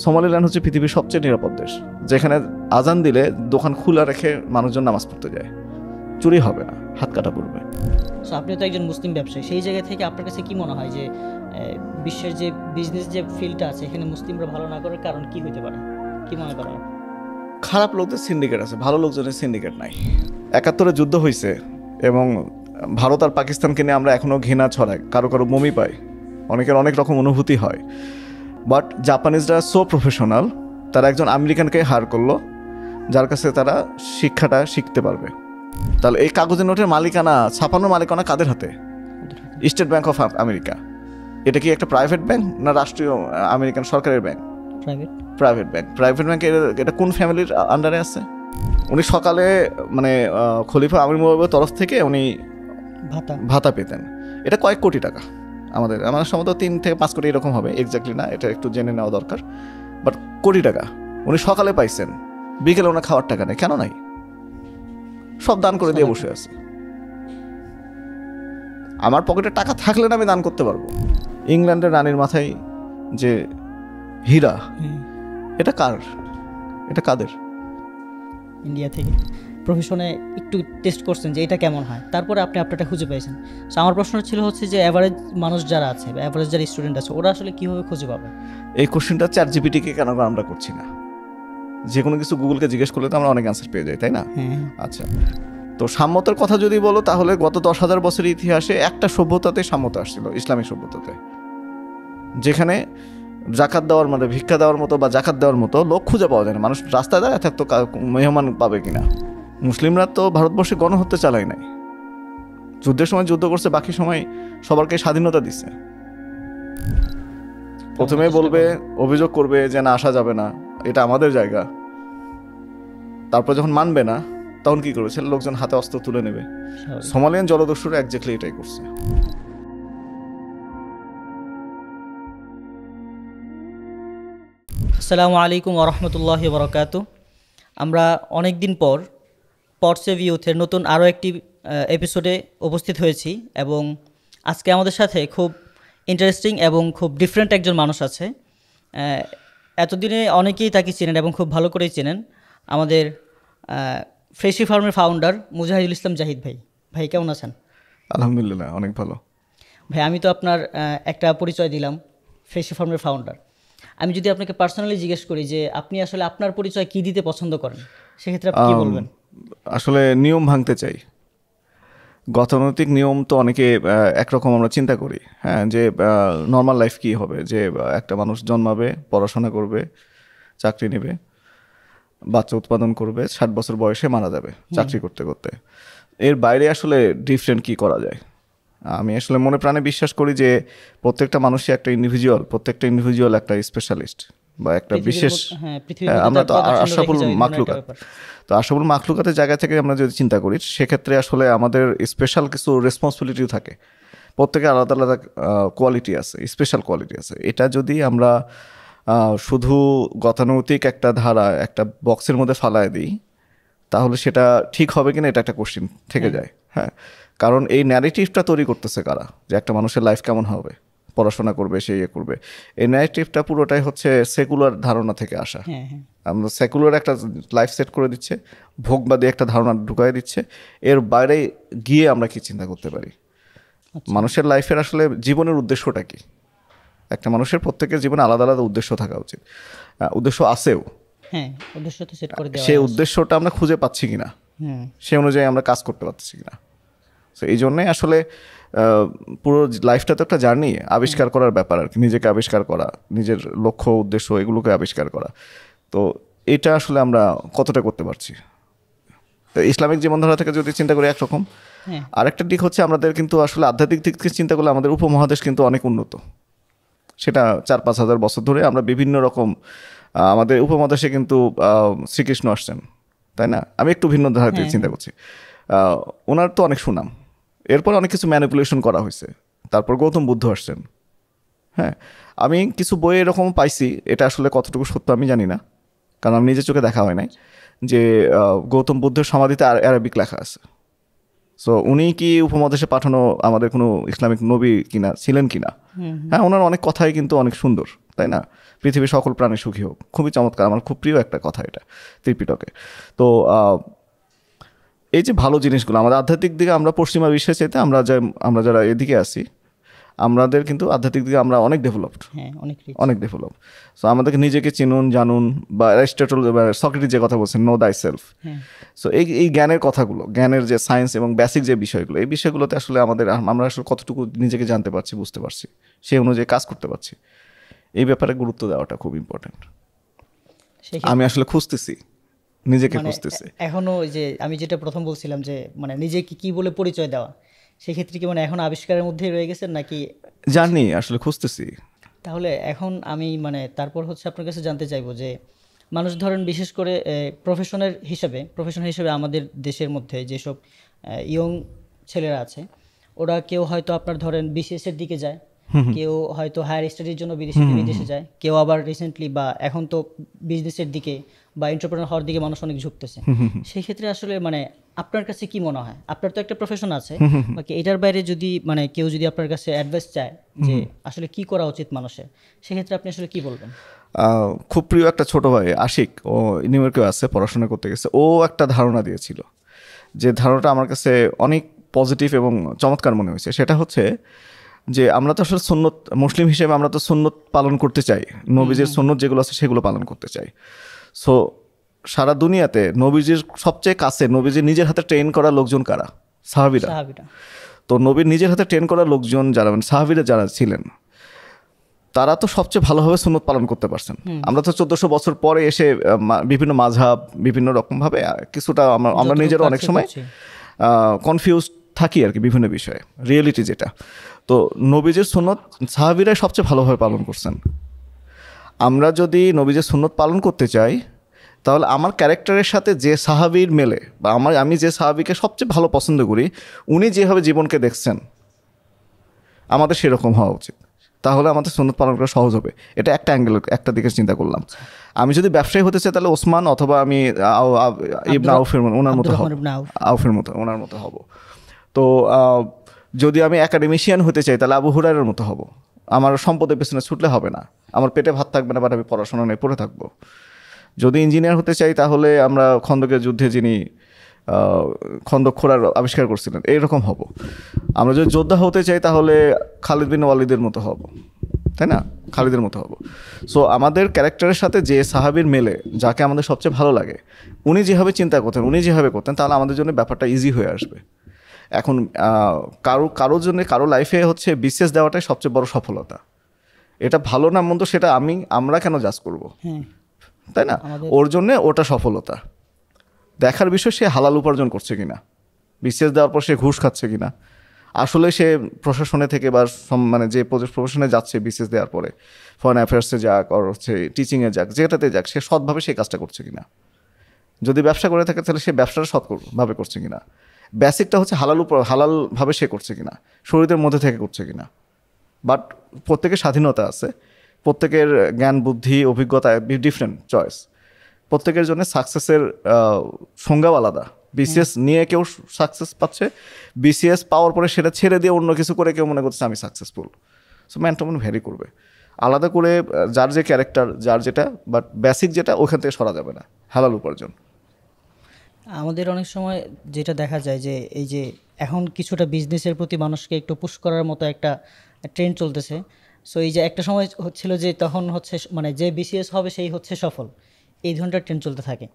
Somaliland হচ্ছে পৃথিবীর সবচেয়ে নিরাপদ দেশ, যেখানে আজান দিলে দোকান খোলা রেখে মানুষজন নামাজ পড়তে যায়, চুরি হবে না, হাত কাটা পড়বে। আপনি তো একজন মুসলিম ব্যবসায়ী, সেই জায়গা থেকে আপনার কাছে কি মনে হয় যে বিশ্বের যে বিজনেস যে ফিল্ডটা আছে এখানে মুসলিমরা ভালো না করার কারণ কি হতে পারে, কি মনে করেন? খারাপ লোকদের সিন্ডিকেট আছে, ভালো লোকজনের সিন্ডিকেট নাই। ৭১ যুদ্ধ হয়েছে এবং ভারত আর পাকিস্তানকে নিয়ে আমরা এখনও ঘৃণা ছড়াই, কারো কারো মমি পাই, অনেকের অনেক রকম অনুভূতি হয়। বাট জাপানিজরা সো প্রফেশনাল, তারা একজন আমেরিকানকে হায়ার করলো যার কাছে তারা শিক্ষাটা শিখতে পারবে। তাহলে এই কাগজের নোটের মালিকানা, ছাপানোর মালিকানা কাদের হাতে? State bank of America. এটা কি একটা প্রাইভেট ব্যাংক না রাষ্ট্রীয় আমেরিকান সরকারের bank? Private bank. Private bank এটা কোন ফ্যামিলির আন্ডারে আছে? উনি সকালে মানে খলিফা আমির মুবারকের তরফ থেকে উনি ভাতা পেতেন। এটা কয়েক কোটি টাকা, আমাদের সম্ভবত 3 থেকে 5 কোটি এরকম হবে, এক্স্যাক্টলি না, এটা একটু জেনে নেওয়া দরকার। বাট কোটি টাকা উনি সকালে পাইছেন, বিকেলে ওনার খাওয়ার টাকা নেই। কেন নাই? সব দান করে দিয়ে বসে আছে। আমার পকেটে টাকা থাকলে না আমি দান করতে পারবো। ইংল্যান্ডের রানীর মাথায় যে হীরা, এটা কার? এটা কাদের? ইন্ডিয়া থেকে প্রফেশনে একটু টেস্ট করছেন যে এটা কেমন হয়, তারপরে আপনি আপনারটা খুঁজে পেয়েছেন। সো আমার প্রশ্ন ছিল হচ্ছে যে অ্যাভারেজ মানুষ যারা আছে, অ্যাভারেজ যারা স্টুডেন্ট আছে, ওরা আসলে কীভাবে খুঁজে পাবে? এই কোশ্চেনটা চ্যাট জিপিটিকে কেন আমরা করছি না? যে কোনো কিছু গুগলকে জিজ্ঞেস করলে তো আমরা অনেক অ্যান্সার পেয়ে যাই, তাই না? আচ্ছা, তো সাম্যতার কথা যদি বলো তাহলে গত 10,000 বছরের ইতিহাসে একটা সভ্যতাতে সাম্যতা আসছিল, ইসলামিক সভ্যতাতে, যেখানে জাকাত দেওয়ার মতো, ভিক্ষা দেওয়ার মতো বা জাকাত দেওয়ার মতো লোক খুঁজে পাওয়া যায় না। মানুষ রাস্তায় দাঁড়ায় থাকতো মেহমান পাবে কিনা। মুসলিমরা তো ভারতবর্ষে গণহত্যা চালায় নাই, যুদ্ধের সময় যুদ্ধ করছে, বাকি সময় সবারকে স্বাধীনতা দিচ্ছে। প্রথমে বলবে, অভিযোগ করবে যে না আসা যাবে না, এটা আমাদের জায়গা। তারপর যখন মানবে না তখন কি করবে? ছেলে লোকজন হাতে অস্ত্র তুলে নেবে। সোমালিয়ান জলদস্যুরা একজাক্টলি এটাই করছে। আসসালামু আলাইকুম ওয়া রাহমাতুল্লাহি ওয়া বারাকাতুহু। আমরা অনেক দিন পর পডসেভ ইউথের নতুন আরও একটি এপিসোডে উপস্থিত হয়েছি এবং আজকে আমাদের সাথে খুব ইন্টারেস্টিং এবং খুব ডিফারেন্ট একজন মানুষ আছে। এতদিনে অনেকেই তাকে চেনেন এবং খুব ভালো করেই চেনেন, আমাদের ফ্রেশি ফার্মের ফাউন্ডার মুজাহিদুল ইসলাম জাহিদ ভাই। ভাই কেমন আছেন? আলহামদুলিল্লাহ, অনেক ভালো। ভাই আমি তো আপনার একটা পরিচয় দিলাম, ফ্রেশি ফার্মের ফাউন্ডার। আমি যদি আপনাকে পার্সোনালি জিজ্ঞেস করি যে আপনি আসলে আপনার পরিচয় কি দিতে পছন্দ করেন, সেক্ষেত্রে আপনি কি বলবেন? আসলে নিয়ম ভাঙতে চাই। গতানুগতিক নিয়ম তো অনেকে একরকম আমরা চিন্তা করি, হ্যাঁ, যে নর্মাল লাইফ কি হবে, যে একটা মানুষ জন্মাবে, পড়াশোনা করবে, চাকরি নেবে, বাচ্চা উৎপাদন করবে, 60 বছর বয়সে মারা যাবে চাকরি করতে করতে। এর বাইরে আসলে ডিফারেন্ট কি করা যায়? আমি আসলে মনে প্রাণে বিশ্বাস করি যে প্রত্যেকটা মানুষই একটা ইন্ডিভিজুয়াল, প্রত্যেকটা ইন্ডিভিজুয়াল একটা স্পেশালিস্ট বা একটা বিশেষ। আমরা তো আশরাফুল মাখলুকাত, তো আশরাফুল মাখলুকাতের জায়গা থেকে আমরা যদি চিন্তা করি সেক্ষেত্রে আসলে আমাদের স্পেশাল কিছু রেসপন্সিবিলিটিও থাকে। প্রত্যেকের আলাদা আলাদা কোয়ালিটি আছে, স্পেশাল কোয়ালিটি আছে। এটা যদি আমরা শুধু গতানুগতিক একটা ধারা, একটা বক্সের মধ্যে ফালায় দিই, তাহলে সেটা ঠিক হবে কিনা এটা একটা কোশ্চেন থেকে যায়। হ্যাঁ, কারণ এই ন্যারেটিভটা তৈরি করতেছে কারা, যে একটা মানুষের লাইফ কেমন হবে, পড়াশোনা করবে, সে ইয়ে করবে, এই ন্যারেটিভটা পুরোটাই হচ্ছে সেকুলার ধারণা থেকে আসা। আমরা সেকুলার একটা লাইফ সেট করে দিচ্ছে, ভোগবাদী একটা ধারণা ঢুকাই দিচ্ছে। এর বাইরে গিয়ে আমরা কি চিন্তা করতে পারি? মানুষের লাইফের আসলে জীবনের উদ্দেশ্যটা কি? একটা মানুষের প্রত্যেকের জীবনে আলাদা আলাদা উদ্দেশ্য থাকা উচিত, উদ্দেশ্য আছেও, সেই উদ্দেশ্যটা আমরা খুঁজে পাচ্ছি কিনা, সে অনুযায়ী আমরা কাজ করতে পারছি কিনা। তো এই জন্যই আসলে পুরো লাইফটা তো একটা জার্নি, আবিষ্কার করার ব্যাপার আর কি, নিজেকে আবিষ্কার করা, নিজের লক্ষ্য উদ্দেশ্য এগুলোকে আবিষ্কার করা। তো এটা আসলে আমরা কতটা করতে পারছি? ইসলামিক জীবনধারা থেকে যদি চিন্তা করি একরকম, আরেকটা দিক হচ্ছে আমাদের কিন্তু আসলে আধ্যাত্মিক দিক থেকে চিন্তা করলে আমাদের উপমহাদেশ কিন্তু অনেক উন্নত। সেটা 4-5 হাজার বছর ধরে আমরা বিভিন্ন রকম, আমাদের উপমহাদেশে কিন্তু শ্রীকৃষ্ণ আসছেন, তাই না? আমি একটু ভিন্ন ধারা থেকে চিন্তা করছি। ওনার তো অনেক সুনাম, এরপর অনেক কিছু ম্যানিপুলেশন করা হয়েছে, তারপর গৌতম বুদ্ধ আসছেন। হ্যাঁ, আমি কিছু বই এরকম পাইছি, এটা আসলে কতটুকু সত্য আমি জানি না, কারণ আমি নিজের চোখে দেখা হয় নাই, যে গৌতম বুদ্ধের সমাধিতে আরবিক লেখা আছে। সো উনি কি উপমহাদেশে পাঠানো আমাদের কোনো ইসলামিক নবী কিনা, ছিলেন কিনা? হ্যাঁ, ওনার অনেক কথাই কিন্তু অনেক সুন্দর, তাই না? পৃথিবীর সকল প্রাণী সুখী হোক, খুবই চমৎকার, আমার খুব প্রিয় একটা কথা এটা ত্রিপিটকে। তো এই যে ভালো জিনিসগুলো আমাদের আধ্যাত্মিক দিকে, আমরা পশ্চিমা বিশ্বের চাইতে আমরা যারা এদিকে আছি, আমাদের কিন্তু আধ্যাত্মিক দিকে আমরা অনেক ডেভেলপড, অনেক ডেভেলপ। সো আমাদেরকে নিজেকে চিনুন, জানুন, বা অ্যারিস্টটল বা সক্রেটিস যে কথা বলছেন, নো দাই সেলফ। সো এই জ্ঞানের কথাগুলো, জ্ঞানের যে সায়েন্স এবং বেসিক যে বিষয়গুলো, এই বিষয়গুলোতে আসলে আমরা আসলে কতটুকু নিজেকে জানতে পারছি, বুঝতে পারছি, সেই অনুযায়ী কাজ করতে পারছি, এই ব্যাপারে গুরুত্ব দেওয়াটা খুব ইম্পর্টেন্ট। আমি আসলে খুঁজতেছি, নিজেকে খুঁজতেছি এখনো। ওই যে আমি যেটা প্রথম বলছিলাম যে মানে নিজেকে কি বলে পরিচয় দেওয়া, সেক্ষেত্রে কি মানে এখন আবিষ্কারের মধ্যেই রয়ে গেছেন নাকি? জানি, আসলে খুঁজতেছি। তাহলে এখন আমি মানে তারপর হচ্ছে আপনার কাছে জানতে চাইবো যে মানুষ ধরেন বিশেষ করে প্রফেশন হিসেবে আমাদের দেশের মধ্যে যেসব ইয়ং ছেলেরা আছে, ওরা কেউ হয়তো আপনার ধরেন বিসিএস এর দিকে যায়, কেউ হয়তো হায়ার স্টাডির জন্য বিদেশে যায়, কেউ আবার রিসেন্টলি বা এখন তো বিজনেসের দিকে বা এন্টারপ্রেনার হওয়ার দিকে মানুষ অনেক ঝুঁকতেছে। সেই ক্ষেত্রে আসলে মানে আপনার কাছে কি মনে হয়, আপনার তো একটা প্রফেশন আছে, বাকি এটার বাইরে যদি মানে কেউ যদি আপনার কাছে অ্যাডভাইস চায় যে আসলে কি করা উচিত মানুষের, সেক্ষেত্রে আপনি আসলে কি বলবেন? খুব প্রিয় একটা ছোট ভাই আশিক, ও নিউ ইয়র্কে আছে, পড়াশোনা করতে গেছে। ও একটা ধারণা দিয়েছিল, যে ধারণাটা আমার কাছে অনেক পজিটিভ এবং চমৎকার মনে হয়েছে। সেটা হচ্ছে যে আমরা তো আসলে সুন্নত মুসলিম হিসেবে আমরা তো সুন্নত পালন করতে চাই, নবীজির সুন্নত যেগুলো আছে সেগুলো পালন করতে চাই। সো সারা দুনিয়াতে নবীজির সবচেয়ে কাছে, নবীজির নিজের হাতে ট্রেন করা লোকজন কারা? সাহাবীরা। তো নবীর নিজের হাতে ট্রেন করা লোকজন যারা, মানে সাহাবীরা যারা ছিলেন, তারা তো সবচেয়ে ভালোভাবে সুন্নত পালন করতে পারছেন। আমরা তো 1400 বছর পরে এসে বিভিন্ন মাযহাব বিভিন্ন রকমভাবে কিছুটা আমরা নিজেরা অনেক সময় কনফিউজ থাকি আর কি বিভিন্ন বিষয়ে, রিয়েলিটি যেটা। তো নবীজির সুন্নত সাহাবীরাই সবচেয়ে ভালোভাবে পালন করছেন। আমরা যদি নবীজির সুন্নত পালন করতে চাই, তাহলে আমার ক্যারেক্টারের সাথে যে সাহাবীর মেলে, বা আমি যে সাহাবীকে সবচেয়ে ভালো পছন্দ করি, উনি যেভাবে জীবনকে দেখছেন, আমাদের সেরকম হওয়া উচিত। তাহলে আমাদের সুন্নত পালন করা সহজ হবে। এটা একটা অ্যাঙ্গেল, একটা দিকে চিন্তা করলাম। আমি যদি ব্যবসায়ী হতে চাই, তাহলে ওসমান অথবা আমি ইবনে আউফের ওনার মতো হব, ওনার মতো হব। তো যদি আমি একাডেমিশিয়ান হতে চাই, তাহলে আবু হুরায়রার মতো হব। আমার সম্পদের পেছনে ছুটলে হবে না, আমার পেটে ভাত থাকবে না, বাট আমি পড়াশোনা নিয়ে পড়ে থাকবো। যদি ইঞ্জিনিয়ার হতে চাই, তাহলে আমরা খন্দকের যুদ্ধে যিনি খন্দক খোঁড়ার আবিষ্কার করছিলেন, এইরকম হব। আমরা যদি যোদ্ধা হতে চাই, তাহলে খালিদ বিন ওয়ালিদের মতো হব, তাই না? খালিদের মতো হব। সো আমাদের ক্যারেক্টারের সাথে যে সাহাবীর মেলে, যাকে আমাদের সবচেয়ে ভালো লাগে, উনি যেভাবে চিন্তা করতেন, উনি যেভাবে করতেন, তাহলে আমাদের জন্য ব্যাপারটা ইজি হয়ে আসবে। এখন কারোর জন্য, কারো লাইফে হচ্ছে বিশেষ দেওয়াটাই সবচেয়ে বড় সফলতা। এটা ভালো না মন্দ সেটা আমরা কেন জাজ করব, তাই না? ওর জন্য ওটা সফলতা। দেখার বিষয় সে হালাল উপার্জন করছে কিনা, বিশেষ দেওয়ার পর সে ঘুষ খাচ্ছে কিনা, আসলে সে প্রশাসনে থেকে বা মানে যে প্রফেশনে যাচ্ছে বিশেষ দেওয়ার পরে, ফরেন অ্যাফেয়ার্সে যাক আর হচ্ছে টিচিংয়ে যাক, যেটাতে যাক, সে সৎভাবে সেই কাজটা করছে কিনা। যদি ব্যবসা করে থাকে, তাহলে সে ব্যবসাটা সৎভাবে করছে কিনা। বেসিকটা হচ্ছে হালালভাবে সে করছে কিনা, শরীরের মধ্যে থেকে করছে কিনা। বাট প্রত্যেকের স্বাধীনতা আছে, প্রত্যেকের জ্ঞান বুদ্ধি অভিজ্ঞতা ডিফারেন্ট চয়েস। প্রত্যেকের জন্য সাকসেসের সংজ্ঞাও আলাদা। বিসিএস নিয়ে কেউ সাকসেস পাচ্ছে, বিসিএস পাওয়ার পরে সেটা ছেড়ে দিয়ে অন্য কিছু করে কেউ মনে করছে আমি successful. So man to man vary করবে, আলাদা করে যার যে ক্যারেক্টার, যার যেটা, বাট বেসিক যেটা, ওখান থেকে সরা যাবে না, হালাল উপার্জন। আমাদের অনেক সময় যেটা দেখা যায় যে এই যে এখন কিছুটা বিজনেসের প্রতি মানুষকে একটু পুশ করার মতো একটা ট্রেন্ড চলতেছে। সো এই যে একটা সময় হচ্ছিল যে তখন হচ্ছে মানে যে বিসিএস হবে সেই হচ্ছে সফল, এই ধরনের ট্রেন্ড চলতে থাকে।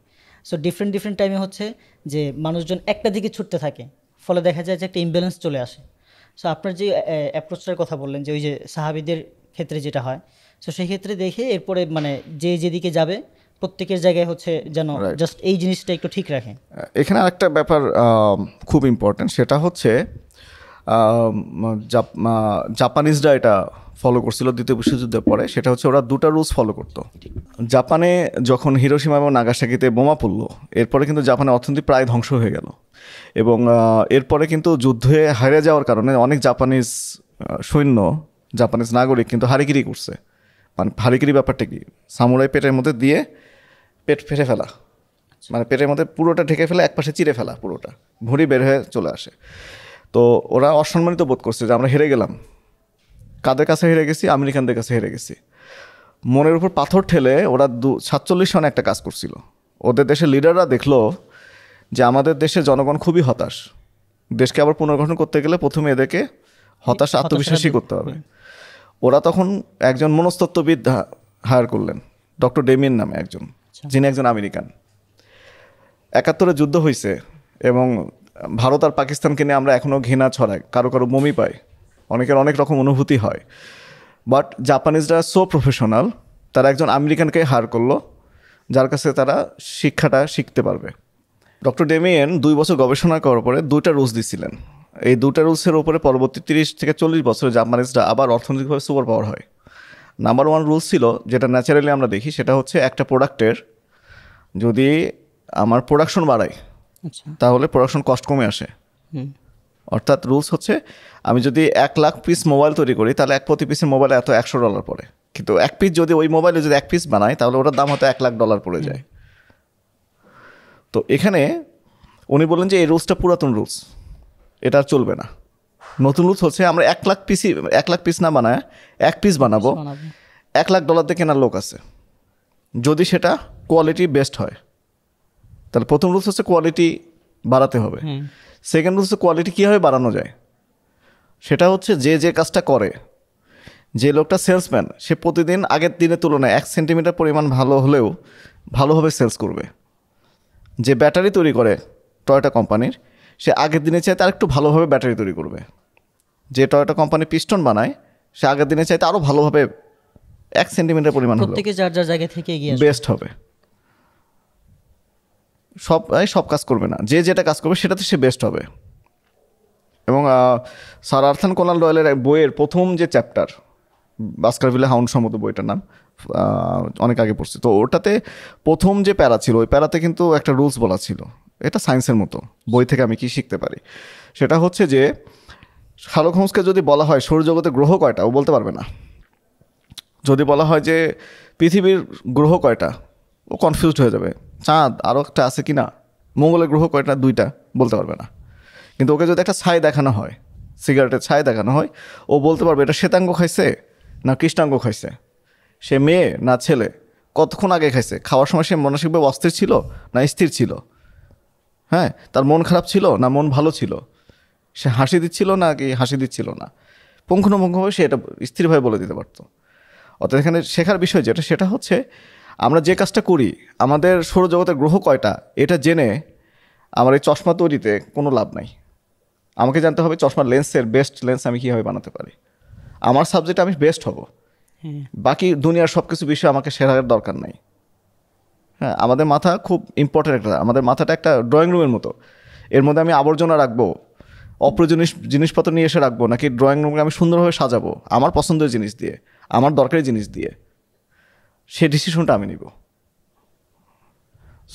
সো ডিফারেন্ট টাইমে হচ্ছে যে মানুষজন একটা দিকে ছুটতে থাকে, ফলে দেখা যায় যে একটা ইমব্যালেন্স চলে আসে। সো আপনার যে অ্যাপ্রোচটার কথা বললেন যে ওই যে সাহাবীদের ক্ষেত্রে যেটা হয়, সো সেই ক্ষেত্রে দেখে এরপরে মানে যে যেদিকে যাবে প্রত্যেকের জায়গায় হচ্ছে যেন জাস্ট এই জিনিসটা একটু ঠিক রাখে। এখানে আরেকটা ব্যাপার খুব ইম্পর্টেন্ট, সেটা হচ্ছে জাপানিজরা এটা ফলো করছিল দ্বিতীয় বিশ্বযুদ্ধের পরে। সেটা হচ্ছে ওরা দুটা রুলস ফলো করতো। জাপানে যখন হিরোশিমা এবং নাগাসাকিতে বোমা পড়লো, এরপরে কিন্তু জাপানের অর্থনীতি প্রায় ধ্বংস হয়ে গেল। এবং এরপরে কিন্তু যুদ্ধে হারিয়ে যাওয়ার কারণে অনেক জাপানিজ সৈন্য, জাপানিজ নাগরিক কিন্তু হারিকিরি করছে। মানে হারিকিরি ব্যাপারটা কি, সামুরাই পেটের মধ্যে দিয়ে পেট ফেটে ফেলা, মানে পেটের মধ্যে পুরোটা ঢেকে ফেলা, একপাশে চিরে ফেলা, পুরোটা ভুঁড়ি বের হয়ে চলে আসে। তো ওরা অসম্মানিত বোধ করছে যে আমরা হেরে গেলাম। কাদের কাছে হেরে গেছি? আমেরিকানদের কাছে হেরে গেছি। মনের উপর পাথর ঠেলে ওরা 47 সনে একটা কাজ করছিল। ওদের দেশের লিডাররা দেখলো যে আমাদের দেশের জনগণ খুবই হতাশ, দেশকে আবার পুনর্গঠন করতে গেলে প্রথমে এদেরকে হতাশ আত্মবিশ্বাসী করতে হবে। ওরা তখন একজন মনস্তত্ত্ববিদ হায়ার করলেন, ডক্টর ডেমিয়েন নামে একজন, যিনি একজন আমেরিকান। 71-এ যুদ্ধ হয়েছে এবং ভারত আর পাকিস্তানকে নিয়ে আমরা এখনও ঘৃণা ছড়াই, কারো কারো বমি পাই, অনেকের অনেক রকম অনুভূতি হয়। বাট জাপানিজরা সো প্রফেশনাল, তারা একজন আমেরিকানকে হায়ার করলো যার কাছে তারা শিক্ষাটা শিখতে পারবে। ডক্টর ডেমিয়েন 2 বছর গবেষণা করার পরে 2টা রুলস দিছিলেন। এই 2টা রুলসের উপরে পরবর্তী 30 থেকে 40 বছরে জাপানিজরা আবার অর্থনৈতিকভাবে সুপার পাওয়ার হয়। নাম্বার 1 রুলস ছিল, যেটা ন্যাচারালি আমরা দেখি, সেটা হচ্ছে একটা প্রোডাক্টের যদি আমার প্রোডাকশন বাড়াই তাহলে প্রোডাকশন কস্ট কমে আসে। অর্থাৎ রুলস হচ্ছে, আমি যদি 1 লাখ পিস মোবাইল তৈরি করি তাহলে প্রতি পিসের মোবাইলে এত $100 পড়ে, কিন্তু 1 পিস যদি ওই মোবাইলে যদি 1 পিস বানাই তাহলে ওটার দাম হয়তো $1 লাখ পড়ে যায়। তো এখানে উনি বললেন যে এই রুলসটা পুরাতন রুলস, এটা আর চলবে না। নতুন রুলস হচ্ছে আমরা 1 লাখ পিস না বানায় 1 পিস বানাবো, $1 লাখ দিয়ে কেনার লোক আছে যদি সেটা কোয়ালিটি বেস্ট হয়। তাহলে প্রথম রুলস হচ্ছে কোয়ালিটি বাড়াতে হবে। সেকেন্ড রুলস হচ্ছে কোয়ালিটি কীভাবে বাড়ানো যায়, সেটা হচ্ছে যে কাজটা করে, যে লোকটা সেলসম্যান, সে প্রতিদিন আগের দিনের তুলনায় 1 সেন্টিমিটার পরিমাণ ভালো হলেও ভালোভাবে সেলস করবে। যে ব্যাটারি তৈরি করে টয়োটা কোম্পানির, সে আগের দিনে চাইতে আরেকটু ভালোভাবে ব্যাটারি তৈরি করবে। যে টয়োটা কোম্পানি পিস্টন বানায়, সে আগের দিনে চাইতে আরও ভালোভাবে 1 সেন্টিমিটার পরিমাণ প্রত্যেকে যার যার জায়গা থেকে এগিয়ে বেস্ট হবে। সব কাজ করবে না, যে যেটা কাজ করবে সেটাতে সে বেস্ট হবে। এবং স্যার আর্থার কোনান ডয়েলের বইয়ের প্রথম যে চ্যাপ্টার, বাস্কারভিলে হাউন্ড সম্মত বইটার নাম, অনেক আগে পড়ছি, তো ওটাতে প্রথম যে প্যারা ছিল ওই প্যারাতে কিন্তু একটা রুলস বলা ছিল, এটা সায়েন্সের মতো, বই থেকে আমি কি শিখতে পারি। সেটা হচ্ছে যে শার্লক হোমসকে যদি বলা হয় সৌরজগতে গ্রহ কয়টা, ও বলতে পারবে না। যদি বলা হয় যে পৃথিবীর গ্রহ কয়টা, ও কনফিউজড হয়ে যাবে। চাঁদ আরও একটা আছে কি না, মঙ্গলের গ্রহ কয়টা, 2টা, বলতে পারবে না। কিন্তু ওকে যদি একটা ছাই দেখানো হয়, সিগারেটের ছাই দেখানো হয়, ও বলতে পারবে এটা শ্বেতাঙ্গ খাইছে না কৃষ্ণাঙ্গ খাইছে, সে মেয়ে না ছেলে, কতক্ষণ আগে খাইছে, খাওয়ার সময় সে মানসিকভাবে অস্থির ছিল না স্থির ছিল, হ্যাঁ, তার মন খারাপ ছিল না মন ভালো ছিল, সে হাসি দিচ্ছিল না কি হাসি দিচ্ছিল না, পুঙ্খানুপুঙ্খভাবে সে এটা স্থিরভাবে বলে দিতে পারতো। অর্থাৎ এখানে শেখার বিষয় যেটা, সেটা হচ্ছে আমরা যে কাজটা করি, আমাদের সৌরজগতের গ্রহ কয়টা, এটা জেনে আমার এই চশমা তৈরিতে কোনো লাভ নাই। আমাকে জানতে হবে চশমার লেন্সের বেস্ট লেন্স আমি কীভাবে বানাতে পারি। আমার সাবজেক্টে আমি বেস্ট হব, বাকি দুনিয়ার সব কিছু বিষয় আমাকে শেখার দরকার নাই। হ্যাঁ, আমাদের মাথা খুব ইম্পর্টেন্ট একটা, আমাদের মাথাটা একটা ড্রয়িং রুমের মতো। এর মধ্যে আমি আবর্জনা রাখবো, অপ্রয়োজনীয় জিনিসপত্র নিয়ে এসে রাখবো, নাকি ড্রয়িং রুমকে আমি সুন্দরভাবে সাজাবো আমার পছন্দের জিনিস দিয়ে, আমার দরকারি জিনিস দিয়ে, সে ডিসিশনটা আমি নিব।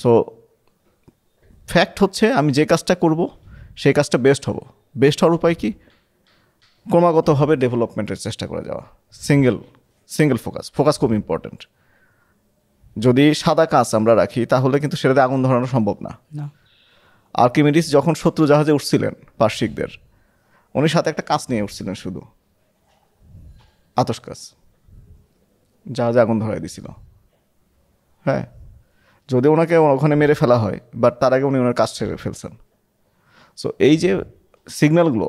সো ফ্যাক্ট হচ্ছে আমি যে কাজটা করব সেই কাজটা বেস্ট হব। বেস্ট হওয়ার উপায় কি? ক্রমাগতভাবে ডেভেলপমেন্টের চেষ্টা করে যাওয়া। সিঙ্গেল ফোকাস খুব ইম্পর্ট্যান্ট। যদি সাদা কাঁচ আমরা রাখি তাহলে কিন্তু সেটাতে আগুন ধরানো সম্ভব না। আর্কিমিডিস যখন শত্রু জাহাজে উঠছিলেন পার্শ্বিকদের, উনি সাথে একটা কাঁচ নিয়ে উঠছিলেন, শুধু আতস কাঁচ, জাহাজে আগুন ধরাই দিছিল। হ্যাঁ, যদি ওনাকে ওখানে মেরে ফেলা হয়, বাট তার আগে উনি ওনার কাজ ছেড়ে ফেলছেন। সো এই যে সিগন্যালগুলো,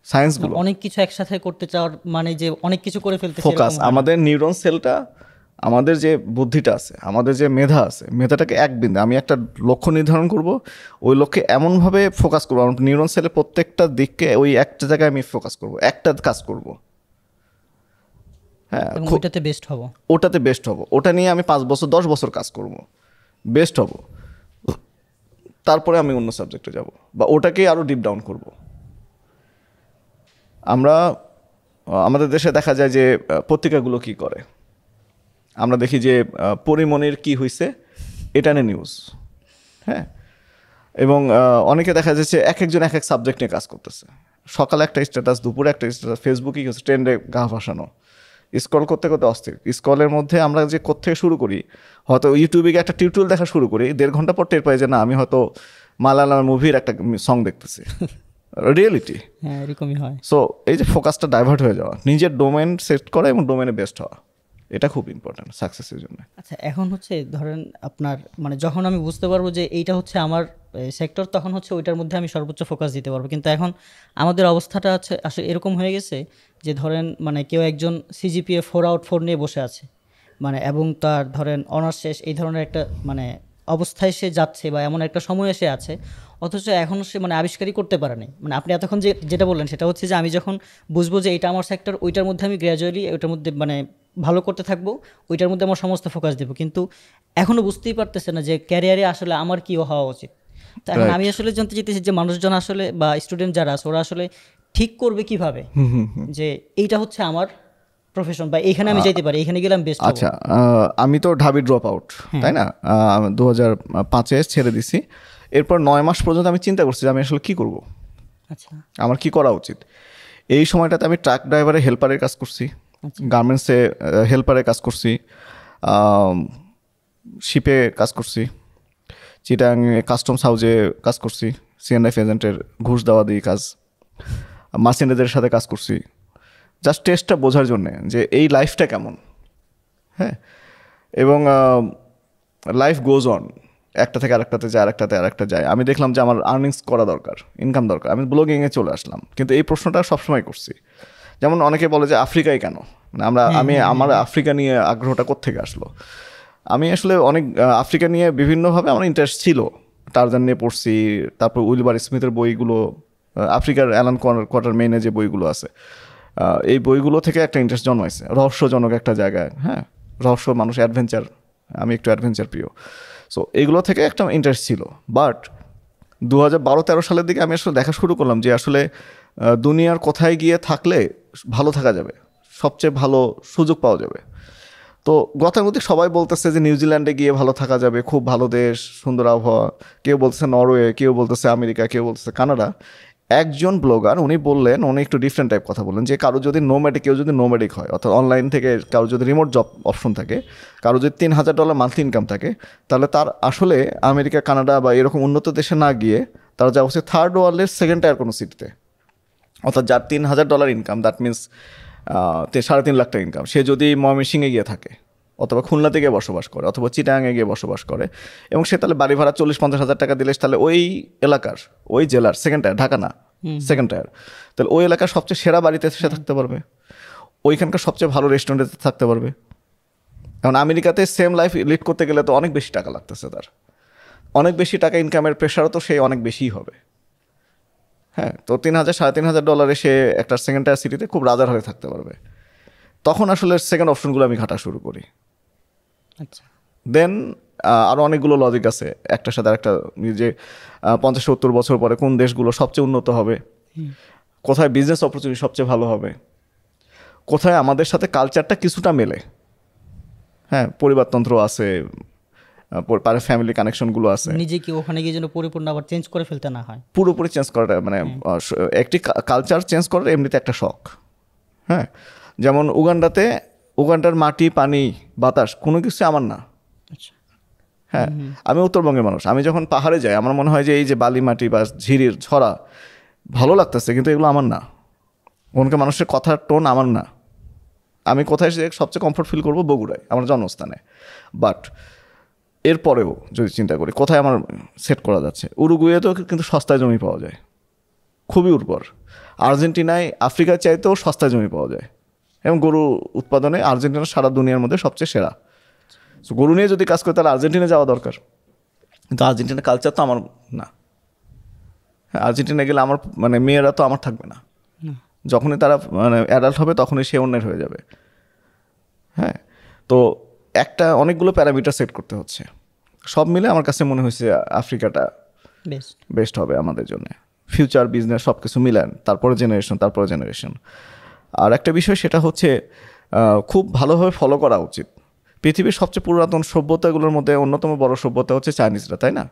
সায়েন্সগুলো, অনেক কিছু একসাথে করতে চাওয়ার মানে যে অনেক কিছু করে ফেলতে, ফোকাস, আমাদের নিউরন সেলটা, আমাদের যে বুদ্ধিটা আছে, আমাদের যে মেধা আছে, মেধাটাকে এক বিন্দু, আমি একটা লক্ষ্য নির্ধারণ করব, ওই লক্ষ্যে এমনভাবে ফোকাস করবো, আমার নিউরন সেলের প্রত্যেকটা দিককে ওই একটা জায়গায় আমি ফোকাস করব, একটা কাজ করব। হ্যাঁ, ওটাতে বেস্ট হব, ওটা নিয়ে আমি 5 বছর 10 বছর কাজ করব, বেস্ট হব, তারপরে আমি অন্য সাবজেক্টে যাব বা ওটাকেই আরও ডিপ ডাউন করব। আমাদের দেশে দেখা যায় যে পত্রিকাগুলো কি করে, আমরা দেখি যে পরিমণির কি হয়েছে এটা নিয়ে নিউজ। হ্যাঁ, এবং অনেকে দেখা যাচ্ছে একজন এক সাবজেক্ট নিয়ে কাজ করতেছে। সকালে একটা স্ট্যাটাস, দুপুরে একটা স্ট্যাটাস, ফেসবুকে কি হচ্ছে, ট্রেন্ডে গা ভাসানো, স্ক্রল করতে করতে অস্থির। স্ক্রলের মধ্যে আমরা যে কোত্থেকে শুরু করি, হয়তো ইউটিউবে একটা টিউটোরিয়াল দেখা শুরু করি, 1.5 ঘন্টা পর টের পাই যে না, আমি হয়তো মালায়ালাম মুভির একটা সং দেখতেছি। রিয়েলিটি এরকমই হয়। সো এই যে ফোকাসটা ডাইভার্ট হয়ে যাওয়া, নিজের ডোমেন সেট করা এবং ডোমেনে বেস্ট হওয়া, এটা খুব ইম্পর্ট্যান্ট সাকসেসের জন্য। আচ্ছা, এখন হচ্ছে ধরেন আপনার মানে যখন আমি বুঝতে পারবো যে এইটা হচ্ছে আমার সেক্টর, তখন হচ্ছে ওইটার মধ্যে আমি সর্বোচ্চ ফোকাস দিতে পারবো। কিন্তু এখন আমাদের অবস্থাটা হচ্ছে আসলে এরকম হয়ে গেছে যে ধরেন মানে কেউ একজন সিজিপিএ 4/4 নিয়ে বসে আছে, মানে এবং তার ধরেন অনার্স শেষ, এই ধরনের একটা মানে অবস্থায় সে যাচ্ছে বা এমন একটা সময়ে সে আছে, অথচ এখনও সে মানে আবিষ্কারই করতে পারে নাই। মানে আপনি এতক্ষণ যেটা বললেন সেটা হচ্ছে যে আমি যখন বুঝবো যে এটা আমার সেক্টর, ওইটার মধ্যে আমি গ্র্যাজুয়ালি ওইটার মধ্যে মানে ভালো করতে থাকবো, ওইটার মধ্যে আমার সমস্ত ফোকাস দেবো। কিন্তু এখনও বুঝতেই পারতেছে না যে ক্যারিয়ারে আসলে আমার কী হওয়া উচিত। তো এখন আমি আসলে জানতে চাইতেছি যে মানুষজন আসলে বা স্টুডেন্ট যারা আছে ওরা আসলে ঠিক করবে কিভাবে যে এইটা হচ্ছে আমার প্রফেশন বা এইখানে আমি যাইতে পারি, এইখানে গেলে আমি বেস্ট। আচ্ছা, আমি তো ঢাবি ড্রপ আউট, তাই না? 2005-এ ছেড়ে দিছি। এরপর 9 মাস পর্যন্ত আমি চিন্তা করছি যে আমি আসলে কী করব, আচ্ছা আমার কি করা উচিত। এই সময়টাতে আমি ট্রাক ড্রাইভারে হেল্পারের কাজ করছি, গার্মেন্টসে হেল্পারের কাজ করছি, শিপে কাজ করছি, চিটাং কাস্টমস হাউজে কাজ করছি, সিএনএফ এজেন্টের ঘুষ দেওয়া দিয়ে কাজ, মার্চেন্টেজের সাথে কাজ করছি, জাস্ট টেস্টটা বোঝার জন্যে যে এই লাইফটা কেমন। হ্যাঁ, এবং লাইফ গোজ অন, একটা থেকে আরেকটাতে যায়, আরেকটাতে আরেকটা যায়। আমি দেখলাম যে আমার আর্নিংস করা দরকার, ইনকাম দরকার, আমি ব্লগিংয়ে চলে আসলাম। কিন্তু এই প্রশ্নটা সবসময় করছি, যেমন অনেকে বলে যে আফ্রিকায় কেন, মানে আমার আফ্রিকা নিয়ে আগ্রহটা কোত্থেকে আসলো। আমি আসলে অনেক আফ্রিকা নিয়ে বিভিন্নভাবে আমার ইন্টারেস্ট ছিল, টারজান নিয়ে পড়ছি, তারপর উইলবার স্মিথের বইগুলো, আফ্রিকার অ্যালান কোয়াটারমেইনে যে বইগুলো আছে, এই বইগুলো থেকে একটা ইন্টারেস্ট জন্মাইছে, রহস্যজনক একটা জায়গায়। হ্যাঁ, রহস্য, মানুষ, অ্যাডভেঞ্চার, আমি একটু অ্যাডভেঞ্চার প্রিয়। সো এগুলো থেকে একটা ইন্টারেস্ট ছিল। বাট 2012-13 সালের দিকে আমি আসলে দেখা শুরু করলাম যে আসলে দুনিয়ার কোথায় গিয়ে থাকলে ভালো থাকা যাবে, সবচেয়ে ভালো সুযোগ পাওয়া যাবে। তো গতানুগতিক সবাই বলতেছে যে নিউজিল্যান্ডে গিয়ে ভালো থাকা যাবে, খুব ভালো দেশ, সুন্দর আবহাওয়া। কেউ বলতেছে নরওয়ে, কেউ বলতেছে আমেরিকা, কেউ বলতেছে কানাডা। একজন ব্লগার উনি বললেন, উনি একটু ডিফারেন্ট টাইপ কথা বললেন, যে কারো যদি কেউ যদি নোম্যাডিক হয়, অর্থাৎ অনলাইন থেকে কারো যদি রিমোট জব অপশন থাকে, কারো যদি $3,000 মান্থলি ইনকাম থাকে, তাহলে তার আসলে আমেরিকা, কানাডা বা এরকম উন্নত দেশে না গিয়ে তারা যাওয়া উচিত থার্ড ওয়ার্ল্ডের সেকেন্ড টায়ার কোনো সিটিতে। অর্থাৎ যার $3,000 ইনকাম, দ্যাট মিনস 3.5 লাখ টাকা ইনকাম, সে যদি ময়মনসিংহে গিয়ে থাকে, অথবা খুলনাতে গিয়ে বসবাস করে, অথবা চিটাগাঙে গিয়ে বসবাস করে, এবং সে তাহলে বাড়ি ভাড়া 40-50 হাজার টাকা দিলে তাহলে ওই এলাকার, ওই জেলার সেকেন্ড টায়ার, ঢাকা না সেকেন্ড টায়ার, তাহলে ওই এলাকার সবচেয়ে সেরা বাড়িতে সে থাকতে পারবে, ওইখানকার সবচেয়ে ভালো রেস্টুরেন্টে থাকতে পারবে। এখন আমেরিকাতে সেম লাইফ লিড করতে গেলে তো অনেক বেশি টাকা লাগতেছে, তার অনেক বেশি টাকা ইনকামের প্রেশারও তো সে অনেক বেশিই হবে। হ্যাঁ, তো $3,000-3,500 সে একটা সেকেন্ড টায়ার সিটিতে খুব রাজার হয়ে থাকতে পারবে। তখন আসলে সেকেন্ড অপশনগুলো আমি ঘাটা শুরু করি। আচ্ছা, দেন আরও অনেকগুলো লজিক আছে একটার সাথে একটা, যে 50-70 বছর পরে কোন দেশগুলো সবচেয়ে উন্নত হবে, কোথায় বিজনেস অপরচুনিটি সবচেয়ে ভালো হবে, কোথায় আমাদের সাথে কালচারটা কিছুটা মেলে। হ্যাঁ, পরিবারতন্ত্র আছে, ফ্যামিলি কানেকশনগুলো আছে, নিজে কি ওখানে গিয়ে যেন পরিপূর্ণ আবার চেঞ্জ করে ফেলতে না হয়। পুরোপুরি চেঞ্জ করাটা মানে একটি কালচার চেঞ্জ করার এমনিতে একটা শখ। হ্যাঁ, যেমন উগান্ডার মাটি, পানি, বাতাস কোনো কিছু আমার না। আচ্ছা, হ্যাঁ, আমি উত্তরবঙ্গের মানুষ, আমি যখন পাহাড়ে যাই আমার মনে হয় যে এই যে বালি মাটি বা ঝিরির ছড়া ভালো লাগতেছে, কিন্তু এগুলো আমার না। ওখানকার মানুষের কথার টোন আমার না। আমি কোথায় সবচেয়ে কমফোর্ট ফিল করবো? বগুড়ায়, আমার জন্মস্থানে। বাট এরপরেও যদি চিন্তা করি কোথায় আমার সেট করা যাচ্ছে, উরুগুয়েতেও কিন্তু সস্তায় জমি পাওয়া যায়, খুবই উর্বর। আর্জেন্টিনায় আফ্রিকার চাইতেও সস্তায় জমি পাওয়া যায়, এবং গরু উৎপাদনে আর্জেন্টিনা সারা দুনিয়ার মধ্যে সবচেয়ে সেরা। সো গরু নিয়ে যদি কাজ করে তাহলে আর্জেন্টিনা যাওয়া দরকার, কিন্তু আর্জেন্টিনার কালচার তো আমার না। হ্যাঁ, আর্জেন্টিনা গেলে আমার মানে মেয়েরা তো আমার থাকবে না, যখনই তারা মানে অ্যাডাল্ট হবে তখনই সে অন্যের হয়ে যাবে। হ্যাঁ, তো অনেকগুলো প্যারামিটার সেট করতে হচ্ছে। সব মিলে আমার কাছে মনে হয়েছে আফ্রিকাটা বেস্ট হবে আমাদের জন্য, ফিউচার, বিজনেস সব কিছু মিলান, তারপরে জেনারেশন। আর একটা বিষয় সেটা হচ্ছে খুব ভালোভাবে ফলো করা উচিত। পৃথিবীর সবচেয়ে পুরাতন সভ্যতাগুলোর মধ্যে অন্যতম বড় সভ্যতা হচ্ছে চাইনিজরা, তাই না?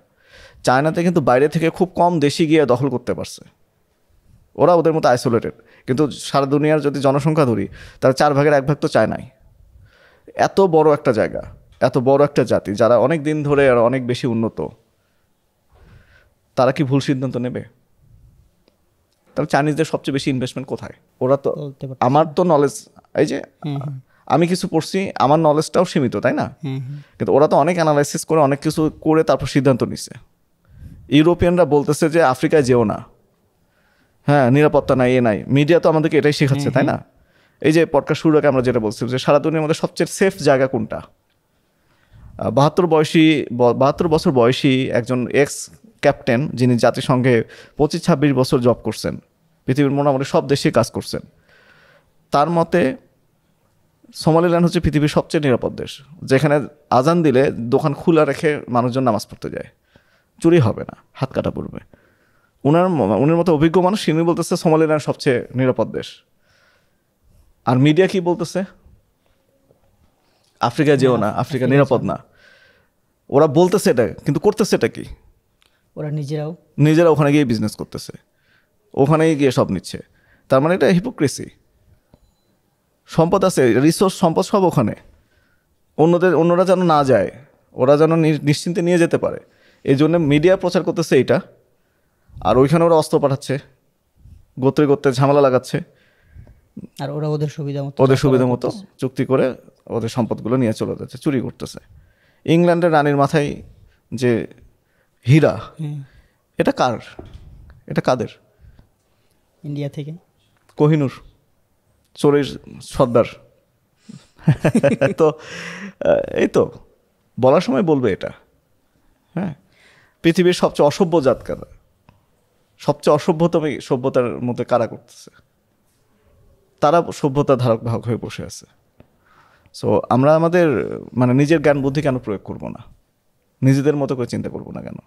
চায়নাতে কিন্তু বাইরে থেকে খুব কম দেশি গিয়ে দখল করতে পারছে, ওরা ওদের মতো আইসোলেটেড। কিন্তু সারা দুনিয়ার যদি জনসংখ্যা ধরি তার 1/4 তো চায়নাই। এত বড় একটা জায়গা, এত বড় একটা জাতি, যারা অনেক দিন ধরে আর অনেক বেশি উন্নত, তারা কি ভুল সিদ্ধান্ত নেবে? তাহলে চাইনিজদের সবচেয়ে বেশি ইনভেস্টমেন্ট কোথায়? ওরা তো, আমার তো নলেজ, এই যে আমি কিছু পড়ছি, আমার নলেজটাও সীমিত, তাই না? কিন্তু ওরা তো অনেক অ্যানালাইসিস করে অনেক কিছু করে তারপর সিদ্ধান্ত নিছে। ইউরোপিয়ানরা বলতেছে যে আফ্রিকায় যেও না, হ্যাঁ নিরাপত্তা নাই, এ নাই। মিডিয়া তো আমাদেরকে এটাই শেখাচ্ছে, তাই না? এই যে পডকাস্ট শুরুর আগে আমরা যেটা বলছিলাম যে সারা দুনিয়ার মধ্যে সবচেয়ে সেফ জায়গা কোনটা? 72 বছর বয়সী একজন এক্স ক্যাপ্টেন, যিনি জাতিসংঘে 25-26 বছর জব করছেন, পৃথিবীর মোটামুটি সব দেশেই কাজ করছেন, তার মতে সোমালিল্যান্ড হচ্ছে পৃথিবীর সবচেয়ে নিরাপদ দেশ, যেখানে আজান দিলে দোকান খোলা রেখে মানুষজন নামাজ পড়তে যায়, চুরি হবে না, হাত কাটা পড়বে। উনার মতো অভিজ্ঞ মানুষ, তিনি বলতেছে সোমালিল্যান্ড সবচেয়ে নিরাপদ দেশ। আর মিডিয়া কি বলতেছে? আফ্রিকা যেও না, আফ্রিকা নিরাপদ না। ওরা বলতেছে এটা, কিন্তু করতেছে এটা কি? ওরা নিজেরা ওখানে গিয়ে বিজনেস করতেছে, ওখানেই গিয়ে সব নিচ্ছে। তার মানে এটা হিপোক্রেসি। সম্পদ আছে, রিসোর্স সম্পদ সব ওখানে, অন্যরা যেন না যায়, ওরা যেন নিশ্চিন্তে নিয়ে যেতে পারে, এই জন্য মিডিয়া প্রচার করতেছে এইটা। আর ওইখানে ওরা অস্ত্র পাঠাচ্ছে, গোত্রে গোত্রে ঝামেলা লাগাচ্ছে, আর ওরা ওদের সুবিধা মতো চুক্তি করে ওদের সম্পদগুলো নিয়ে চলে যাচ্ছে, চুরি করতেছে। ইংল্যান্ডের রানীর মাথায় যে হীরা, এটা কার? এটা কাদের? ইন্ডিয়া থেকে কোহিনুর, চোরের সর্দার। তো এই তো বলার সময় বলবে এটা। হ্যাঁ, পৃথিবীর সবচেয়ে অসভ্য জাত কারা? সবচেয়ে অসভ্যতম সভ্যতার মধ্যে কারা করতেছে? তারা সভ্যতার ধারক বাহক হয়ে বসে আছে। সো আমরা আমাদের মানে নিজের জ্ঞান বুদ্ধি কেন প্রয়োগ করব না? নিজেদের মতো করে চিন্তা করব না কেন?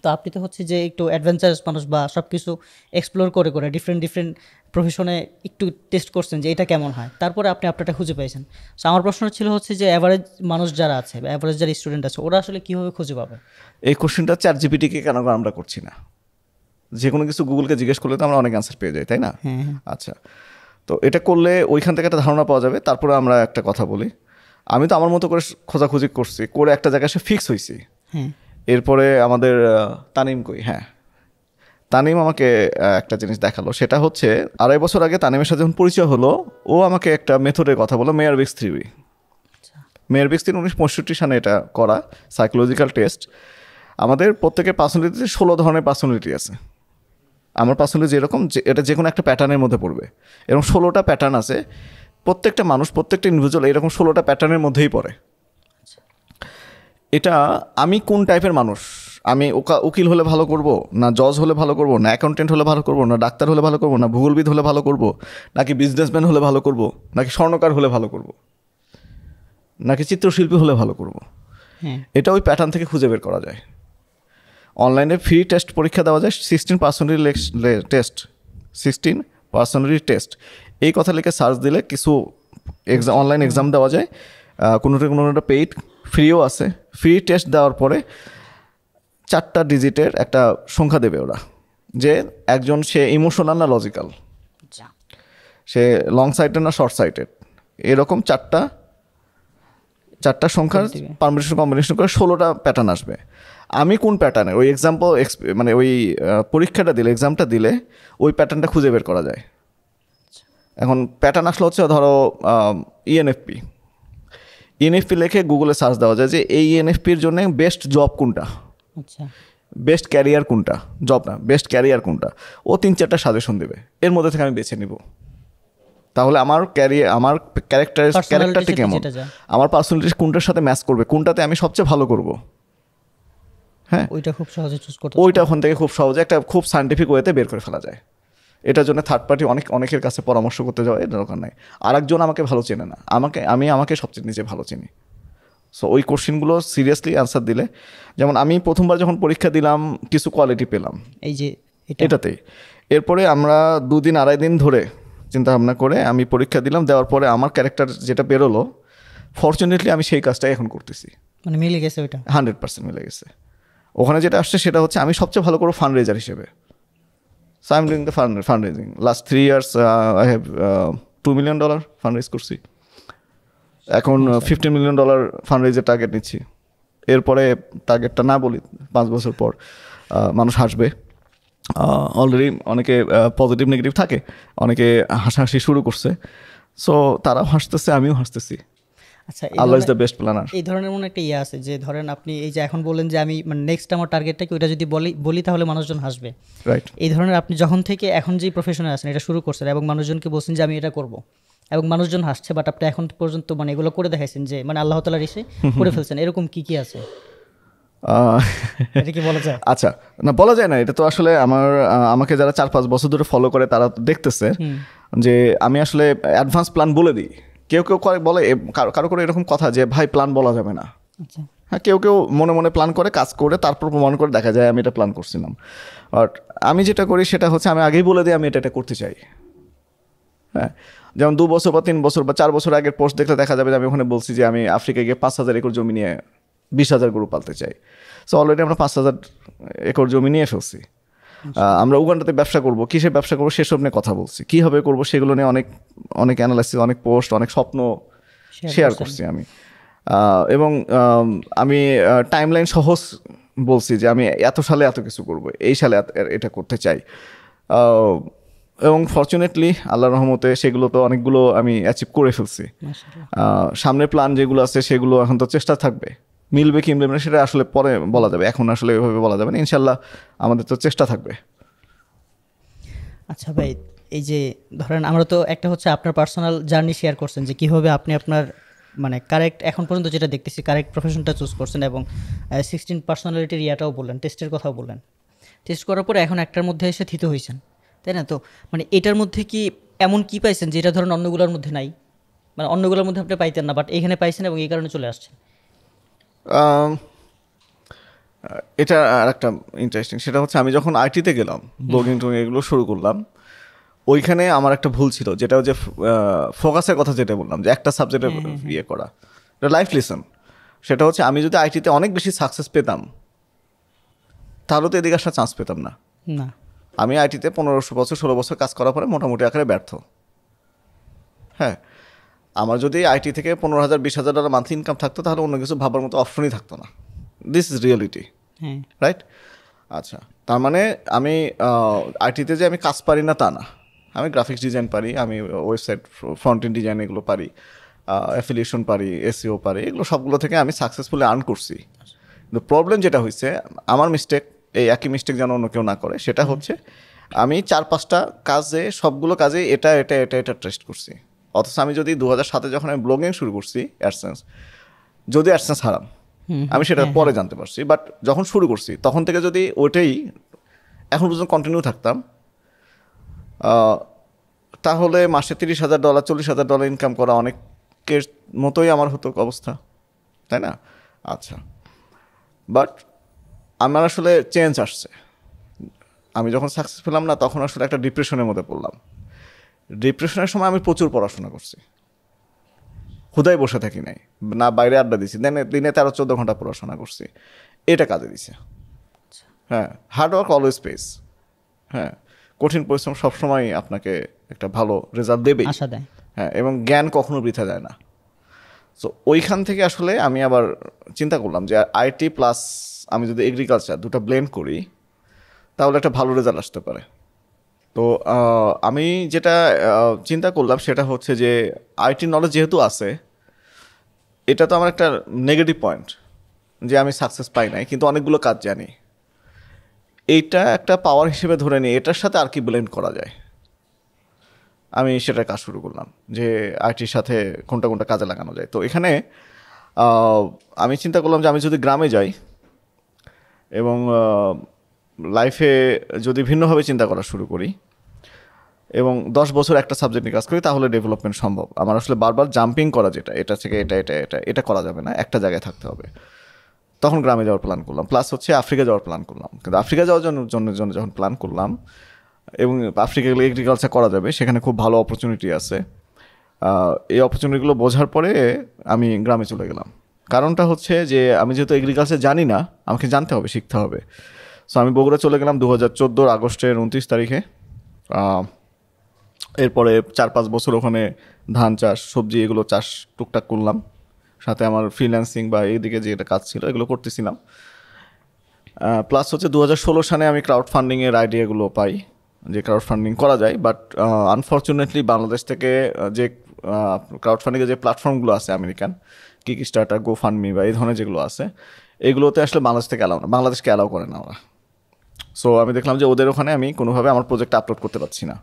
তো আপনি তো হচ্ছে যে একটু অ্যাডভেঞ্চারাস মানুষ, বা সব কিছু এক্সপ্লোর করে ডিফারেন্ট প্রফেশনে একটু টেস্ট করছেন যে এটা কেমন হয়, তারপরে আপনি আপনারটা খুঁজে পেয়েছেন। সো আমার প্রশ্ন ছিল হচ্ছে যে অ্যাভারেজ মানুষ যারা আছে, বা অ্যাভারেজ যারা স্টুডেন্ট আছে, ওরা আসলে কীভাবে খুঁজে পাবে? এই কোশ্চেনটা চ্যাটজিপিটিকে কেন আমরা করছি না? যে কোনো কিছু গুগলকে জিজ্ঞেস করলে তো আমরা অনেক অ্যান্সার পেয়ে যাই, তাই না? আচ্ছা, তো এটা করলে ওইখান থেকে একটা ধারণা পাওয়া যাবে। তারপরে আমরা একটা কথা বলি, আমি তো আমার মতো করে খোঁজাখুঁজি করছি, করে একটা জায়গায় এসে ফিক্স হয়েছি। এরপরে আমাদের তানিম তানিম আমাকে একটা জিনিস দেখালো, সেটা হচ্ছে 2.5 বছর আগে তানিমের সাথে যখন পরিচয় হলো, ও আমাকে একটা মেথডের কথা বলো, মেয়ারবিক্স 3। মেয়ারবিক্স 3 1965 সালে এটা করা সাইকোলজিক্যাল টেস্ট। আমাদের প্রত্যেকের পার্সোনালিটিতে 16 ধরনের পার্সোনালিটি আছে। আমার পার্সোনালি যেরকম, এটা যে কোনো একটা প্যাটার্নের মধ্যে পড়বে, এরকম 16টা প্যাটার্ন আছে। প্রত্যেকটা মানুষ, প্রত্যেকটা ইন্ডিভিজুয়াল এরকম 16টা প্যাটার্নের মধ্যেই পড়ে। এটা আমি কোন টাইপের মানুষ, আমি উকিল হলে ভালো করব, না জজ হলে ভালো করব, না অ্যাকাউন্টেন্ট হলে ভালো করব, না ডাক্তার হলে ভালো করব, না ভূগোলবিদ হলে ভালো করব, নাকি বিজনেসম্যান হলে ভালো করব, নাকি স্বর্ণকার হলে ভালো করব, নাকি চিত্রশিল্পী হলে ভালো করব, এটা ওই প্যাটার্ন থেকে খুঁজে বের করা যায়। অনলাইনে ফ্রি টেস্ট পরীক্ষা দেওয়া যায়, 16 পার্সোনালিটি টেস্ট। এই কথা লিখে সার্চ দিলে কিছু অনলাইন এক্সাম দেওয়া যায়, কোনোটা পেইড, ফ্রিও আছে। ফ্রি টেস্ট দেওয়ার পরে 4টা ডিজিটের একটা সংখ্যা দেবে ওরা, যে একজন সে ইমোশনাল না লজিক্যাল, সে লং সাইটেড না শর্ট সাইটেড, এরকম চারটা সংখ্যার কম্বিনেশন করে 16টা প্যাটার্ন আসবে। আমি কোন প্যাটার্নে, ওই মানে ওই পরীক্ষাটা দিলে, এক্সামটা দিলে ওই প্যাটার্নটা খুঁজে বের করা যায়। এখন প্যাটার্ন আসলে হচ্ছে ধরো ইএনএফপি লিখে গুগলে সার্চ দেওয়া যায় যে এই ইএনএফপির জন্য বেস্ট জব কোনটা, বেস্ট ক্যারিয়ার কোনটা, জব না বেস্ট ক্যারিয়ার কোনটা, ও 3-4টা সাজেশন দেবে, এর মধ্যে থেকে আমি বেছে নিব। তাহলে আমার ক্যারেক্টারটা কেমন, আমার পার্সোনালিটি কোনটার সাথে ম্যাচ করবে, কোনটাতে আমি সবচেয়ে ভালো করব, হ্যাঁ ওইটা খুব সহজে চুজ করতে, ওইটা ওখান থেকে খুব সহজে একটা খুব সায়েন্টিফিক ওয়েতে বের করে ফেলা যায়। এটার জন্য থার্ড পার্টি অনেকের কাছে পরামর্শ করতে যাওয়া এটা দরকার নাই। আরেকজন আমাকে ভালো চেনে না, আমাকে সবচেয়ে নিজে ভালো চিনি। সো ওই কোশ্চেনগুলো সিরিয়াসলি অ্যান্সার দিলে, যেমন আমি প্রথমবার যখন পরীক্ষা দিলাম কিছু কোয়ালিটি পেলাম এই যে এটাতেই। এরপরে আমরা 2-2.5 দিন ধরে চিন্তা ভাবনা করে আমি পরীক্ষা দিলাম, দেওয়ার পরে আমার ক্যারেক্টার যেটা বেরোলো, ফরচুনেটলি আমি সেই কাজটাই এখন করতেছি, মানে মিলে গেছে, ওইটা 100% মিলে গেছে। ওখানে যেটা আসছে সেটা হচ্ছে আমি সবচেয়ে ভালো করবো ফান্ড রেজার হিসেবে। So I'm doing the fundraising. Last 3 years I have $2 million fundraise করছি। এখন $15 million ফান্ডরেজের টার্গেট নিচ্ছি। এরপরে টার্গেটটা না বলি 5 বছর পর মানুষ হাসবে। অলরেডি অনেকে পজিটিভ নেগেটিভ থাকে, অনেকে হাসাহাসি শুরু করছে। সো তারাও হাসতেছে, আমিও হাসতেছি। আচ্ছা, আল্লাহ ইজ দ্য বেস্ট প্ল্যানার। এই ধরনের মনে একটা ইয়ে আছে যে ধরেন আপনি এই যে এখন বললেন যে আমি মানে নেক্সট আমার টার্গেটটা কি, ওইটা যদি বলি তাহলে মানুষজন হাসবে। রাইট। এই ধরনের আপনি যখন থেকে এখন যেই প্রফেশনে আছেন এটা শুরু করছেন এবং মানুষজনকে বলছেন যে আমি এটা করব, এবং মানুষজন হাসছে, বাট আপনি এখন পর্যন্ত মানে এগুলো করে দেখাইছেন যে মানে আল্লাহ তাআলার ইসে করে ফেলছেন, এরকম কি কি আছে এটা কি বলা যায়? আচ্ছা, না বলা যায় না, এটা তো আসলে আমাকে যারা 4-5 বছর ধরে ফলো করে তারা তো দেখতেছে যে আমি আসলে অ্যাডভান্স প্ল্যান বলে দিই। কেউ কেউ বলে, কারো করে এরকম কথা যে ভাই প্ল্যান বলা যাবে না। আচ্ছা, হ্যাঁ, কেউ কেউ মনে মনে প্ল্যান করে, কাজ করে, তারপর প্রমাণ করে দেখা যায় আমি এটা প্ল্যান করছিলাম। বাট আমি যেটা করি সেটা হচ্ছে আমি আগেই বলে দিই আমি এটা করতে চাই। হ্যাঁ, যেমন 2 বছর বা 3 বছর বা 4 বছর আগের পোস্ট দেখলে দেখা যাবে যে আমি ওখানে বলছি যে আমি আফ্রিকায় গিয়ে 5,000 একর জমি নিয়ে 20,000 গরু পালতে চাই। সো অলরেডি আমরা 5,000 একর জমি নিয়ে ফেলছি। আমরা উগান্ডাতে ব্যবসা করব, কিসে ব্যবসা করবো সেসব নিয়ে কথা বলছি, কীভাবে করবো সেগুলো নিয়ে অনেক অনেক অ্যানালাইসিস, অনেক পোস্ট, অনেক স্বপ্ন শেয়ার করছি আমি। এবং আমি টাইমলাইন সহজ বলছি যে আমি এত সালে এত কিছু করব, এই সালে এটা করতে চাই। এবং ফর্চুনেটলি আল্লাহর রহমতে সেগুলো তো অনেকগুলো আমি অ্যাচিভ করে ফেলছি। সামনের প্ল্যান যেগুলো আছে সেগুলো এখন তো চেষ্টা থাকবে, মিলবে কি মিলবে না সেটা আসলে পরে বলা যাবে, এখন আসলে এভাবে বলা যাবে না। ইনশাল্লাহ আমাদের তো চেষ্টা থাকবে। আচ্ছা ভাই, এই যে ধরেন আমরা তো একটা হচ্ছে আপনার পার্সোনাল জার্নি শেয়ার করছেন যে কীভাবে আপনি আপনার মানে কারেক্ট এখন পর্যন্ত যেটা দেখতেছি কারেক্ট প্রফেশনটা চুজ করছেন, এবং 16 পার্সোনালিটির ইয়াটাও বললেন, টেস্টের কথাও বললেন। টেস্ট করার পরে এখন একটার মধ্যে এসে থিত হয়েছেন, তাই না? তো মানে এটার মধ্যে কি এমন কি পাইছেন যেটা ধরেন অন্যগুলোর মধ্যে নাই, মানে অন্যগুলোর মধ্যে আপনি পাইতেন না বাট এখানে পাইছেন এবং এই কারণে চলে আসছেন? এটা আর একটা ইন্টারেস্টিং, সেটা হচ্ছে আমি যখন আইটিতে গেলাম, ব্লগিং টুইং এগুলো শুরু করলাম, ওইখানে আমার একটা ভুল ছিল, যেটা হচ্ছে ফোকাসের কথা যেটা বললাম, যে একটা সাবজেক্টে ইয়ে করা, এটা লাইফ লেসন। সেটা হচ্ছে আমি যদি আইটিতে অনেক বেশি সাকসেস পেতাম তাহলে তো এদিকে আসার চান্স পেতাম না। না, আমি আইটিতে 15 বছর 16 বছর কাজ করার পরে মোটামুটি আকারে ব্যর্থ। হ্যাঁ, আমার যদি আইটি থেকে 15,000 20,000 ডলার মান্থলি ইনকাম থাকতো তাহলে অন্য কিছু ভাবার মতো অপশনই থাকতো না। This is reality, right? আচ্ছা, তার মানে আমি আইটিতে যে আমি কাজ পারি না তা না, আমি গ্রাফিক্স ডিজাইন পারি, আমি ওয়েবসাইট ফ্রন্ট এন্ড ডিজাইন এগুলো পারি, অ্যাফিলিয়েশন পারি, এসইও পারি, এগুলো সবগুলো থেকে আমি সাকসেসফুলি আর্ন করছি। কিন্তু প্রবলেম যেটা হয়েছে, আমার মিস্টেক, এই একই মিস্টেক যেন অন্য কেউ না করে, সেটা হচ্ছে আমি 4-5টা কাজে, সবগুলো কাজে এটা এটা এটা এটা টেস্ট করছি। অথচ আমি যদি 2007 যখন আমি ব্লগিং শুরু করছি অ্যাডসেন্স, যদি অ্যাডসেন্স হারাম আমি সেটা পরে জানতে পারছি, বাট যখন শুরু করছি তখন থেকে যদি ওইটাই এখন পর্যন্ত কন্টিনিউ থাকতাম তাহলে মাসে $30,000 $40,000 ইনকাম করা অনেকের মতোই আমার হতো অবস্থা, তাই না? আচ্ছা, বাট আমার আসলে চেঞ্জ আসছে। আমি যখন সাকসেস পেলাম না তখন আসলে একটা ডিপ্রেশনের মধ্যে পড়লাম। ডিপ্রেশনের সময় আমি প্রচুর পড়াশোনা করছি, হুদায় বসে থাকি নাই, না বাইরে আড্ডা দিছি, দিনে 13-14 ঘন্টা পড়াশোনা করছি, এটা কাজে দিছে। হ্যাঁ, হার্ড ওয়ার্ক অলওয়েজ পেস। হ্যাঁ, কঠিন পরিশ্রম সবসময় আপনাকে একটা ভালো রেজাল্ট দেবেই, আশা দেয়। হ্যাঁ, এবং জ্ঞান কখনো বৃথা যায় না। সো ওইখান থেকে আসলে আমি আবার চিন্তা করলাম যে আইটি প্লাস আমি যদি এগ্রিকালচার দুটো ব্লেন্ড করি তাহলে একটা ভালো রেজাল্ট আসতে পারে। তো আমি যেটা চিন্তা করলাম সেটা হচ্ছে যে আইটি নলেজ যেহেতু আছে, এটা তো আমার একটা নেগেটিভ পয়েন্ট যে আমি সাকসেস পাই নাই কিন্তু অনেকগুলো কাজ জানি, এইটা একটা পাওয়ার হিসেবে ধরে নিই, এটার সাথে আর কি ব্লেন্ড করা যায়। আমি সেটা কাজ শুরু করলাম যে আইটির সাথে কোনটা কোনটা কাজে লাগানো যায়। তো এখানে আমি চিন্তা করলাম যে আমি যদি গ্রামে যাই এবং লাইফে যদি ভিন্নভাবে চিন্তা করা শুরু করি এবং 10 বছর একটা সাবজেক্ট নিয়ে কাজ করি তাহলে ডেভেলপমেন্ট সম্ভব। আমার আসলে বারবার জাম্পিং করা, যেটা এটা থেকে এটা এটা এটা এটা করা যাবে না, একটা জায়গায় থাকতে হবে। তখন গ্রামে যাওয়ার প্ল্যান করলাম, প্লাস হচ্ছে আফ্রিকা যাওয়ার প্ল্যান করলাম। কিন্তু আফ্রিকা যাওয়ার জন্য যখন প্ল্যান করলাম এবং আফ্রিকা গেলে এগ্রিকালচার করা যাবে, সেখানে খুব ভালো অপরচুনিটি আছে, এই অপরচুনিটিগুলো বোঝার পরে আমি গ্রামে চলে গেলাম। কারণটা হচ্ছে যে আমি যেহেতু এগ্রিকালচার জানি না, আমাকে জানতে হবে, শিখতে হবে। সো আমি বগুড়া চলে গেলাম 2014 আগস্টের 29 তারিখে। এরপরে 4-5 বছর ওখানে ধান চাষ, সবজি এগুলো চাষ টুকটাক করলাম, সাথে আমার ফ্রিল্যান্সিং বা এইদিকে যে এটা কাজ ছিল এগুলো করতেছিলাম। প্লাস হচ্ছে 2016 সালে আমি ক্রাউড ফান্ডিংয়ের আইডিয়াগুলো পাই যে ক্রাউড ফান্ডিং করা যায়, বাট আনফর্চুনেটলি বাংলাদেশ থেকে যে ক্রাউড ফান্ডিংয়ের যে প্ল্যাটফর্মগুলো আছে আমেরিকান, কিকস্টার্টার, গোফান্ডমি বা এই ধরনের যেগুলো আছে, এগুলোতে আসলে বাংলাদেশ থেকে অ্যালাউ না, বাংলাদেশকে অ্যালাউ করে না ওরা। সো আমি দেখলাম যে ওদের ওখানে আমি কোনোভাবে আমার প্রজেক্ট আপলোড করতে পারছি না।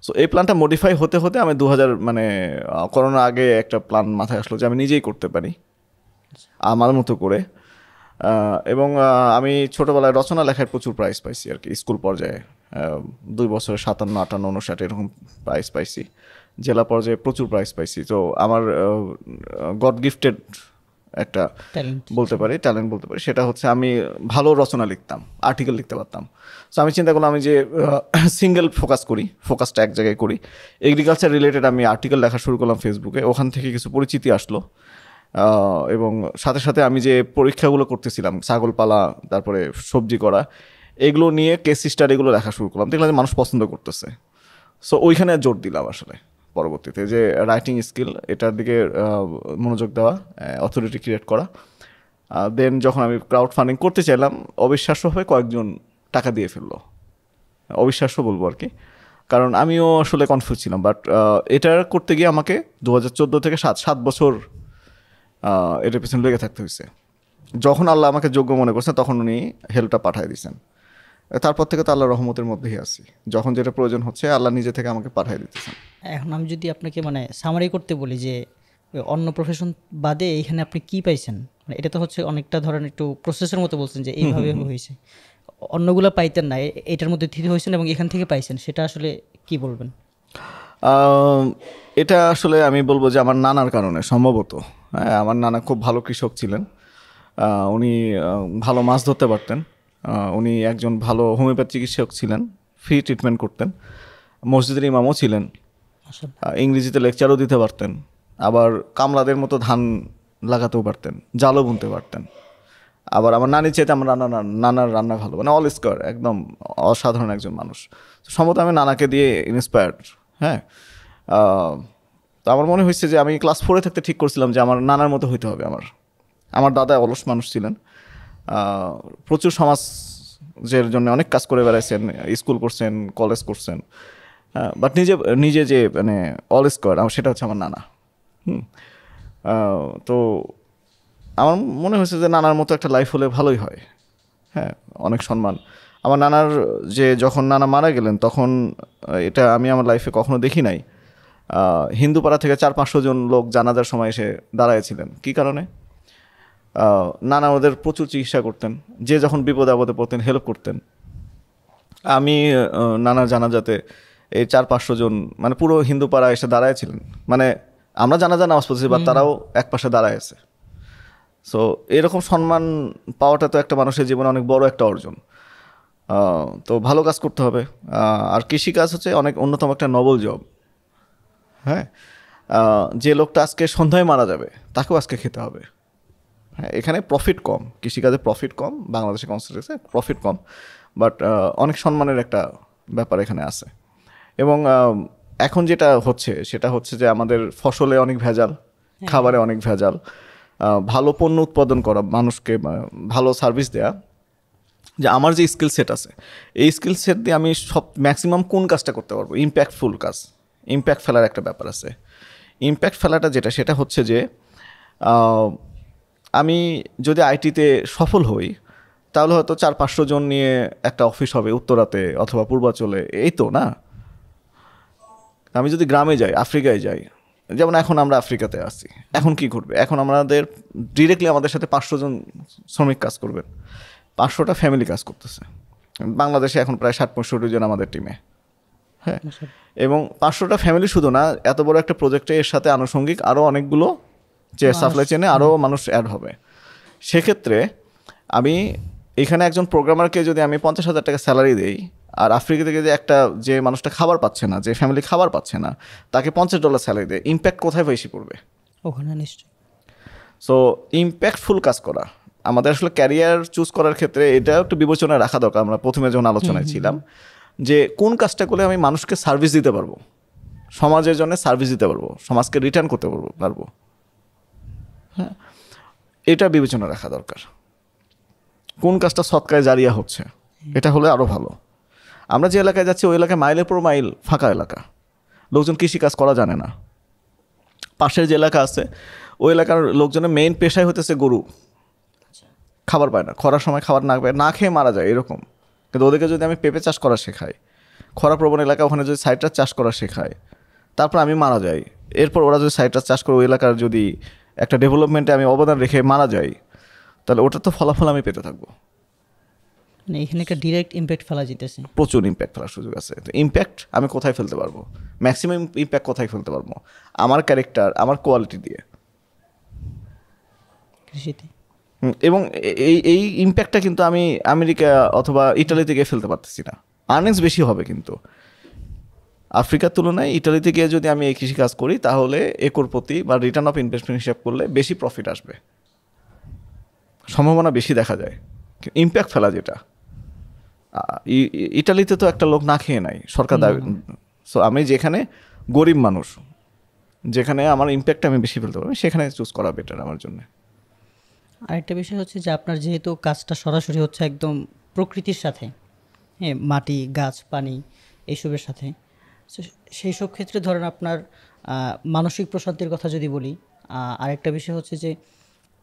সো এই প্ল্যানটা মডিফাই হতে হতে আমি 2000 মানে করোনার আগে একটা প্ল্যান মাথায় আসলো যে আমি নিজেই করতে পারি আমার মতো করে। এবং আমি ছোটোবেলায় রচনা লেখায় প্রচুর প্রাইজ পাইছি আর কি, স্কুল পর্যায়ে 2 বছরে 57, 58, 59 এরকম প্রাইজ পাইছি। জেলা পর্যায়ে প্রচুর প্রাইজ পাইছি। তো আমার গড গিফটেড একটা বলতে পারি, ট্যালেন্ট বলতে পারি, সেটা হচ্ছে আমি ভালো রচনা লিখতাম, আর্টিকেল লিখতে পারতাম। সো আমি চিন্তা করলাম আমি যে সিঙ্গেল ফোকাস করি, ফোকাসটা এক জায়গায় করি, এগ্রিকালচার রিলেটেড আমি আর্টিকেল লেখা শুরু করলাম ফেসবুকে। ওখান থেকে কিছু পরিচিতি আসলো, এবং সাথে সাথে আমি যে পরীক্ষাগুলো করতেছিলাম, ছাগল পালা, তারপরে সবজি করা, এগুলো নিয়ে কেস স্টাডিগুলো লেখা শুরু করলাম। দেখলাম যে মানুষ পছন্দ করতেছে। সো ওইখানে জোর দিলাম আসলে পরবর্তীতে, যে রাইটিং স্কিল, এটার দিকে মনোযোগ দেওয়া, অথরিটি ক্রিয়েট করা। দেন যখন আমি ক্রাউড ফান্ডিং করতে চাইলাম, অবিশ্বাস্যভাবে কয়েকজন টাকা দিয়ে ফেললো। অবিশ্বাস্য বলবো আর কি, কারণ আমিও আসলে কনফিউজ ছিলাম। বাট এটা করতে গিয়ে আমাকে 2014 থেকে 7 বছর এটার পিছনে লেগে থাকতে হয়েছে। যখন আল্লাহ আমাকে যোগ্য মনে করছেন তখন উনি হেল্পটা পাঠিয়ে দিয়েছেন। তারপর থেকে তো আল্লাহ রহমতের মধ্যেই আছি, যখন যেটা প্রয়োজন হচ্ছে আল্লাহ নিজে থেকে আমাকে পাঠিয়ে দিতেছেন। এখন আমি যদি আপনাকে মানে সামারি করতে বলি যে অন্য প্রফেশন বাদে এইখানে আপনি কি পাইছেন, মানে এটা তো হচ্ছে অনেকটা ধরেন একটু প্রসেসের মতো বলছেন যে এইভাবে হয়েছে, অন্যগুলো পাইতেন না, এটার মধ্যে স্থির হয়েছেন এবং এখান থেকে পাইছেন, সেটা আসলে কি বলবেন? এটা আসলে আমি বলবো যে আমার নানার কারণে সম্ভবত। হ্যাঁ, আমার নানা খুব ভালো কৃষক ছিলেন। উনি ভালো মাছ ধরতে পারতেন। উনি একজন ভালো হোমিওপ্যাথি চিকিৎসক ছিলেন, ফ্রি ট্রিটমেন্ট করতেন, মসজিদের ইমামও ছিলেন, ইংরেজিতে লেকচারও দিতে পারতেন, আবার কামলাদের মতো ধান লাগাতেও পারতেন, জালও বুনতে পারতেন। আবার আমার নানির চাইতে আমার নানার রান্না ভালো, মানে অল স্কোয়ার, একদম অসাধারণ একজন মানুষ। সম্ভবত আমি নানাকে দিয়ে ইন্সপায়ার্ড। হ্যাঁ, তো আমার মনে হয়েছে যে আমি ক্লাস 4 থাকতে ঠিক করছিলাম যে আমার নানার মতো হইতে হবে। আমার দাদা অলস মানুষ ছিলেন, প্রচুর সমাজের জন্য অনেক কাজ করে বেড়াইছেন, স্কুল করছেন, কলেজ করছেন, বাট নিজে যে মানে অল স্কোয়ার, সেটা হচ্ছে আমার নানা। তো আমার মনে হয়েছে যে নানার মতো একটা লাইফ হলে ভালোই হয়। হ্যাঁ, অনেক সম্মান। আমার নানার যে যখন নানা মারা গেলেন তখন, এটা আমি আমার লাইফে কখনো দেখি নাই, হিন্দু পাড়া থেকে 400-500 জন লোক জানাজার সময় এসে দাঁড়াইছিলেন। কী কারণে? নানা ওদের প্রচুর চিকিৎসা করতেন, যে যখন বিপদে আপদে পড়তেন হেল্প করতেন। আমি নানার জানাজাতে এই 400-500 জন মানে পুরো হিন্দু পাড়া এসে দাঁড়াইছিলেন, মানে আমরা জানাজা নামাজ পড়ছি বা তারাও এক পাশে দাঁড়ায় আছে। সো এরকম সম্মান পাওয়াটা তো একটা মানুষের জীবনে অনেক বড় একটা অর্জন। তো ভালো কাজ করতে হবে। আর কৃষিকাজ হচ্ছে অনেক অন্যতম একটা নবল জব। হ্যাঁ, যে লোকটা আজকে সন্ধ্যায় মারা যাবে তাকেও আজকে খেতে হবে। হ্যাঁ, এখানে প্রফিট কম, কৃষিকাজে প্রফিট কম, বাংলাদেশে কনসিডারেশন প্রফিট কম, বাট অনেক সম্মানের একটা ব্যাপার এখানে আছে। এবং এখন যেটা হচ্ছে সেটা হচ্ছে যে আমাদের ফসলে অনেক ভেজাল, খাবারে অনেক ভেজাল। ভালো পণ্য উৎপাদন করা, মানুষকে ভালো সার্ভিস দেয়া, যে আমার যে স্কিল সেট আছে এই স্কিল সেট দিয়ে আমি ম্যাক্সিমাম কোন কাজটা করতে পারবো, ইম্প্যাক্টফুল কাজ, ইম্প্যাক্ট ফেলার একটা ব্যাপার আছে। ইম্প্যাক্ট ফেলাটা সেটা হচ্ছে যে আমি যদি আইটিতে সফল হই তাহলে হয়তো 400-500 জন নিয়ে একটা অফিস হবে উত্তরাতে অথবা পূর্বাঞ্চলে, এই তো না। আমি যদি গ্রামে যাই, আফ্রিকায় যাই, যেমন এখন আমরা আফ্রিকাতে আছি, এখন কি ঘটবে? এখন আমাদের ডিরেক্টলি আমাদের সাথে 500 জন শ্রমিক কাজ করবেন, 500টা ফ্যামিলি কাজ করতেছে। বাংলাদেশে এখন প্রায় 60-65 জন আমাদের টিমে। হ্যাঁ, এবং 500টা ফ্যামিলি শুধু না, এত বড় একটা প্রজেক্টে এর সাথে আনুষঙ্গিক আরও অনেকগুলো যে সাপ্লাই চেনে আরও মানুষ অ্যাড হবে। সেক্ষেত্রে আমি এখানে একজন প্রোগ্রামারকে যদি আমি 50,000 টাকা স্যালারি দিই, আর আফ্রিকা থেকে যে মানুষটা খাবার পাচ্ছে না, যে ফ্যামিলি খাবার পাচ্ছে না, তাকে $50 স্যালারি দেয়, ইম্প্যাক্ট কোথায় বেশি পড়বে? ওখানে নিশ্চয়ই। সো ইম্প্যাক্টফুল কাজ করা আমাদের আসলে ক্যারিয়ার চুজ করার ক্ষেত্রে এটা একটু বিবেচনায় রাখা দরকার। আমরা প্রথমে যখন আলোচনায় ছিলাম যে কোন কাজটা করলে আমি মানুষকে সার্ভিস দিতে পারবো, সমাজের জন্য সার্ভিস দিতে পারবো, সমাজকে রিটার্ন করতে পারবো। হ্যাঁ, এটা বিবেচনা রাখা দরকার। কোন কাজটা সৎকায় জারিয়া হচ্ছে, এটা হলে আরও ভালো। আমরা যে এলাকায় যাচ্ছি ওই এলাকায় মাইলের পর মাইল ফাঁকা এলাকা, লোকজন কৃষি কাজ করা জানে না। পাশের যে এলাকা আছে ওই এলাকার লোকজনের মেইন পেশাই হতেছে গরু, খাবার পায় না, খরার সময় খাবার না পায়, না খেয়ে মারা যায় এরকম। কিন্তু ওদেরকে যদি আমি পেঁপে চাষ করা শেখাই, খরাপ্রবণ এলাকা, ওখানে যদি সাইট্রাস চাষ করা শেখায়, তারপর আমি মারা যাই, এরপর ওরা যদি সাইট্রাস চাষ করে ওই এলাকার যদি একটা ডেভেলপমেন্টে আমি অবদান রেখে মারা যাই, তাহলে ওটার তো ফলাফল আমি পেতে থাকবো। মানে এখানে একটা ডিরেক্ট ইমপ্যাক্ট ফেলা যেতেছে, প্রচুর ইম্প্যাক্ট ফেলার সুযোগ আছে। তো ইম্প্যাক্ট আমি কোথায় ফেলতে পারবো, ম্যাক্সিমাম ইম্প্যাক্ট কোথায় ফেলতে পারবো? আমার ক্যারেক্টার, আমার কোয়ালিটি দিয়ে। কৃষিতে। এবং এই এই ইম্প্যাক্টটা কিন্তু আমি আমেরিকা অথবা ইটালিতে গিয়ে ফেলতে পারতেছি না। আর্নিংস বেশি হবে কিন্তু আফ্রিকার তুলনায় ইটালিতে গিয়ে যদি আমি এই কৃষিকাজ করি, তাহলে একর প্রতি বা রিটার্ন অফ ইনভেস্টমেন্ট হিসাব করলে বেশি প্রফিট আসবে, সম্ভাবনা বেশি দেখা যায়। ইম্প্যাক্ট ফেলা যেটা, ইটালিতে তো একটা লোক না খেয়ে নাই, সরকার দাবি। সো আমি যেখানে গরিব মানুষ, যেখানে আমার ইম্প্যাক্ট আমি বেশি ফেলতে পারবো, সেখানে চুজ করা বেটার আমার জন্য। আরেকটা বিষয় হচ্ছে যে আপনার যেহেতু কাজটা সরাসরি হচ্ছে একদম প্রকৃতির সাথে, হ্যাঁ, মাটি, গাছ, পানি এইসবের সাথে, সেই সব ক্ষেত্রে ধরেন আপনার মানসিক প্রশান্তির কথা যদি বলি, আরেকটা বিষয় হচ্ছে যে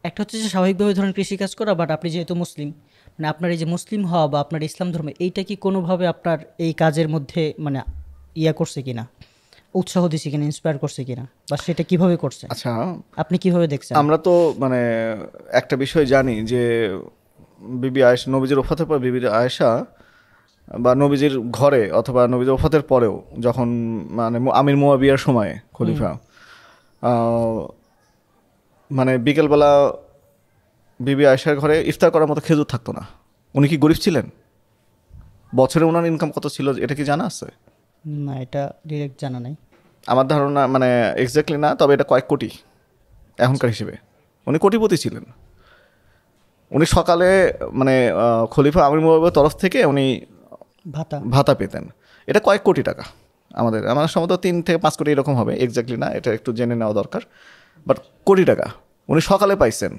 একটা হচ্ছে যে স্বাভাবিকভাবে ধরেন কৃষিকাজ করা, বাট আপনি যেহেতু মুসলিম, মানে আপনার এই যে মুসলিম হওয়া বা আপনার ইসলাম ধর্মে, এইটা কি কোনোভাবে আপনার এই কাজের মধ্যে মানে ইয়া করছে কিনা, উৎসাহ দিছে কিনা, ইন্সপায়ার করছে কিনা, বা সেটা কিভাবে করছে? আচ্ছা, আপনি কিভাবে দেখছেন? আমরা তো মানে একটা বিষয় জানি যে বিবি আয়েশা, নবীজির ওফাতের পর বিবি আয়েশা, বা নবীজির ঘরে অথবা নবীজির ওফাতের পরেও যখন মানে আমির মুয়াবিয়ার সময় খলিফা, মানে বিকেলবেলা বিবি আয়েশার ঘরে ইফতার করার মতো খেজুর থাকতো না। উনি কি গরিব ছিলেন? বছরে ওনার ইনকাম কত ছিল এটা কি জানা আছে? না, এটা ডিরেক্ট জানা নাই। আমার ধারণা মানে এক্স্যাক্টলি না, তবে এটা কয়েক কোটি এখনকার হিসেবে। উনি কোটিপতি ছিলেন। উনি সকালে মানে খলিফা আমির মুয়াবিয়ার তরফ থেকে উনি ভাতা পেতেন, এটা কয়েক কোটি টাকা। আমার সম্ভবত 3 থেকে 5 কোটি এরকম হবে, এক্স্যাক্টলি না, এটা একটু জেনে নেওয়া দরকার। বাট কোটি টাকা উনি সকালে পাইছেন,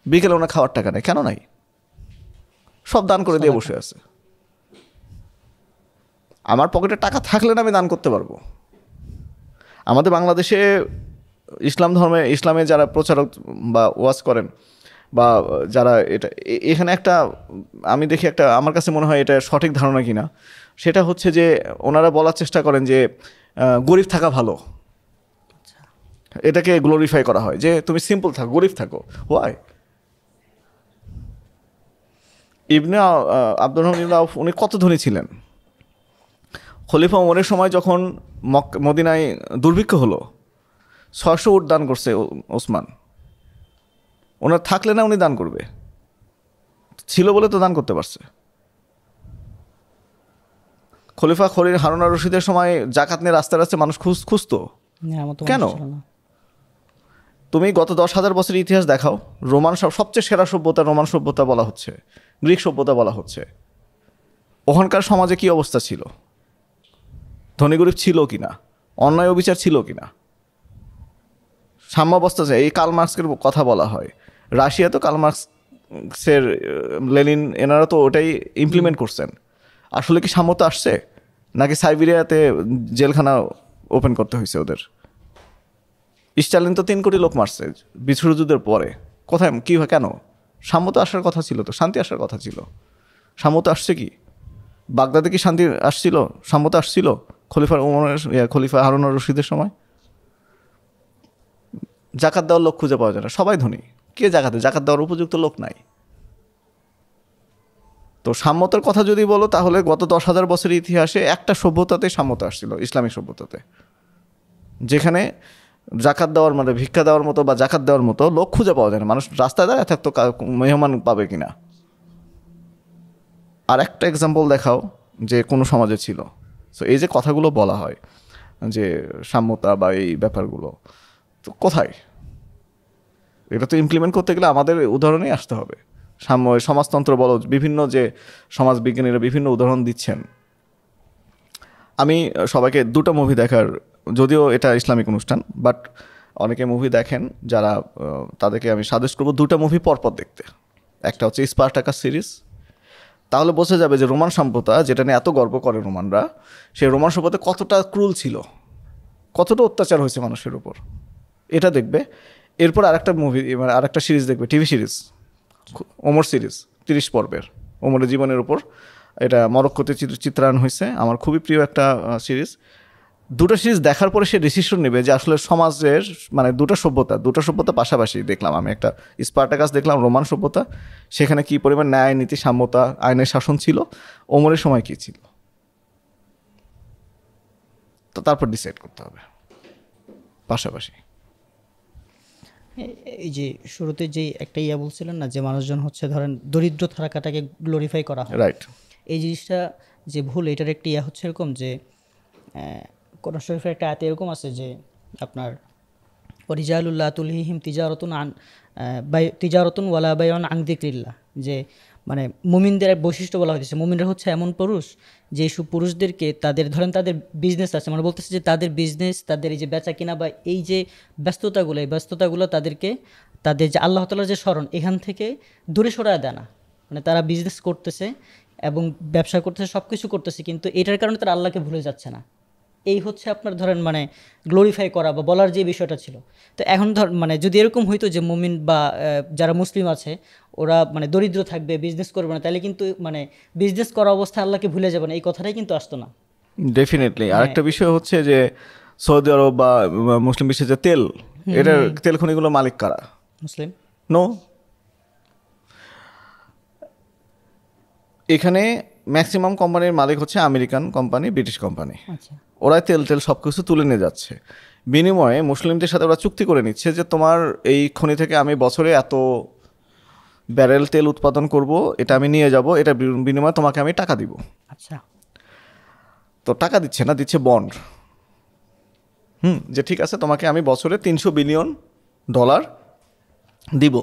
বিকেলে ওনার খাওয়ার টাকা নেই। কেন নাই? সব দান করে দিয়ে বসে আছে। আমার পকেটে টাকা থাকলে না আমি দান করতে পারবো। আমাদের বাংলাদেশে ইসলামে যারা প্রচারক বা ওয়াজ করেন বা যারা এটা, এখানে একটা আমি দেখি একটা, আমার কাছে মনে হয় এটা সঠিক ধারণা কিনা, সেটা হচ্ছে যে ওনারা বলার চেষ্টা করেন যে গরিব থাকা ভালো, এটাকে গ্লোরিফাই করা হয় যে তুমি সিম্পল থাকো, গরিব থাকো। ওয়াই? ইবনে আব্দুর রহমান ইবনে আউফ উনি কত ধনী ছিলেন। খলিফা ওমরের সময় যখন মদিনায় দুর্ভিক্ষ হলো, 600 উট দান করছে ওসমান। ওনার থাকলে না উনি দান করবে, ছিল বলে তো দান করতে পারছে। খলিফা হারুন আর রশিদের সময় জাকাত নিয়ে রাস্তায় রাস্তায় মানুষ খুঁজতো। কেন? তুমি গত 10,000 বছরের ইতিহাস দেখাও, সবচেয়ে সেরা সভ্যতা রোমান সভ্যতা বলা হচ্ছে, গ্রিক সভ্যতা বলা হচ্ছে। ওখানকার সমাজে কি অবস্থা ছিল? ধনী গরিব ছিল কিনা? অন্যায় অবিচার ছিল কিনা? সাম্যাবস্থা চাই, এই কার্ল মার্কসের কথা বলা হয়। রাশিয়া তো কার্ল মার্কসের, লেনিন, এনারা তো ওটাই ইমপ্লিমেন্ট করছেন। আসলে কি সাম্যতা আসছে, নাকি সাইবেরিয়াতে জেলখানা ওপেন করতে হয়েছে ওদের? স্টালিন তো 3 কোটি লোক মারছে বিশ্বযুদ্ধের পরে। কোথায় কী হয়, কেন? সাম্যতা আসার কথা ছিল, তো শান্তি আসার কথা ছিল। সাম্যতা আসছে কি? বাগদাদে কি শান্তি আসছিল, সাম্যতা আসছিল খলিফা হারুন আর রশিদের সময়? জাকাত দেওয়ার লোক খুঁজে পাওয়া যায় না, সবাই ধনী। কে জাকাত দেওয়ার উপযুক্ত লোক নাই। তো সাম্যতার কথা যদি বলো, তাহলে গত 10,000 বছরের ইতিহাসে একটা সভ্যতাতে সাম্যতা আসছিল, ইসলামিক সভ্যতাতে, যেখানে জাকাত দেওয়ার মানে ভিক্ষা দেওয়ার মতো বা জাকাত দেওয়ার মতো লোক খুঁজে পাওয়া যায় না। মানুষ রাস্তায় দাঁড়ায় থাকতো মেহমান পাবে কিনা। আর একটা এক্সাম্পল দেখাও যে কোনো সমাজে ছিল। সো এই যে কথাগুলো বলা হয় যে সাম্যতা বা এই ব্যাপারগুলো, তো কোথায়? এটা তো ইমপ্লিমেন্ট করতে গেলে আমাদের উদাহরণেই আসতে হবে। সমাজতন্ত্র বলো, বিভিন্ন যে সমাজবিজ্ঞানীরা বিভিন্ন উদাহরণ দিচ্ছেন। আমি সবাইকে 2টা মুভি দেখার, যদিও এটা ইসলামিক অনুষ্ঠান, বাট অনেকে মুভি দেখেন যারা, তাদেরকে আমি সাজেস্ট করবো 2টা মুভি পরপর দেখতে। একটা হচ্ছে স্পার্টাকাস সিরিজ, তাহলে বোঝা যাবে যে রোমান সভ্যতা, যেটা নিয়ে এত গর্ব করে রোমানরা, সেই রোমান সভ্যতা কতটা ক্রুল ছিল, কতটা অত্যাচার হয়েছে মানুষের উপর। এটা দেখবে। এরপর আরেকটা মুভি মানে আরেকটা সিরিজ দেখবে, টিভি সিরিজ, ওমর সিরিজ, 30 পর্বের ওমরের জীবনের উপর। এটা মরক্কোতে চিত্রায়ন হয়েছে, আমার খুবই প্রিয় একটা সিরিজ। দুটো সিরিজ দেখার পরে সে ডিসিশন নেবে যে আসলে সমাজের মানে দুটো সভ্যতা পাশাপাশি দেখলাম আমি। একটা স্পার্টাকাস দেখলাম, রোমান সভ্যতা, সেখানে কি পরিমাণ ন্যায় নীতি সাম্যতা আইনের শাসন ছিল, ওমরের সময় কি ছিল, তো তারপর ডিসাইড করতে হবে পাশাপাশি। এই যে শুরুতে যে একটা বলছিলেন না যে মানুষজন হচ্ছে ধরেন দরিদ্র থাকাটাকে গ্লোরিফাই করা হয়, রাইট। এই জিনিসটা যে ভুল, এটার একটা হচ্ছে এরকম যে কোরআন শরীফের একটা আয়াতে এরকম আছে যে আপনার ওয়ারিজালুল্লাহ তুলহিহিম তিজারতুন ওয়ালা বাইউন আন যিকরিল্লাহ, যে মানে মুমিনদের এক বৈশিষ্ট্য বলা হয়েছে, মুমিনরা হচ্ছে এমন পুরুষ যে সব পুরুষদেরকে তাদের ধরেন তাদের বিজনেস আছে, মানে বলতেছে যে তাদের বিজনেস, তাদের এই যে বেচা কিনা বা এই যে ব্যস্ততাগুলো, এই ব্যস্ততাগুলো তাদেরকে তাদের যে আল্লাহ তাআলার যে স্মরণ এখান থেকে দূরে সরায় দেয় না। মানে তারা বিজনেস করতেছে এবং ব্যবসা করতেছে, সব কিছু করতেছে, কিন্তু এটার কারণে তারা আল্লাহকে ভুলে যাচ্ছে না। এই হচ্ছে আপনার ধরেন মানে গ্লোরিফাই করা বা বলার যে বিষয়টা ছিল। তো এখন মানে যদি এরকম হইতো যে মুমিন বা যারা মুসলিম আছে ওরা মানে দরিদ্র থাকবে, বিজনেস করবে না, তাহলে কিন্তু মানে বিজনেস করা অবস্থায় আল্লাহকে ভুলে যাবে না, এই কথাটাই কিন্তু আসতো না। ডেফিনেটলি। আরেকটা বিষয় হচ্ছে যে সৌদি আরব বা মুসলিম বিশ্বে যে তেল, এটার তেল খনিগুলো মালিক কারা? মুসলিম। নো, এখানে ম্যাক্সিমাম কোম্পানির মালিক হচ্ছে আমেরিকান কোম্পানি, ব্রিটিশ কোম্পানি। আচ্ছা, ওরাই তেল সব কিছু তুলে নিয়ে যাচ্ছে। বিনিময়ে মুসলিমদের সাথে ওরা চুক্তি করে নিচ্ছে যে তোমার এই খনি থেকে আমি বছরে এত ব্যারেল তেল উৎপাদন করব, এটা আমি নিয়ে যাব, এটা বিনিময়ে তোমাকে আমি টাকা দিব। আচ্ছা। তো টাকা দিচ্ছে না, দিচ্ছে বন্ড। যে ঠিক আছে তোমাকে আমি বছরে $300 বিলিয়ন দিব,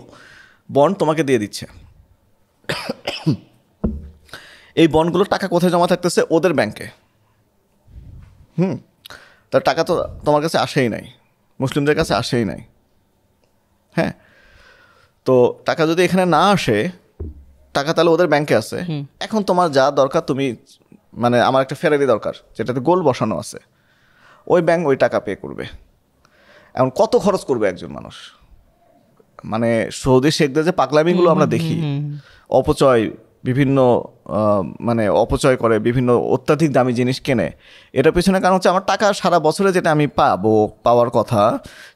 বন্ড তোমাকে দিয়ে দিচ্ছে। এই বন্ডগুলোর টাকা কোথায় জমা থাকতেছে? ওদের ব্যাংকে। তার টাকা তো তোমার কাছে আসেই নাই, মুসলিমদের কাছে আসেই নাই। হ্যাঁ, তো টাকা যদি এখানে না আসে, টাকা তাহলে ওদের ব্যাংকে আছে। এখন তোমার যা দরকার, তুমি মানে আমার একটা ফেরারি দরকার যেটাতে গোল বসানো আছে, ওই ব্যাংক ওই টাকা পে করবে। এখন কত খরচ করবে একজন মানুষ? মানে সৌদি শেখদের যে পাগলামিগুলো আমরা দেখি, অপচয়, বিভিন্ন মানে অপচয় করে, বিভিন্ন অত্যাধিক দামি জিনিস কেনে, এটার পেছনে কারণ হচ্ছে আমার টাকা সারা বছরে যেটা আমি পাওয়ার কথা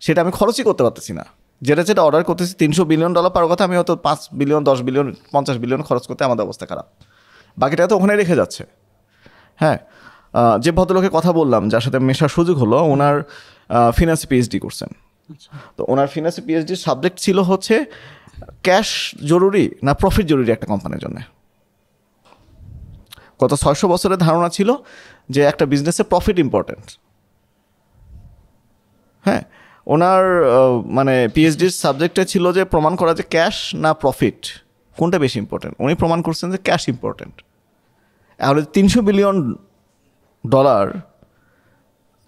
সেটা আমি খরচই করতে পারতেছি না। যেটা অর্ডার করতেছি $300 বিলিয়ন পাওয়ার কথা, আমি হয়তো 5 বিলিয়ন, 10 বিলিয়ন, 50 বিলিয়ন খরচ করতে আমাদের অবস্থা খারাপ। বাকিটা তো ওখানে রেখে যাচ্ছে। হ্যাঁ, যে ভদ্রলোকের কথা বললাম যার সাথে মেশার সুযোগ হলো, ওনার ফিনান্সে পিএইচডি করছেন। তো ওনার ফিনান্সে পিএইচডির সাবজেক্ট ছিল হচ্ছে ক্যাশ জরুরি না প্রফিট জরুরি একটা কোম্পানির জন্য। গত 600 বছরের ধারণা ছিল যে একটা বিজনেসে প্রফিট ইম্পর্টেন্ট। হ্যাঁ, ওনার মানে পিএইচডির সাবজেক্টে ছিল যে প্রমাণ করা যে ক্যাশ না প্রফিট কোনটা বেশি ইম্পর্টেন্ট। উনি প্রমাণ করছেন যে ক্যাশ ইম্পর্টেন্ট। তাহলে $300 বিলিয়ন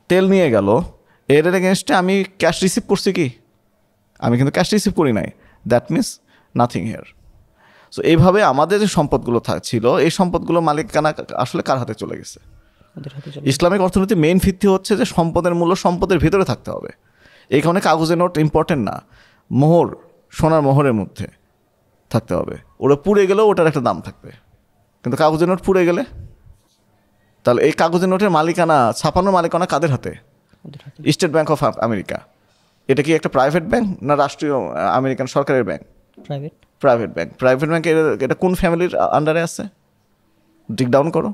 তেল নিয়ে গেল, এর এগেনস্টে আমি ক্যাশ রিসিভ করছি কি? আমি কিন্তু ক্যাশ রিসিভ করি নাই। That means nothing here. So এইভাবে আমাদের যে সম্পদগুলো ছিল, এই সম্পদগুলো মালিকানা আসলে কার হাতে চলে গেছে? ইসলামিক অর্থনীতির মেইন ভিত্তি হচ্ছে যে সম্পদের মূল্য সম্পদের ভিতরে থাকতে হবে। এই কারণে কাগজের নোট ইম্পর্টেন্ট না, মোহর, সোনার মোহরের মধ্যে থাকতে হবে। ওটা পুড়ে গেলেও ওটার একটা দাম থাকবে, কিন্তু কাগজের নোট পুড়ে গেলে তাহলে এই কাগজের নোটের মালিকানা, ছাপানোর মালিকানা কাদের হাতে? State bank of America. এটা কি একটা প্রাইভেট ব্যাংক না রাষ্ট্রীয় আমেরিকান সরকারের bank? Private bank. Private bank এটা কোন ফ্যামিলির আন্ডারে আছে? ডিক ডাউন করো।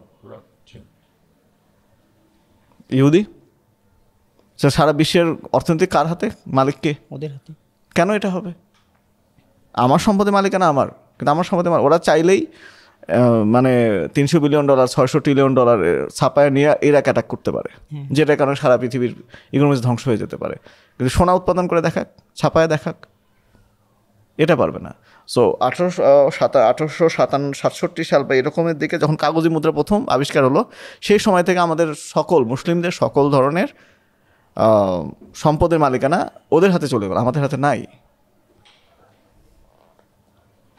ইহুদি। সারা বিশ্বের অর্থনীতি কার হাতে? মালিককে ওদের হাতে। কেন এটা হবে? আমার সম্পদের মালিকানা আমার, কিন্তু আমার সম্পদের ওরা চাইলেই মানে $300 বিলিয়ন, $600 ট্রিলিয়ন ছাপায় নিয়ে ইরাক অ্যাটাক করতে পারে, যেটার কারণে সারা পৃথিবীর ইকোনমি ধ্বংস হয়ে যেতে পারে। কিন্তু সোনা উৎপাদন করে দেখাক, ছাপায় দেখাক, এটা পারবে না। সো 1867 সাল বা এরকমের দিকে যখন কাগজি মুদ্রা প্রথম আবিষ্কার হলো, সেই সময় থেকে আমাদের সকল মুসলিমদের সকল ধরনের সম্পদের মালিকানা ওদের হাতে চলে গেল, আমাদের হাতে নাই।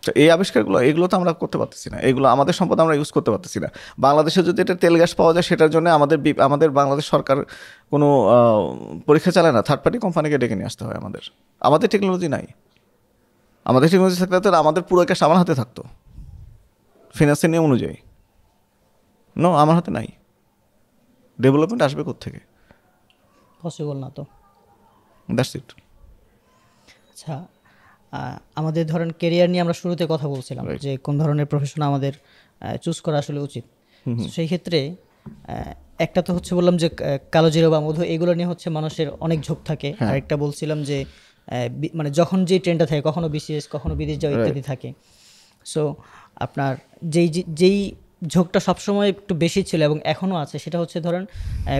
তো এই আবিষ্কারগুলো এগুলো তো আমরা করতে পারতেছি না, এগুলো আমাদের সম্পদ আমরা ইউজ করতে পারতেছি না। বাংলাদেশে যদি এটা তেল গ্যাস পাওয়া যায় সেটার জন্য আমাদের বাংলাদেশ সরকার কোনো পরীক্ষা চালায় না, থার্ড পার্টি কোম্পানিকে ডেকে নিয়ে আসতে হয়। আমাদের টেকনোলজি নাই। আমাদের টেকনোলজি থাকলে তো আমাদের পুরো ক্যাশ আমার হাতে থাকতো ফিনান্সের নিয়ম অনুযায়ী। আমার হাতে নাই। ডেভেলপমেন্ট আসবে কোত্থেকে? পসিবল না তো। That's it. আচ্ছা, আমাদের ধরেন কেরিয়ার নিয়ে আমরা শুরুতে কথা বলছিলাম যে কোন ধরনের প্রফেশন আমাদের চুজ করা আসলে উচিত। সেই ক্ষেত্রে একটা তো হচ্ছে বললাম যে কালোজিরা বা মধু এগুলো নিয়ে হচ্ছে মানুষের অনেক ঝোঁক থাকে। আরেকটা বলছিলাম যে মানে যখন যেই ট্রেন্ডটা থাকে, কখনো বিসিএস কখনো বিদেশ যাওয়া ইত্যাদি থাকে। সো আপনার যেই ঝোঁকটা সবসময় একটু বেশি ছিল এবং এখনও আছে, সেটা হচ্ছে ধরেন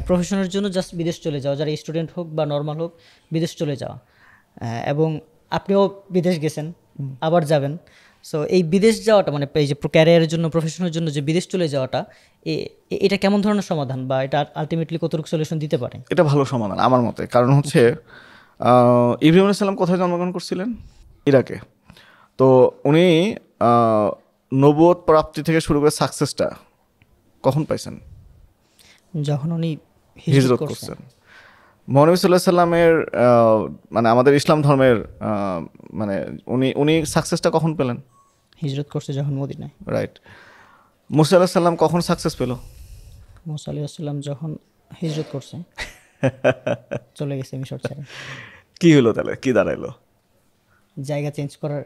প্রফেশনের জন্য জাস্ট বিদেশ চলে যাওয়া, যারা স্টুডেন্ট হোক বা নর্মাল হোক বিদেশ চলে যাওয়া। এবং আপনিও বিদেশ গেছেন, আবার যাবেন। সো এই বিদেশ যাওয়াটা মানে এই যে ক্যারিয়ারের জন্য প্রফেশনের জন্য যে বিদেশ চলে যাওয়াটা, এটা কেমন ধরনের সমাধান বা এটা আলটিমেটলি কতটুকু সলিউশন দিতে পারে? এটা ভালো সমাধান আমার মতে। কারণ হচ্ছে ইব্রাহিম আলাইহিস সালাম কোথায় জন্মগ্রহণ করছিলেন? ইরাকে। তো উনি নবুয়ত প্রাপ্তি থেকে শুরু করে সাকসেসটা কখন পাইছেন? যখন উনি হিজরত করছেন। মহানবী সাল্লাল্লাহু আলাইহি সাল্লামের মানে আমাদের ইসলাম ধর্মের মানে উনি সাকসেসটা কখন পেলেন? হিজরত করছে যখন মদিনায়। রাইট। মুসা আলাইহিস সালাম কখন সাকসেস পেল? মুসা আলাইহিস সালাম যখন হিজরত করছে, চলে গেছে মিশর ছেড়ে। কি হলো তাহলে? কি দাঁড়াইলো? জায়গা চেঞ্জ করার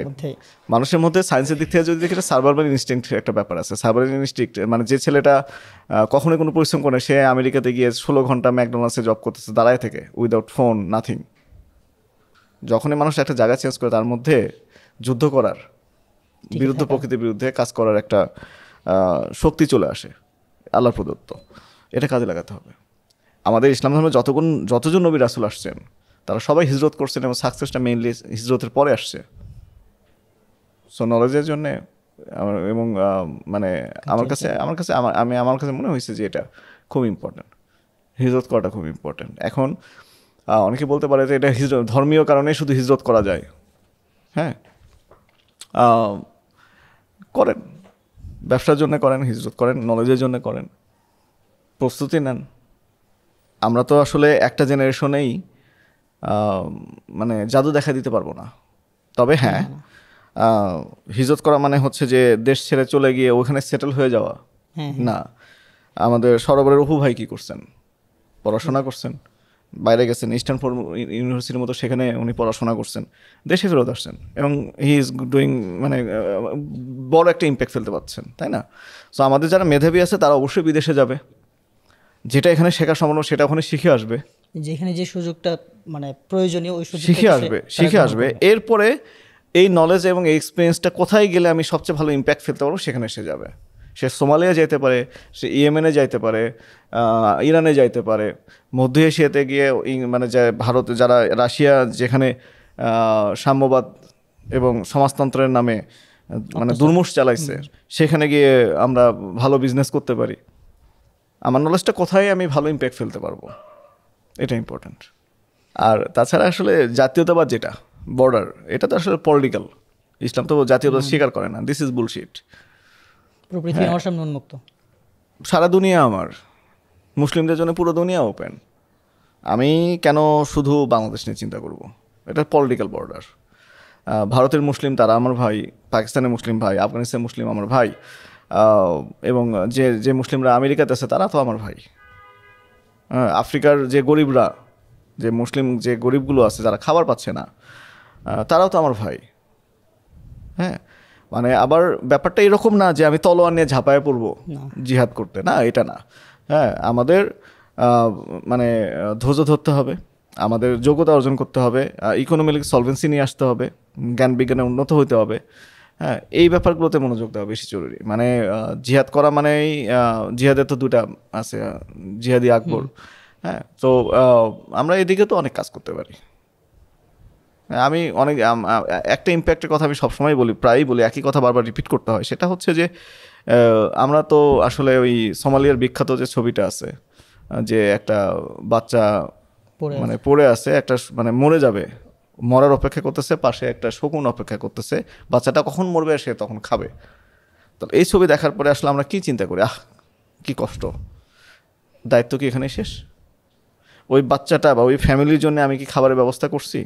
মধ্যে মানুষের মধ্যে সায়েন্সের দিক থেকে যদি দেখি, সার্ভাইভাল ইনস্টিংক্ট একটা ব্যাপার আছে। সার্ভাইভাল ইনস্টিংক্ট মানে যে ছেলেটা কখনোই কোনো পরিশ্রম করে, সে আমেরিকাতে গিয়ে 16 ঘন্টা ম্যাকডোনাল্ডসে জব করতেছে দাঁড়ায় থেকে, উইদাউট ফোন, নাথিং। যখনই মানুষ একটা জায়গা চেঞ্জ করে, তার মধ্যে যুদ্ধ করার বিরুদ্ধে, প্রকৃতির বিরুদ্ধে কাজ করার একটা শক্তি চলে আসে, আল্লাহ প্রদত্ত। এটা কাজে লাগাতে হবে। আমাদের ইসলাম ধর্মে যতজন নবী রাসূল আসছেন, তারা সবাই হিজরত করছেন এবং সাকসেসটা মেইনলি হিজরতের পরে আসছে। সো নলেজের জন্যে এবং মানে আমার কাছে মনে হয়েছে যে এটা খুব ইম্পর্ট্যান্ট। হিজরত করাটা খুব ইম্পর্ট্যান্ট। এখন অনেকে বলতে পারে যে এটা ধর্মীয় কারণে শুধু হিজরত করা যায়। হ্যাঁ, করেন, ব্যবসার জন্য করেন, হিজরত করেন, নলেজের জন্য করেন, প্রস্তুতি নেন। আমরা তো আসলে একটা জেনারেশনেই মানে জাদু দেখা দিতে পারবো না। তবে হ্যাঁ, হিজরত করা মানে হচ্ছে যে দেশ ছেড়ে চলে গিয়ে ওখানে সেটেল হয়ে যাওয়া না। আমাদের সরোবরের অপু ভাই কি করছেন? পড়াশোনা করছেন, বাইরে গেছেন, স্ট্যানফোর্ড ইউনিভার্সিটির মতো, সেখানে উনি পড়াশোনা করছেন, দেশে ফেরত আসছেন এবং হি ইজ ডুইং মানে বড় একটা ইম্প্যাক্ট ফেলতে পারছেন, তাই না? সো আমাদের যারা মেধাবী আছে তারা অবশ্যই বিদেশে যাবে, যেটা এখানে শেখা সম্ভব সেটা ওখানে শিখে আসবে, যেখানে যে সুযোগটা মানে প্রয়োজনীয় ওই সুযোগ শিখে আসবে। এরপরে এই নলেজ এবং এই এক্সপিরিয়েন্সটা কোথায় গেলে আমি সবচেয়ে ভালো ইম্প্যাক্ট ফেলতে পারবো, সেখানে সে যাবে। সে সোমালিয়া যাইতে পারে, সে ইয়েমেনে যাইতে পারে, ইরানে যাইতে পারে, মধ্য এশিয়াতে গিয়ে মানে ভারতে যারা রাশিয়া যেখানে সাম্যবাদ এবং সমাজতন্ত্রের নামে মানে দুর্মুষ চালাইছে, সেখানে গিয়ে আমরা ভালো বিজনেস করতে পারি। আমার নলেজটা কোথায় আমি ভালো ইম্প্যাক্ট ফেলতে পারবো, এটা ইম্পর্ট্যান্ট। আর তাছাড়া আসলে জাতীয়তাবাদ যেটা বর্ডার, এটা তো আসলে পলিটিক্যাল। ইসলাম তো জাতীয়তাবাদ স্বীকার করে না। This is bullshit. পৃথিবী আমার সামনে উন্মুক্ত, সারা দুনিয়া আমার, মুসলিমদের জন্য পুরো দুনিয়া ওপেন। আমি কেন শুধু বাংলাদেশ নিয়ে চিন্তা করব? এটা পলিটিক্যাল বর্ডার। ভারতের মুসলিম তারা আমার ভাই, পাকিস্তানের মুসলিম ভাই, আফগানিস্তানের মুসলিম আমার ভাই, এবং যে মুসলিমরা আমেরিকাতে আছে তারা তো আমার ভাই। আফ্রিকার যে গরিবরা, যে মুসলিম যে গরিবগুলো আছে যারা খাবার পাচ্ছে না, তারাও তো আমার ভাই। হ্যাঁ, মানে আবার ব্যাপারটা এরকম না যে আমি তলোয়ার নিয়ে ঝাঁপায় পড়বো জিহাদ করতে, না, এটা না। হ্যাঁ, আমাদের মানে ধৈর্য ধরতে হবে, আমাদের যোগ্যতা অর্জন করতে হবে, ইকোনমিক সলভেন্সি নিয়ে আসতে হবে, জ্ঞান বিজ্ঞানে উন্নত হতে হবে। হ্যাঁ, এই ব্যাপারগুলোতে মনোযোগ দেওয়া বেশি জরুরি। মানে জিহাদ করা মানেই, জিহাদের তো দুটা আছে, জিহাদি আকবর। হ্যাঁ, তো আমরা এদিকে তো অনেক কাজ করতে পারি। আমি অনেক একটা ইম্প্যাক্টের কথা আমি সবসময় বলি, প্রায়ই বলি, একই কথা বারবার রিপিট করতে হয়। সেটা হচ্ছে যে আমরা তো আসলে ওই সোমালিয়ার বিখ্যাত যে ছবিটা আছে, যে একটা বাচ্চা মানে পড়ে আছে, একটা মানে মরে যাবে, মরার অপেক্ষা করতেছে, পাশে একটা শকুন অপেক্ষা করতেছে, বাচ্চাটা কখন মরবে সে তখন খাবে। তাহলে এই ছবি দেখার পরে আসলে আমরা কি চিন্তা করি, কি কষ্ট, দায়িত্ব কি এখানে শেষ? ওই বাচ্চাটা বা ওই ফ্যামিলির জন্য আমি কি খাবারের ব্যবস্থা করছি?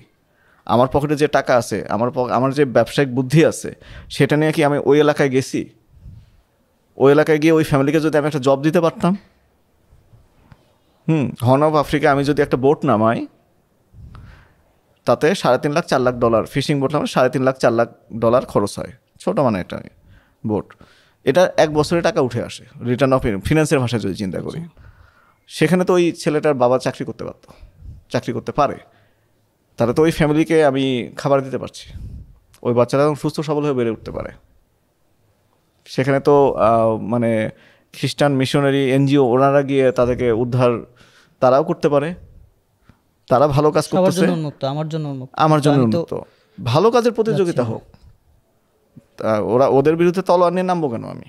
আমার পকেটে যে টাকা আছে, আমার যে ব্যবসায়িক বুদ্ধি আছে, সেটা নিয়ে কি আমি ওই এলাকায় গেছি? ওই এলাকায় গিয়ে ওই ফ্যামিলিকে যদি আমি একটা জব দিতে পারতাম, হর্ন অফ আফ্রিকা আমি যদি একটা বোট নামাই, তাতে $3.5-4 লাখ, ফিশিং বোট নামাই $3.5-4 লাখ খরচ হয়, ছোটো মানে একটা বোট। এটা 1 বছরে টাকা উঠে আসে, রিটার্ন অফ ফিনান্সের ভাষায় যদি চিন্তা করি। সেখানে তো ওই ছেলেটার বাবা চাকরি করতে পারতো, চাকরি করতে পারে, তাহলে তো ওই ফ্যামিলিকে আমি খাবার দিতে পারছি, ওই বাচ্চারা সুস্থ সবল হয়ে বেড়ে উঠতে পারে। সেখানে তো মানে খ্রিস্টান মিশনারি এনজিও ওনারা গিয়ে তাদেরকে উদ্ধার তারাও করতে পারে, তারা ভালো কাজ করতেছে, আমার জন্য উন্মুক্ত। ভালো কাজের প্রতিযোগিতা হোক, ওদের বিরুদ্ধে তলোয়ার নিয়ে নামবো কেন আমি?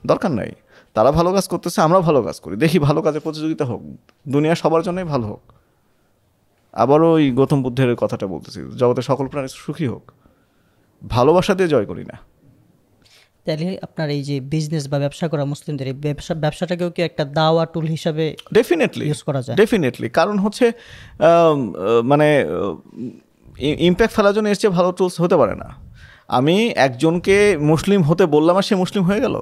দরকার নাই, তারা ভালো কাজ করতেছে, আমরাও ভালো কাজ করি, দেখি ভালো কাজের প্রতিযোগিতা হোক, দুনিয়া সবার জন্যই ভালো হোক। আবারও ওই গৌতম বুদ্ধের কথাটা বলতেছি, জগতে সকল প্রাণী সুখী হোক, ভালোবাসা দিয়ে জয় করি না। তাহলে আপনার এই যে বিজনেস বা ব্যবসা করা মুসলিমদের এই ব্যবসাটাকেও কি একটা দাওয়া টুল হিসাবে ডেফিনেটলি ইউজ করা যায়? ডেফিনেটলি, কারণ হচ্ছে মানে ইম্প্যাক্ট ফেলার জন্য এর চেয়ে ভালো টুলস হতে পারে না। আমি একজনকে মুসলিম হতে বললাম আর সে মুসলিম হয়ে গেল,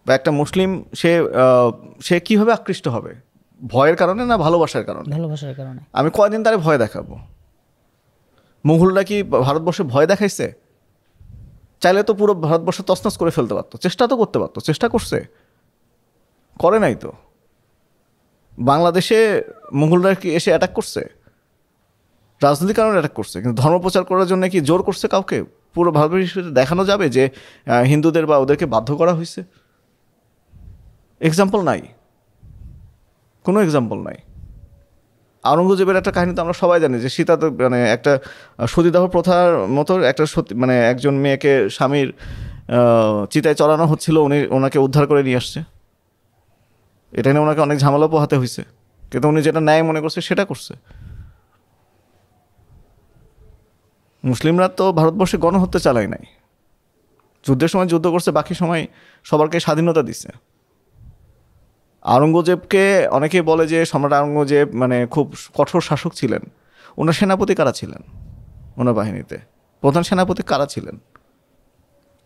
বা একটা মুসলিম সে কীভাবে আকৃষ্ট হবে? ভয়ের কারণে না ভালোবাসার কারণে? ভালোবাসার কারণে। আমি কয়দিন তারে ভয় দেখাবো? মুঘলরা কি ভারতবর্ষে ভয় দেখাইছে? চাইলে তো পুরো ভারতবর্ষ তছনছ করে ফেলতে পারতো, চেষ্টা তো করতে পারতো, চেষ্টা করছে, করে নাই তো। বাংলাদেশে মুঘলরা কি এসে অ্যাটাক করছে? রাজনৈতিক কারণে অ্যাটাক করছে, কিন্তু ধর্ম প্রচার করার জন্য কি জোর করছে কাউকে? পুরো ভারতবর্ষে দেখানো যাবে যে হিন্দুদের বা ওদেরকে বাধ্য করা হয়েছে? এক্সাম্পল নাই, কোনো এক্সাম্পল নাই। আওরঙ্গজেবের একটা কাহিনী তো আমরা সবাই জানি, যে সীতা তো মানে একটা সতীদাহ প্রথার মতো একটা মানে একজন মেয়েকে স্বামীর চিতায় চড়ানো হচ্ছিল, ওনাকে উদ্ধার করে নিয়ে আসছে। এটা নিয়ে ওনাকে অনেক ঝামেলা পোহাতে হয়েছে, কিন্তু উনি যেটা ন্যায় মনে করছে সেটা করছে। মুসলিমরা তো ভারতবর্ষে গণহত্যা চালায় নাই, যুদ্ধের সময় যুদ্ধ করছে, বাকি সময় সবারকে স্বাধীনতা দিচ্ছে। আওরঙ্গজেবকে অনেকেই বলে যে সম্রাট আওরঙ্গজেব মানে খুব কঠোর শাসক ছিলেন। ওনার সেনাপতি কারা ছিলেন? ওনার বাহিনীতে প্রধান সেনাপতি কারা ছিলেন?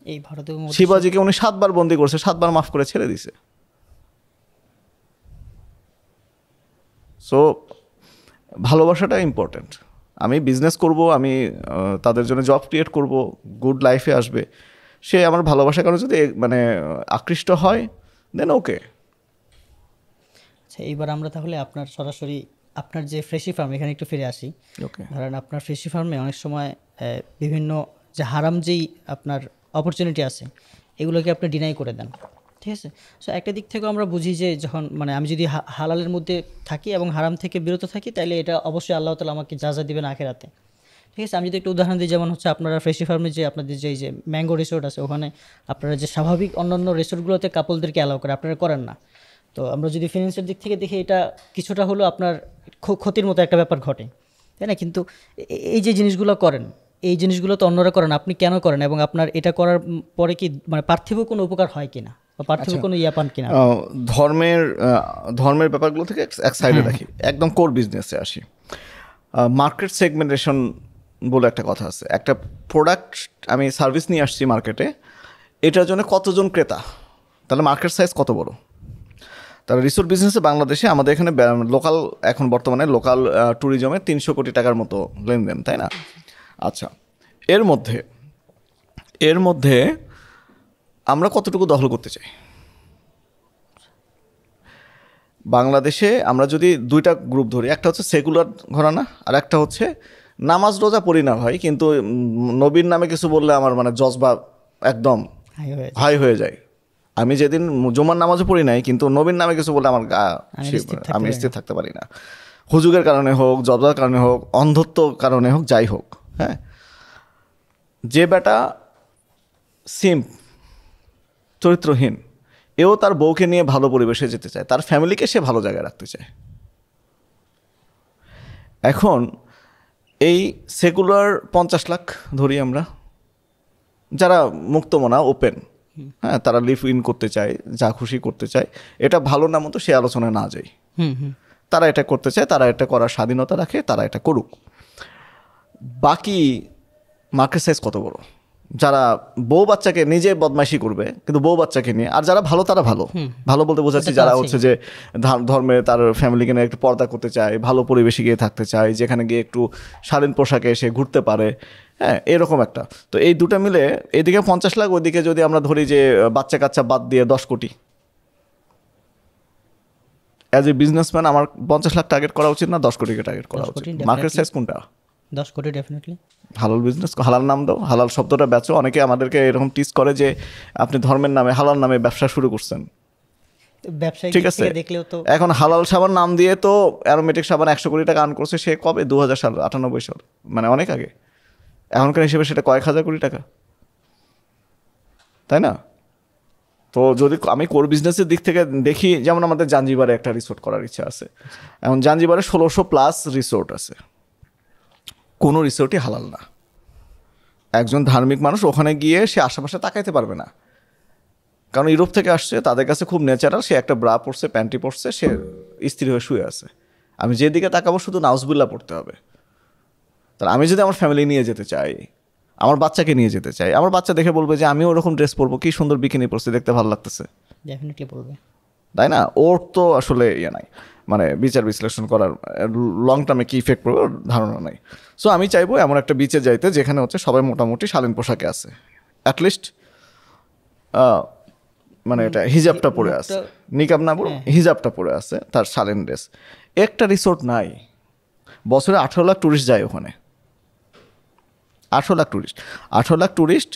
এই ভারতের শিবাজিকে উনি 7 বার বন্দি করছে, 7 বার মাফ করে ছেড়ে দিছে। সো ভালোবাসাটা ইম্পর্টেন্ট। আমি বিজনেস করব, আমি তাদের জন্য জব ক্রিয়েট করব, গুড লাইফে আসবে, সে আমার ভালোবাসার কারণে যদি মানে আকৃষ্ট হয়, দেন ওকে। আচ্ছা, এইবার আমরা তাহলে আপনার সরাসরি আপনার যে ফ্রেশি ফার্ম এখানে একটু ফিরে আসি। ওকে, ধরেন আপনার ফ্রেশি ফার্মে অনেক সময় বিভিন্ন যে হারাম যেই আপনার অপরচুনিটি আছে এগুলোকে আপনি ডিনাই করে দেন, ঠিক আছে? সো একটা দিক থেকেও আমরা বুঝি যে যখন মানে আমি যদি হালালের মধ্যে থাকি এবং হারাম থেকে বিরত থাকি, তাহলে এটা অবশ্যই আল্লাহ তাআলা আমাকে যা দিবেন আখিরাতে, ঠিক আছে? আমি যদি একটা উদাহরণ দিই, যেমন হচ্ছে আপনারা ফ্রেশি ফার্মে যে আপনাদের যে ম্যাঙ্গো রিসোর্ট আছে, ওখানে আপনারা যে স্বাভাবিক অন্যান্য রিসোর্টগুলোতে কাপলদেরকে অ্যালাউ করে, আপনারা করেন না। তো আমরা যদি ফিনান্সের দিক থেকে দেখি, এটা কিছুটা হলো আপনার ক্ষতির মতো একটা ব্যাপার ঘটে, তাই না? কিন্তু এই যে জিনিসগুলো করেন, এই জিনিসগুলো তো অন্যরা করেন, আপনি কেন করেন? এবং আপনার এটা করার পরে কি মানে পার্থিব কোনো উপকার হয় কিনা, বা পার্থিব কোনো ইয়া পান কিনা? ধর্মের ব্যাপারগুলো থেকে এক সাইডে রাখি, একদম কোর বিজনেসে আসি। মার্কেট সেগমেন্টেশন বলে একটা কথা আছে। একটা প্রোডাক্ট আমি সার্ভিস নিয়ে আসছি মার্কেটে, এটার জন্য কতজন ক্রেতা, তাহলে মার্কেট সাইজ কত বড়। তাহলে রিসোর্ট বিজনেসে বাংলাদেশে আমাদের এখানে লোকাল, এখন বর্তমানে লোকাল ট্যুরিজমে 300 কোটি টাকার মতো লেনদেন, তাই না? আচ্ছা, এর মধ্যে আমরা কতটুকু দখল করতে চাই? বাংলাদেশে আমরা যদি 2টা গ্রুপ ধরি, একটা হচ্ছে সেকুলার ঘরানা, আর একটা হচ্ছে নামাজ রোজা পড়ি না ভাই, কিন্তু নবীর নামে কিছু বললে আমার মানে জজবা একদম হাই হয়ে যায়। আমি যেদিন জুমার নামাজও পড়ি নাই, কিন্তু নবীর নামে কিছু বললে আমার আমি স্থির থাকতে পারি না। হুজুগের কারণে হোক, জবদার কারণে হোক, অন্ধত্ব কারণে হোক, যাই হোক, হ্যাঁ। যে বেটা সিম্প, চরিত্রহীন, এও তার বউকে নিয়ে ভালো পরিবেশে যেতে চায়, তার ফ্যামিলিকে সে ভালো জায়গায় রাখতে চায়। এখন এই সেকুলার 50 লাখ ধরি আমরা, যারা মুক্তমনা ওপেন, হ্যাঁ, তারা লিভ ইন করতে চায়, যা খুশি করতে চায়, এটা ভালো না মতো সে আলোচনায় না যায়, তারা এটা করতে চায়, তারা এটা করার স্বাধীনতা রাখে, তারা এটা করুক। বাকি মার্কেট সাইজ কত বড়, যারা বউ বাচ্চাকে নিজে বদমাইশি করবে কিন্তু বউ বাচ্চাকে নিয়ে, আর যারা ভালো তারা ভালো, ভালো বলতে বোঝাচ্ছি যারা হচ্ছে যে ধর্মে তার ফ্যামিলিকে নিয়ে একটু পর্দা করতে চায়, ভালো পরিবেশে গিয়ে থাকতে চায়, যেখানে গিয়ে একটু শালীন পোশাকে এসে ঘুরতে পারে, হ্যাঁ, এরকম একটা। তো এই দুটো মিলে এদিকে 50 লাখ, ওইদিকে যদি আমরা ধরি যে বাচ্চা কাচ্চা বাদ দিয়ে 10 কোটি, অ্যাজ এ বিজনেসম্যান আমার 50 লাখ টার্গেট করা উচিত না 10 কোটিকে টার্গেট করা 10 উচিত? কোটি মার্কেট সাইজ কোনটা? 10 কোটি ডেফিনেটলি। হালাল বিজনেস, হালাল নাম দাও, হালাল শব্দটা বেচো। অনেকে আমাদেরকে এরকম টিজ করে যে আপনি ধর্মের নামে হালাল নামে ব্যবসা শুরু করছেন, ব্যবসায়িক ঠিক দিক আছে। থেকে দেখলেও তো এখন হালাল সাবান নাম দিয়ে তো অ্যারোমেটিক সাবান 100 কোটি টাকা আর্ন করছে সে কবে? 2000 সাল, 98 সাল, মানে অনেক আগে। এখনকার হিসেবে সেটা কয়েক হাজার কোটি টাকা, তাই না? তো যদি আমি কোর বিজনেসের দিক থেকে দেখি, যেমন আমাদের জাঞ্জিবারে একটা রিসোর্ট করার ইচ্ছা আছে। এখন জাঞ্জিবারে 1600+ রিসোর্ট আছে, কোনো রিসোর্টই হালাল না। একজন ধার্মিক মানুষ ওখানে গিয়ে সে আশেপাশে তাকাইতে পারবে না, কারণ ইউরোপ থেকে আসছে, তাদের কাছে খুব ন্যাচারাল, সে একটা ব্রা পরছে, প্যান্টি পরছে, সে স্ত্রী হয়ে শুয়ে আছে। আমি যেদিকে তাকাবো শুধু নাউজবিল্লাহ পড়তে হবে। তাহলে আমি যদি আমার ফ্যামিলি নিয়ে যেতে চাই, আমার বাচ্চাকে নিয়ে যেতে চাই, আমার বাচ্চা দেখে বলবে যে আমিও ওরকম ড্রেস পরবো, কি সুন্দর বিকিনি পরছে, দেখতে ভালো লাগতেছে, ডেফিনেটলি বলবে, তাই না? ওর তো আসলে ইয়ে নাই, মানে বিচার বিশ্লেষণ করার লং টার্মে কী ইফেক্ট পড়বে ওর ধারণা নাই। সো আমি চাইবো এমন একটা বিচে যাইতে যেখানে হচ্ছে সবাই মোটামুটি শালীন পোশাকে আছে, অ্যাটলিস্ট মানে এটা হিজাবটা পরে আছে, নিকাব না পড়ো, হিজাবটা পরে আছে, তার শালীন ড্রেস। একটা রিসোর্ট নাই, বছরে 18 লাখ ট্যুরিস্ট যায় ওখানে, 18 লাখ ট্যুরিস্ট। 18 লাখ ট্যুরিস্ট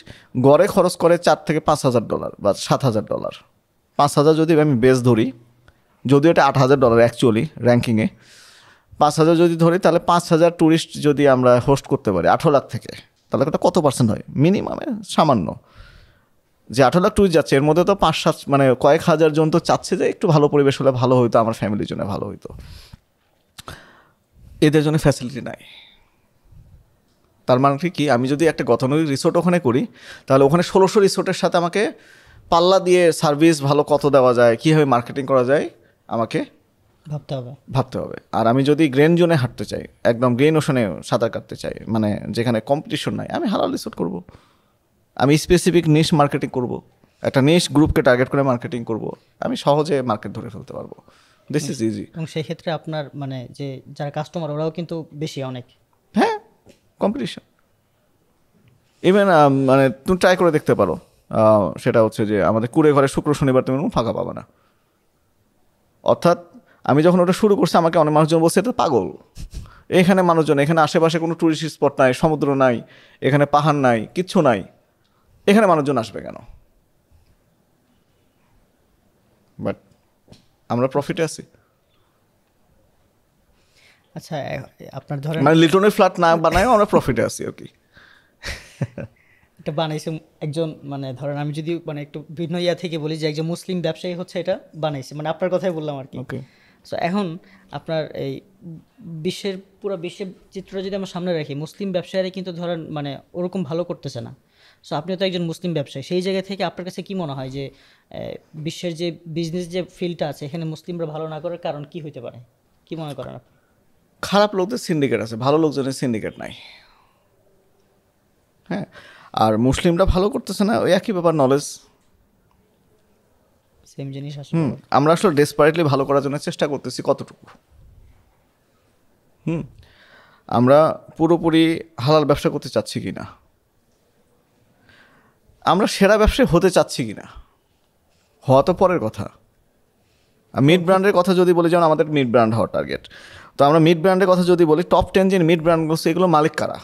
গড়ে খরচ করে $4,000 থেকে $5,000 বা $7,000। 5,000 যদি আমি বেস ধরি, যদিও এটা $8,000 অ্যাকচুয়ালি র্যাঙ্কিংয়ে, 5,000 যদি ধরি, তাহলে 5,000 ট্যুরিস্ট যদি আমরা হোস্ট করতে পারি 18 লাখ থেকে, তাহলে এটা কত পার্সেন্ট হয়? মিনিমামে সামান্য। যে 18 লাখ ট্যুরিস্ট যাচ্ছে, এর মধ্যে তো 5-7 মানে কয়েক হাজার জন তো চাচ্ছে যে একটু ভালো পরিবেশ হলে ভালো হইতো, আমার ফ্যামিলির জন্য ভালো হইতো। এদের জন্য ফ্যাসিলিটি নাই। তার মানে কি, আমি যদি একটা গতানুগতিক রিসোর্ট ওখানে করি, তাহলে ওখানে 1600 রিসোর্টের সাথে আমাকে পাল্লা দিয়ে সার্ভিস ভালো কত দেওয়া যায়, কীভাবে মার্কেটিং করা যায়, আমাকে ভাবতে হবে। আর আমি যদি গ্রেন জোনে হাঁটতে চাই, একদম গ্রেন ওশনে সাঁতার কাটতে চাই, মানে যেখানে কম্পিটিশন নাই, আমি হালাল রিসোর্ট করব। আমি স্পেসিফিক নিশ মার্কেটিং করব, একটা নিশ গ্রুপকে টার্গেট করে মার্কেটিং করব, আমি সহজে মার্কেট ধরে ফেলতে পারবো। This is easy. এবং সেই ক্ষেত্রে আপনার মানে যে যারা কাস্টমার ওরাও কিন্তু বেশি অনেক, হ্যাঁ, কম্পিটিশন। ইভেন মানে তুমি ট্রাই করে দেখতে পারো, সেটা হচ্ছে যে আমাদের কুড়ে ঘরে শুক্র শনিবার তুমি ফাঁকা পাবে না। অর্থাৎ আমি যখন ওটা শুরু করছি, আমাকে অনেক মানুষজন বলছে এটা পাগল, এখানে মানুষজন, এখানে আশেপাশে কোনো টুরিস্ট স্পট নাই, সমুদ্র নাই, এখানে পাহাড় নাই, কিচ্ছু নাই, এখানে মানুষজন আসবে কেন? বাট আমরা প্রফিটে আছি। আচ্ছা, আপনার ধরেন মানে লিটনের ফ্ল্যাট না বানায়ও আমরা প্রফিটে আছি আর কি। এটা বানাইছে একজন, মানে ধরেন আমি যদি মানে একটু ভিন্ন ইয়া থেকে বলি যে একজন মুসলিম ব্যবসায়ী হচ্ছে এটা বানাইছে, মানে আপনার কথাই বললাম আর কি। ওকে, সো এখন আপনার এই পুরো বিশ্বের চিত্র যদি আমরা সামনে রাখি, মুসলিম ব্যবসায়ীরা কিন্তু ধরেন মানে ওরকম ভালো করতেছে না। সো আপনিও তো একজন মুসলিম ব্যবসায়ী, সেই জায়গা থেকে আপনার কাছে কি মনে হয় যে বিশ্বের যে বিজনেস যে ফিল্ডটা আছে এখানে মুসলিমরা ভালো না করার কারণ কি হতে পারে, কি মনে করেন আপনি? খারাপ লোকদের সিন্ডিকেট আছে, ভালো লোকজনের সিন্ডিকেট নাই। হ্যাঁ, আর মুসলিমরা ভালো করতেছে না, ওই একই ব্যাপার, নলেজ। সেম জিনিস আসলে আমরা আসলে ডেসপারেটলি ভালো করার জন্য চেষ্টা করতেছি কতটুকু? আমরা পুরোপুরি হালাল ব্যবসা করতে চাচ্ছি কি না, আমরা সেরা ব্যবসায়ী হতে চাচ্ছি কি না, হওয়া তো পরের কথা। মিড ব্র্যান্ডের কথা যদি বলি, যেমন আমাদের মিড ব্র্যান্ড হওয়ার টার্গেট, তো আমরা মিড ব্র্যান্ডের কথা যদি বলি, টপ 10 যে মিড ব্র্যান্ডগুলো এগুলো মালিক কারা?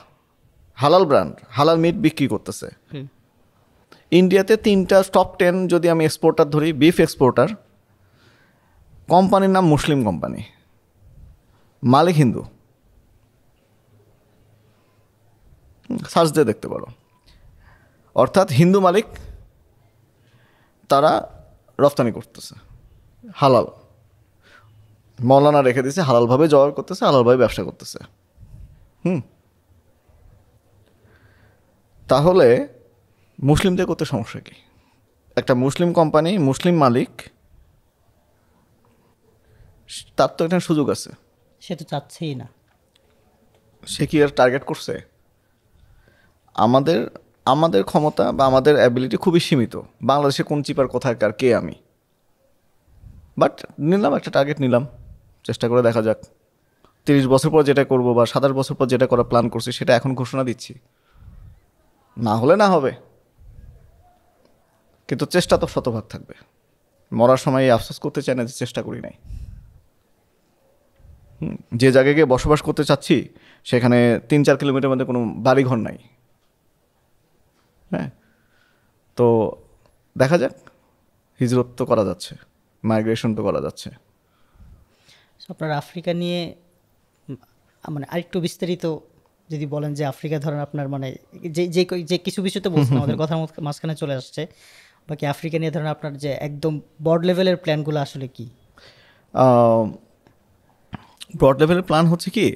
হালাল ব্র্যান্ড, হালাল মিট বিক্রি করতেছে। ইন্ডিয়াতে 3টা টপ 10 যদি আমি এক্সপোর্টার ধরি, বিফ এক্সপোর্টার, কোম্পানির নাম মুসলিম কোম্পানি, মালিক হিন্দু, সার্চ দিয়ে দেখতে পারো। অর্থাৎ হিন্দু মালিক, তারা রপ্তানি করতেছে হালাল, মৌলানা রেখে দিয়েছে, হালালভাবে জবাব করতেছে, হালালভাবে ব্যবসা করতেছে। তাহলে মুসলিমদের করতে সমস্যা কি? একটা মুসলিম কোম্পানি, মুসলিম মালিক, তার তো একটা সুযোগ আছে। সে তো চাচ্ছেই না। সে কি আর টার্গেট করছে? আমাদের আমাদের ক্ষমতা বা আমাদের অ্যাবিলিটি খুবই সীমিত। বাংলাদেশে কোন চিপার কোথাকার কে আমি, বাট নিলাম একটা টার্গেট নিলাম, চেষ্টা করে দেখা যাক। 30 বছর পর যেটা করব বা 27 বছর পর যেটা করার প্ল্যান করছি সেটা এখন ঘোষণা দিচ্ছি, না হলে না হবে, কিন্তু চেষ্টা তো শতভাগ থাকবে। মরার সময় আফসোস করতে চাই না যে চেষ্টা করি নাই। যে জায়গায় গিয়ে বসবাস করতে চাচ্ছি সেখানে 3-4 কিলোমিটার মধ্যে কোনো বাড়িঘর নাই। হ্যাঁ, তো দেখা যাক, হিজরত তো করা যাচ্ছে, মাইগ্রেশন তো করা যাচ্ছে। আপনার আফ্রিকা নিয়ে মানে আরেকটু বিস্তারিত যদি বলেন, যে আফ্রিকা ধরেন আপনার মানে যে যে যে কিছু বিষয় তো বলছেন আমাদের কথার মাঝখানে চলে আসছে, বাকি আফ্রিকা নিয়ে ধরেন আপনার যে একদম বড় লেভেলের প্ল্যানগুলো আসলে কি? ব্রড লেভেলের প্ল্যান হচ্ছে কি,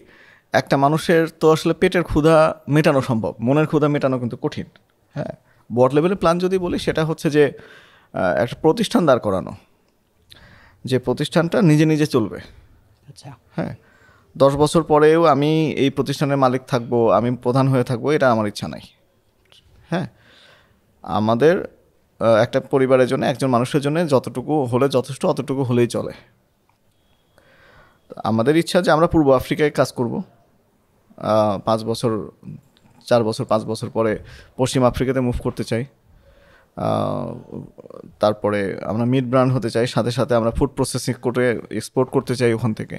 একটা মানুষের তো আসলে পেটের ক্ষুধা মেটানো সম্ভব, মনের ক্ষুধা মেটানো কিন্তু কঠিন। হ্যাঁ, ব্রড লেভেলের প্ল্যান যদি বলি সেটা হচ্ছে যে একটা প্রতিষ্ঠান দাঁড় করানো, যে প্রতিষ্ঠানটা নিজে নিজে চলবে। আচ্ছা। হ্যাঁ, 10 বছর পরেও আমি এই প্রতিষ্ঠানের মালিক থাকবো, আমি প্রধান হয়ে থাকবো, এটা আমার ইচ্ছা নাই। হ্যাঁ, আমাদের একটা পরিবারের জন্য, একজন মানুষের জন্য যতটুকু হলে যথেষ্ট, অতটুকু হলেই চলে। আমাদের ইচ্ছা যে আমরা পূর্ব আফ্রিকায় কাজ করব, 5 বছর, 4 বছর 5 বছর পরে পশ্চিম আফ্রিকাতে মুভ করতে চাই। তারপরে আমরা মিড ব্র্যান্ড হতে চাই, সাথে সাথে আমরা ফুড প্রসেসিং করে এক্সপোর্ট করতে চাই ওখান থেকে,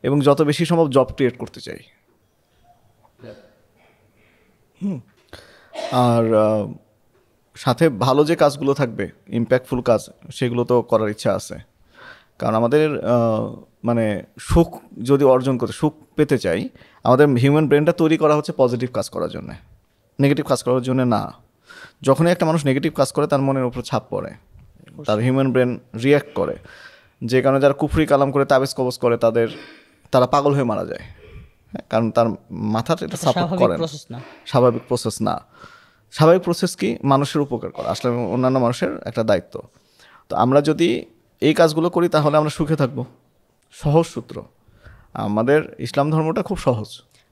এবং যত বেশি সম্ভব জব ক্রিয়েট করতে চাই। আর সাথে ভালো যে কাজগুলো থাকবে, ইম্প্যাক্টফুল কাজ, সেগুলো তো করার ইচ্ছা আছে। কারণ আমাদের মানে সুখ যদি অর্জন করতে, সুখ পেতে চাই, আমাদের হিউম্যান ব্রেনটা তৈরি করা হচ্ছে পজিটিভ কাজ করার জন্য, নেগেটিভ কাজ করার জন্য না। যখনই একটা মানুষ নেগেটিভ কাজ করে তার মনের উপর ছাপ পড়ে, তার হিউম্যান ব্রেন রিয়্যাক্ট করে, যে কারণে যারা কুফরি কালাম করে তাবিজ কবজ করে তারা পাগল হয়ে মারা যায়। হ্যাঁ, কারণ তার মাথার এটা সাপোর্ট করে না, স্বাভাবিক প্রসেস না। স্বাভাবিক প্রসেস কি, মানুষের উপকার করা আসলে অন্যান্য মানুষের একটা দায়িত্ব। তো আমরা যদি এই কাজগুলো করি তাহলে আমরা সুখে থাকবো। সহজ সূত্র, আমাদের ইসলাম ধর্মটা খুব সহজ।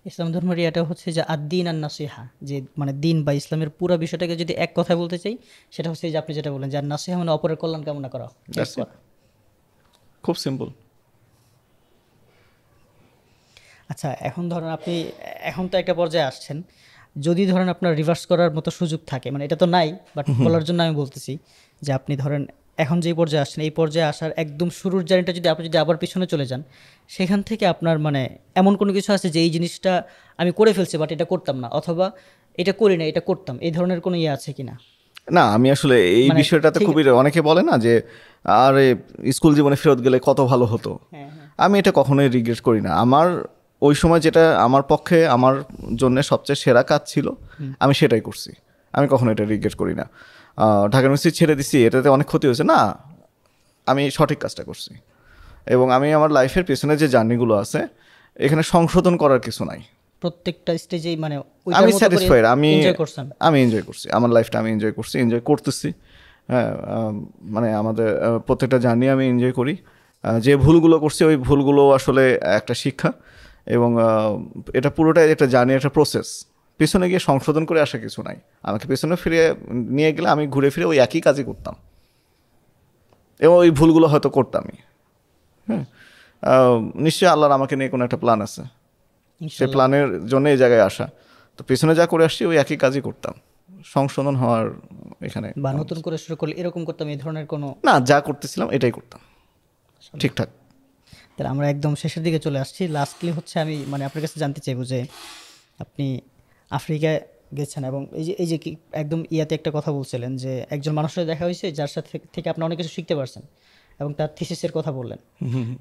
ইসলাম ধর্মের এটা হচ্ছে যে আদ-দীন আন-নাসিহা, যে মানে দিন বা ইসলামের পুরো বিষয়টাকে যদি এক কথায় বলতে চাই, সেটা হচ্ছে যে আপনি যেটা বলেন যে আন-নাসিহা মানে অপরের কল্যাণ কামনা করা। খুব সিম্পল। আচ্ছা, এখন ধরেন আপনি এখন তো একটা পর্যায়ে আসছেন, যদি ধরেন আপনার রিভার্স করার মতো সুযোগ থাকে, মানে এটা তো নাই, বাট বলার জন্য আমি বলতেছি যে আপনি ধরেন এখন যেই পর্যায়ে আসছেন, এই পর্যায়ে আসার একদম শুরুর জার্নিটা যদি আপনি আবার পিছনে চলে যান, সেখান থেকে আপনার মানে এমন কোনো কিছু আছে যে এই জিনিসটা আমি করে ফেলছি বাট এটা করতাম না, অথবা এটা করি না এটা করতাম, এই ধরনের কোনো ইয়ে আছে কিনা? না, আমি আসলে এই বিষয়টাতে খুবই, অনেকে বলে না যে আরে স্কুল জীবনে ফেরত গেলে কত ভালো হতো, আমি এটা কখনোই রিগ্রেট করি না। আমার ওই সময় যেটা আমার পক্ষে, আমার জন্য সবচেয়ে সেরা কাজ ছিল, আমি সেটাই করছি, আমি কখনো এটা রিগ্রেট করি না। ঢাকা ইউনিভার্সিটি ছেড়ে দিছি, এটাতে অনেক ক্ষতি হয়েছে না, আমি সঠিক কাজটা করছি। এবং আমি আমার লাইফের পেছনে যে জার্নিগুলো আছে, এখানে সংশোধন করার কিছু নাই। প্রত্যেকটা স্টেজেই মানে আমি স্যাটিসফাইড, আমি এনজয় করছি আমার লাইফটা, আমি এনজয় করছি, এনজয় করতেছি। হ্যাঁ, মানে আমাদের প্রত্যেকটা জার্নি আমি এনজয় করি। যে ভুলগুলো করছি ওই ভুলগুলো আসলে একটা শিক্ষা, এবং এটা পুরোটাই একটা জার্নি, একটা প্রসেস। পেছনে গিয়ে সংশোধন করে আসা কিছু নাই। আমাকে পেছনে ফিরে নিয়ে গেলে আমি ঘুরে ফিরে ওই একই কাজই করতাম, এবং ওই ভুলগুলো হয়তো করতামই। হ্যাঁ, নিশ্চয়ই আল্লাহর আমাকে নিয়ে কোনো একটা প্ল্যান আছে, সে প্ল্যানের জন্য এই জায়গায় আসা। তো পেছনে যা করে আসছি ওই একই কাজই করতাম, সংশোধন হওয়ার এখানে বা নতুন করে শুরু করলে এরকম করতাম, এই ধরনের কোনো না, যা করতেছিলাম এটাই করতাম ঠিকঠাক। তাহলে আমরা একদম শেষের দিকে চলে আসছি। লাস্টলি হচ্ছে আমি মানে আপনার কাছে জানতে চাইবো যে আপনি আফ্রিকায় গেছেন, এবং এই যে কি একদম ইয়াতে একটা কথা বলছিলেন যে একজন মানুষের দেখা হয়েছে যার সাথে থেকে আপনি অনেক কিছু শিখতে পারছেন, এবং তার থিসিসের কথা বললেন।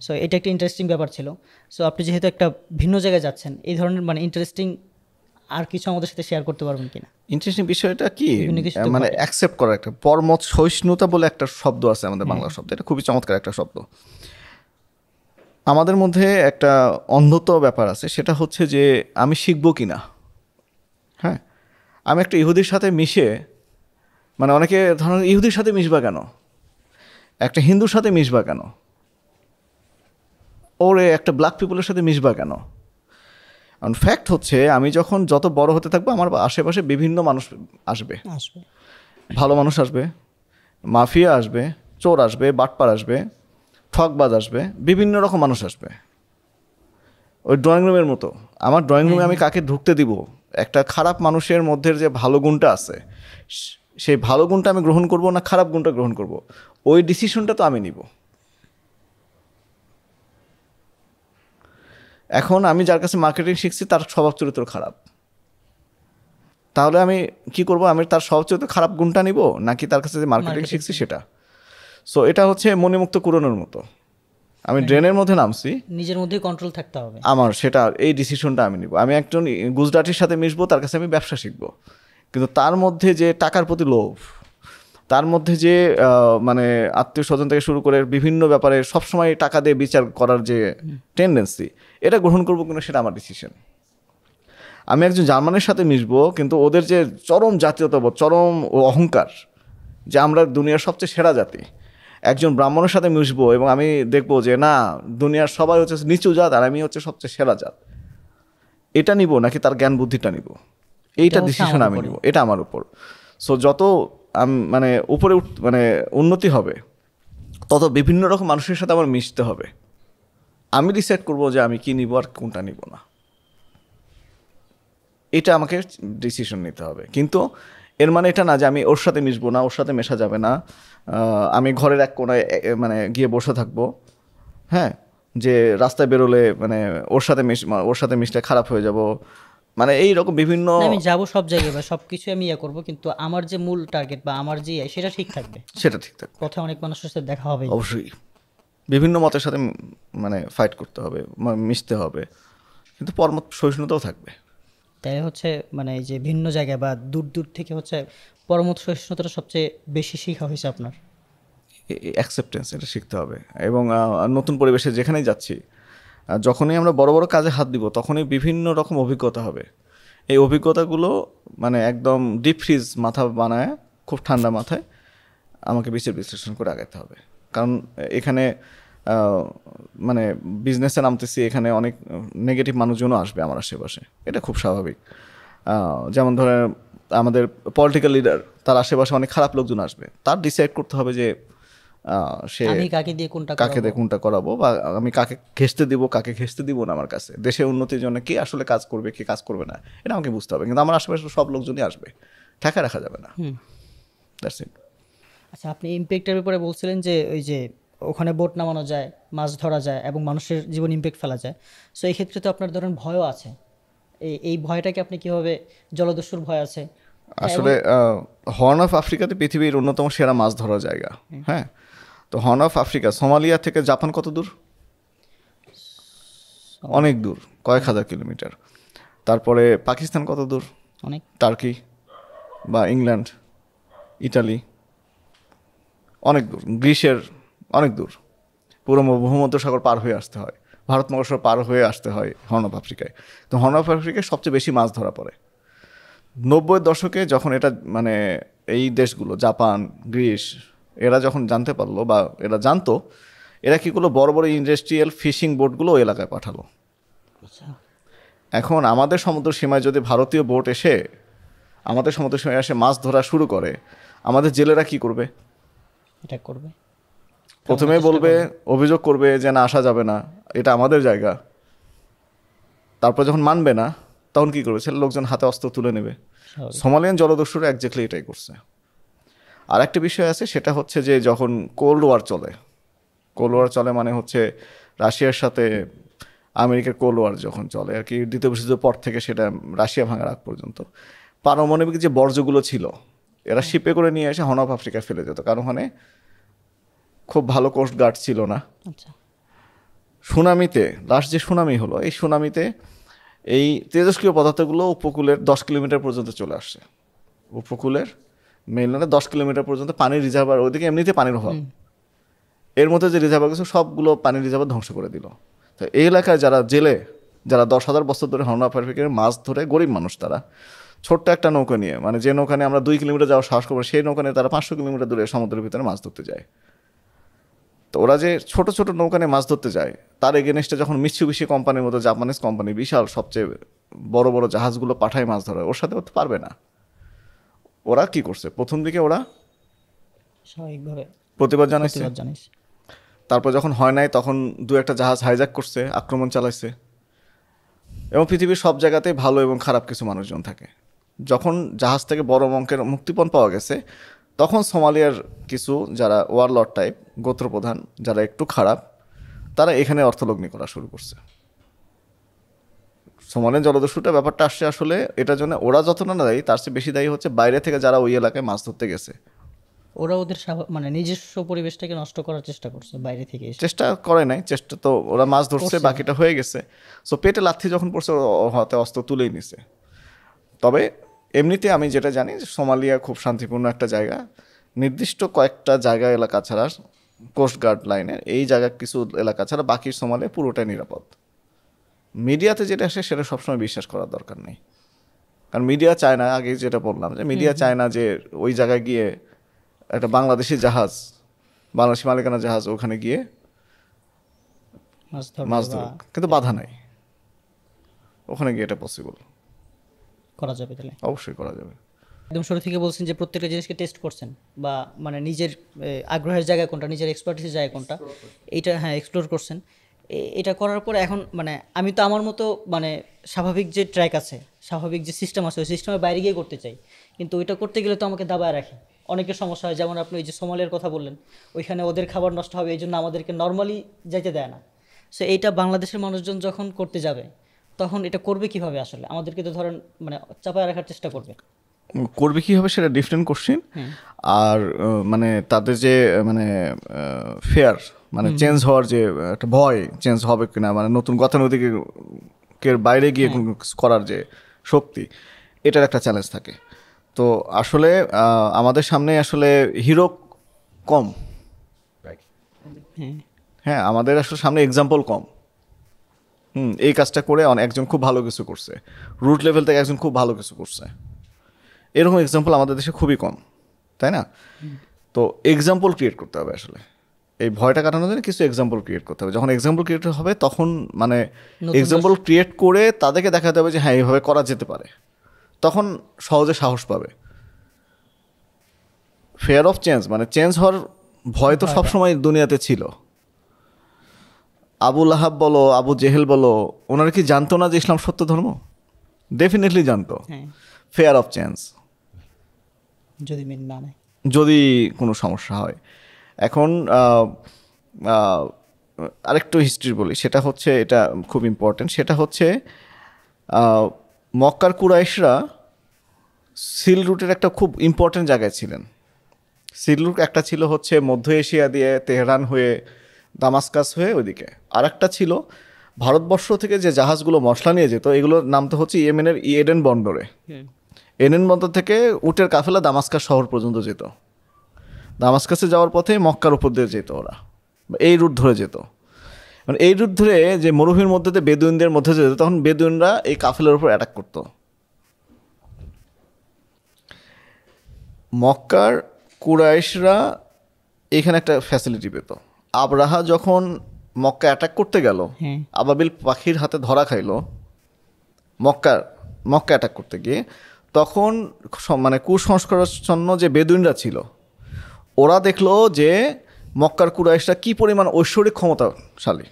সো এটা একটা ইন্টারেস্টিং ব্যাপার ছিল। সো আপনি যেহেতু একটা ভিন্ন জায়গায় যাচ্ছেন, এই ধরনের মানে ইন্টারেস্টিং আর কিছু আমাদের সাথে শেয়ার করতে পারবেন কিনা? ইন্টারেস্টিং বিষয়টা কি, মানে অ্যাকসেপ্ট করা, একটা পরমত সহিষ্ণুতা বলে একটা শব্দ আছে আমাদের বাংলা শব্দ, এটা খুবই চমৎকার একটা শব্দ। আমাদের মধ্যে একটা অন্ধত্ব ব্যাপার আছে, সেটা হচ্ছে যে আমি শিখবো কি না। হ্যাঁ, আমি একটা ইহুদির সাথে মিশে, মানে অনেকে ধরেন ইহুদির সাথে মিশবা কেন, একটা হিন্দুর সাথে মিশবা কেন, ওরে একটা ব্ল্যাক পিপলের সাথে মিশবা কেন? কারণ ফ্যাক্ট হচ্ছে আমি যখন যত বড় হতে থাকবো আমার আশেপাশে বিভিন্ন মানুষ আসবে, ভালো মানুষ আসবে, মাফিয়া আসবে, চোর আসবে, বাটপার আসবে, ঠকবাজ আসবে, বিভিন্ন রকম মানুষ আসবে। ওই ড্রয়িং রুমের মতো আমার ড্রয়িং রুমে আমি কাকে ঢুকতে দিব, একটা খারাপ মানুষের মধ্যে যে ভালো গুণটা আছে সেই ভালো গুণটা আমি গ্রহণ করব না খারাপ গুণটা গ্রহণ করব, ওই ডিসিশনটা তো আমি নিব। এখন আমি যার কাছে মার্কেটিং শিখছি তার স্বভাব চরিত্র খারাপ, তাহলে আমি কি করব? আমি তার স্বভাব চরিত্র খারাপ গুণটা নিব নাকি তার কাছে যে মার্কেটিং শিখছি সেটা? সো এটা হচ্ছে মণিমুক্ত কুরনের মতো, আমি ড্রেনের মধ্যে নামছি, নিজের মধ্যে কন্ট্রোল থাকতে হবে আমার সেটা এই ডিসিশনটা আমি নিব। আমি একজন গুজরাটির সাথে মিশবো, তার কাছে আমি ব্যবসা শিখবো, কিন্তু তার মধ্যে যে টাকার প্রতি লোভ, তার মধ্যে যে মানে আত্মীয় স্বজন থেকে শুরু করে বিভিন্ন ব্যাপারে সবসময় টাকা দিয়ে বিচার করার যে টেন্ডেন্সি, এটা গ্রহণ করবো কিনা সেটা আমার ডিসিশন। আমি একজন জার্মানের সাথে মিশবো, কিন্তু ওদের যে চরম জাতীয়তাবোধ, চরম অহংকার যে আমরা দুনিয়ার সবচেয়ে সেরা জাতি, একজন ব্রাহ্মণের সাথে মিশবো এবং আমি দেখবো যে না, দুনিয়ার সবাই হচ্ছে নিচু জাত আর আমি হচ্ছে সবচেয়ে সেরা জাত, এটা নিব নাকি তার জ্ঞান বুদ্ধিটা নিব, এইটা ডিসিশন আমি নিব, এটা আমার উপর। সো যত মানে উপরে মানে উন্নতি হবে তত বিভিন্ন রকম মানুষের সাথে আমার মিশতে হবে, আমি ডিসাইড করবো যে আমি কি নিব আর কোনটা নিব না, এটা আমাকে ডিসিশন নিতে হবে। কিন্তু এর মানে এটা না যে আমি ওর সাথে মিশবো না, ওর সাথে মেশা যাবে না, আমি ঘরের এক কোনায় মানে গিয়ে বসে থাকবো, হ্যাঁ, যে রাস্তায় বেরোলে মানে ওর সাথে মিশলে খারাপ হয়ে যাব, মানে এইরকম বিভিন্ন, আমি যাব সব জায়গায় বা সব কিছু আমি করবো, কিন্তু আমার যে মূল টার্গেট বা আমার যে সেটা ঠিক থাকবে, সেটা ঠিক থাকবে। পথে অনেক মানুষের সাথে দেখা হবে, অবশ্যই বিভিন্ন মতের সাথে মানে ফাইট করতে হবে, মিশতে হবে, কিন্তু পরমত সহিষ্ণুতাও থাকবে। তাই হচ্ছে মানে এই যে ভিন্ন জায়গায় বা দূর দূর থেকে হচ্ছে পরমত সহিষ্ণুতাটা সবচেয়ে বেশি শেখা হয়েছে আপনার? অ্যাকসেপ্টেন্স, এটা শিখতে হবে। এবং নতুন পরিবেশে যেখানেই যাচ্ছি, যখনই আমরা বড় বড় কাজে হাত দিব তখনই বিভিন্ন রকম অভিজ্ঞতা হবে। এই অভিজ্ঞতাগুলো মানে একদম ডিপ ফ্রিজ মাথা বানায়, খুব ঠান্ডা মাথায় আমাকে বিশ্লেষণ করে আগাতে হবে। কারণ এখানে মানে বিজনেসে নামতেছি, এখানে অনেক নেগেটিভ মানুষজনও আসবে আমার আশেপাশে, এটা খুব স্বাভাবিক। যেমন ধরে আমাদের পলিটিক্যাল লিডার, তার আশেপাশে অনেক খারাপ লোকজন আসবে, তার ডিসাইড করতে হবে যে সে কাকে দিয়ে কোনটা করাবো, বা আমি কাকে ঘেঁষতে দিব কাকে ঘেঁষতে দিব না। আমার কাছে দেশের উন্নতির জন্য কে আসলে কাজ করবে কে কাজ করবে না এটা আমাকে বুঝতে হবে, কিন্তু আমার আশেপাশে সব লোকজনই আসবে, ঠেকা রাখা যাবে না। That's it. আচ্ছা, আপনি ইম্প্যাক্টের ব্যাপারে বলছিলেন যে ওই যে ওখানে বোট নামানো যায়, মাছ ধরা যায় এবং মানুষের জীবন ইম্প্যাক্ট ফেলা যায়। সো এই ক্ষেত্রে তো আপনার ধরেন ভয়ও আছে, এই ভয়টাকে আপনি কীভাবে, জলদস্যুর ভয় আছে আসলে হর্ন অফ আফ্রিকাতে পৃথিবীর অন্যতম সেরা মাছ ধরার জায়গা। হ্যাঁ, তো হর্ন অফ আফ্রিকা, সোমালিয়া থেকে জাপান কত দূর? অনেক দূর, কয়েক হাজার কিলোমিটার। তারপরে পাকিস্তান কত দূর? অনেক। টার্কি বা ইংল্যান্ড, ইটালি অনেক দূর, গ্রিসের অনেক দূর, পুরো ভূমধ্যসাগর পার হয়ে আসতে হয়, ভারত মহাসাগর পার হয়ে আসতে হয় হর্ন অফ আফ্রিকায়। তো হর্ন অফ আফ্রিকায় সবচেয়ে বেশি মাছ ধরা পড়ে 90-এর দশকে, যখন এটা মানে এই দেশগুলো জাপান, গ্রিস, এরা যখন জানতে পারলো বা এরা জানতো, এরা কী করলো, বড় বড় ইন্ডাস্ট্রিয়াল ফিশিং বোটগুলো ওই এলাকায় পাঠালো। এখন আমাদের সমুদ্র সীমায় যদি ভারতীয় বোট এসে আমাদের সমুদ্র সীমায় এসে মাছ ধরা শুরু করে, আমাদের জেলেরা কি করবে? এটা করবে, প্রথমে বলবে, অভিযোগ করবে যে না আসা যাবে না, এটা আমাদের জায়গা। তারপর যখন মানবে না তখন কি করবে? ছেলে লোকজন হাতে অস্ত্র তুলে নেবে। সোমালিয়ান জলদস্যুরা একজাক্টলি এটাই করছে। আর একটা বিষয় আছে, সেটা হচ্ছে যে যখন কোল্ড ওয়ার চলে মানে হচ্ছে রাশিয়ার সাথে আমেরিকার কোল্ড ওয়ার যখন চলে আর কি, দ্বিতীয় বিশ্বযুদ্ধের পর থেকে, সেটা রাশিয়া ভাঙার আগ পর্যন্ত, পারমাণবিক যে বর্জ্যগুলো ছিল এরা শিপে করে নিয়ে এসে হর্ন অফ আফ্রিকায় ফেলে যেত, কারণ ওখানে খুব ভালো কোস্ট গার্ড ছিল না। সুনামিতে, লাস্ট যে সুনামি হলো, এই সুনামিতে এই তেজস্ক্রিয় পদার্থগুলো উপকূলের 10 কিলোমিটার পর্যন্ত চলে আসছে। উপকূলের মেইনল্যান্ডে 10 কিলোমিটার পর্যন্ত পানির রিজার্ভার, ওইদিকে এমনিতে পানির অভাব, এর মধ্যে যে রিজার্ভার কিছু সবগুলো পানির রিজার্ভার ধ্বংস করে দিল। তো এই এলাকায় যারা জেলে, যারা 10,000 বছর ধরে হর্ন অফ আফ্রিকার মাছ ধরে, গরিব মানুষ তারা, ছোট্ট একটা নৌকা নিয়ে, মানে যে নৌকা নিয়ে আমরা 2 কিলোমিটার যাওয়ার সাহস করবো, সেই নৌকা নিয়ে তারা 500 কিলোমিটার দূরে সমুদ্রের ভিতরে মাছ ধরতে যায়। তো ওরা যে ছোট ছোট নৌকা নিয়ে মাছ ধরতে যায়, তার এগেনস্টে যখন মিৎসুবিশি কোম্পানির মতো জাপানিজ কোম্পানি বিশাল সবচেয়ে বড় বড় জাহাজগুলো পাঠায় মাছ ধরা, ওর সাথে তো পারবে না। ওরা কি করছে, প্রথম দিকে ওরা স্বাভাবিকভাবে প্রতিবাদ জানাইছে, জানিস। তারপর যখন হয় নাই তখন 2-1টা জাহাজ হাইজ্যাক করছে, আক্রমণ চালাইছে। এবং পৃথিবীর সব জায়গাতেই ভালো এবং খারাপ কিছু মানুষজন থাকে। যখন জাহাজ থেকে বড় অঙ্কের মুক্তিপণ পাওয়া গেছে, তখন সোমালিয়ার কিছু যারা ওয়ারলর্ড টাইপ গোত্রপ্রধান, যারা একটু খারাপ, তারা এখানে অর্থলগ্নি করা শুরু করছে। সোমালিয়ান জলদস্যুটা ব্যাপারটা আসছে আসলে এটার জন্য ওরা যতটা না দায়ী, তার চেয়ে বেশি দায়ী হচ্ছে বাইরে থেকে যারা ওই এলাকায় মাছ ধরতে গেছে। ওরা ওদের মানে নিজস্ব পরিবেশটাকে নষ্ট করার চেষ্টা করছে বাইরে থেকে এসে। চেষ্টা করে নাই, চেষ্টা তো ওরা মাছ ধরছে, বাকিটা হয়ে গেছে। সো পেটে লাথি যখন পড়ছে, হাতে অস্ত্র তুলেই নিছে। তবে এমনিতে আমি যেটা জানি যে সোমালিয়া খুব শান্তিপূর্ণ একটা জায়গা, নির্দিষ্ট কয়েকটা জায়গা এলাকা ছাড়া, কোস্টগার্ড লাইনের এই জায়গা কিছু এলাকা ছাড়া বাকি সোমালিয়া পুরোটাই নিরাপদ। মিডিয়াতে যেটা আসে সেটা সবসময় বিশ্বাস করার দরকার নেই, কারণ মিডিয়া চায় না, আগে যেটা বললাম যে মিডিয়া চায় না যে ওই জায়গায় গিয়ে একটা বাংলাদেশি জাহাজ, বাংলাদেশি মালিকানা জাহাজ ওখানে গিয়ে মাছ ধরুক, কিন্তু বাধা নাই, ওখানে গিয়ে এটা পসিবল করা যাবে। তাহলে অবশ্যই করা যাবে। একদম শুরু থেকে বলছেন যে প্রত্যেকটা জিনিসকে টেস্ট করছেন, বা মানে নিজের আগ্রহের জায়গা কোনটা, নিজের এক্সপার্টিসের জায়গা কোনটা, এইটা হ্যাঁ এক্সপ্লোর করছেন। এটা করার পরে এখন মানে আমি তো আমার মতো মানে স্বাভাবিক যে ট্র্যাক আছে, স্বাভাবিক যে সিস্টেম আছে, ওই সিস্টেমের বাইরে গিয়ে করতে চাই, কিন্তু ওইটা করতে গেলে তো আমাকে দাবায় রাখে, অনেকের সমস্যা হয়। যেমন আপনি ওই যে সোমালিয়ার কথা বললেন, ওইখানে ওদের খাবার নষ্ট হবে, এই জন্য আমাদেরকে নর্মালি যাইতে দেয় না। সো এইটা বাংলাদেশের মানুষজন যখন করতে যাবে, তখন এটা করবে কিভাবে? আসলে আমাদেরকে তো ধরেন মানে চাপায় রাখার চেষ্টা করবে। করবে কী হবে সেটা ডিফারেন্ট কোশ্চেন। আর মানে তাদের যে মানে ফেয়ার, মানে চেঞ্জ হওয়ার যে একটা ভয়, চেঞ্জ হবে কিনা, মানে নতুন গতানুগতিকের বাইরে গিয়ে কোনো কিছু করার যে শক্তি, এটার একটা চ্যালেঞ্জ থাকে। তো আসলে আমাদের সামনে আসলে হিরো কম, হ্যাঁ আমাদের আসলে সামনে এক্সাম্পল কম। এই কাজটা করে একজন খুব ভালো কিছু করছে, রুট লেভেল থেকে একজন খুব ভালো কিছু করছে, এরকম এক্সাম্পল আমাদের দেশে খুবই কম, তাই না? তো এক্সাম্পল ক্রিয়েট করতে হবে আসলে, এই ভয়টা কাটানোর জন্য কিছু এক্সাম্পল ক্রিয়েট করতে হবে। যখন এক্সাম্পল ক্রিয়েট হবে তখন মানে এক্সাম্পল ক্রিয়েট করে তাদেরকে দেখাতে হবে যে হ্যাঁ এইভাবে করা যেতে পারে, তখন সহজে সাহস পাবে। ফেয়ার অফ চেঞ্জ, মানে চেঞ্জ হওয়ার ভয় তো সবসময় দুনিয়াতে ছিল। আবু লাহাব বলো, আবু জেহেল বলো, ওনারা কি জানতো না যে ইসলাম সত্য ধর্ম? ডেফিনেটলি জানতো। ফেয়ার অফ চেঞ্জ, যদি মেনে না নেয়, যদি কোনো সমস্যা হয়। এখন আরেকটু হিস্ট্রি বলি, সেটা হচ্ছে, এটা খুব ইম্পর্টেন্ট, সেটা হচ্ছে মক্কার কুরাইশরা সিল রুটের একটা খুব ইম্পর্টেন্ট জায়গায় ছিলেন। সিল রুট একটা ছিল হচ্ছে মধ্য এশিয়া দিয়ে তেহরান হয়ে দামাস্কাস হয়ে ওইদিকে, আর একটা ছিল ভারতবর্ষ থেকে যে জাহাজগুলো মশলা নিয়ে যেত, এগুলোর নাম তো হচ্ছে ইয়েমেনের এডেন বন্দরে। এডেন বন্দর থেকে উটের কাফেলা দামাস্কাস শহর পর্যন্ত যেত। দামাস্কাসে যাওয়ার পথে মক্কার উপর দিয়ে যেত ওরা, এই রুট ধরে যেত। মানে এই রুট ধরে যে মরুভূমির মধ্যে দিয়ে বেদুইনদের মধ্যে যেত, তখন বেদুইনরা এই কাফেলার উপর অ্যাটাক করত। মক্কার কুরাইশরা এখানে একটা ফ্যাসিলিটি পেত। আবরাহা যখন মক্কা অ্যাটাক করতে গেল, আবাবিল পাখির হাতে ধরা খাইল মক্কা অ্যাটাক করতে গিয়ে, তখন মানে কুসংস্কারাচ্ছন্ন যে বেদুইনরা ছিল, ওরা দেখলো যে মক্কার কুরাইশরা কী পরিমাণ ঐশ্বরিক ক্ষমতাশালী।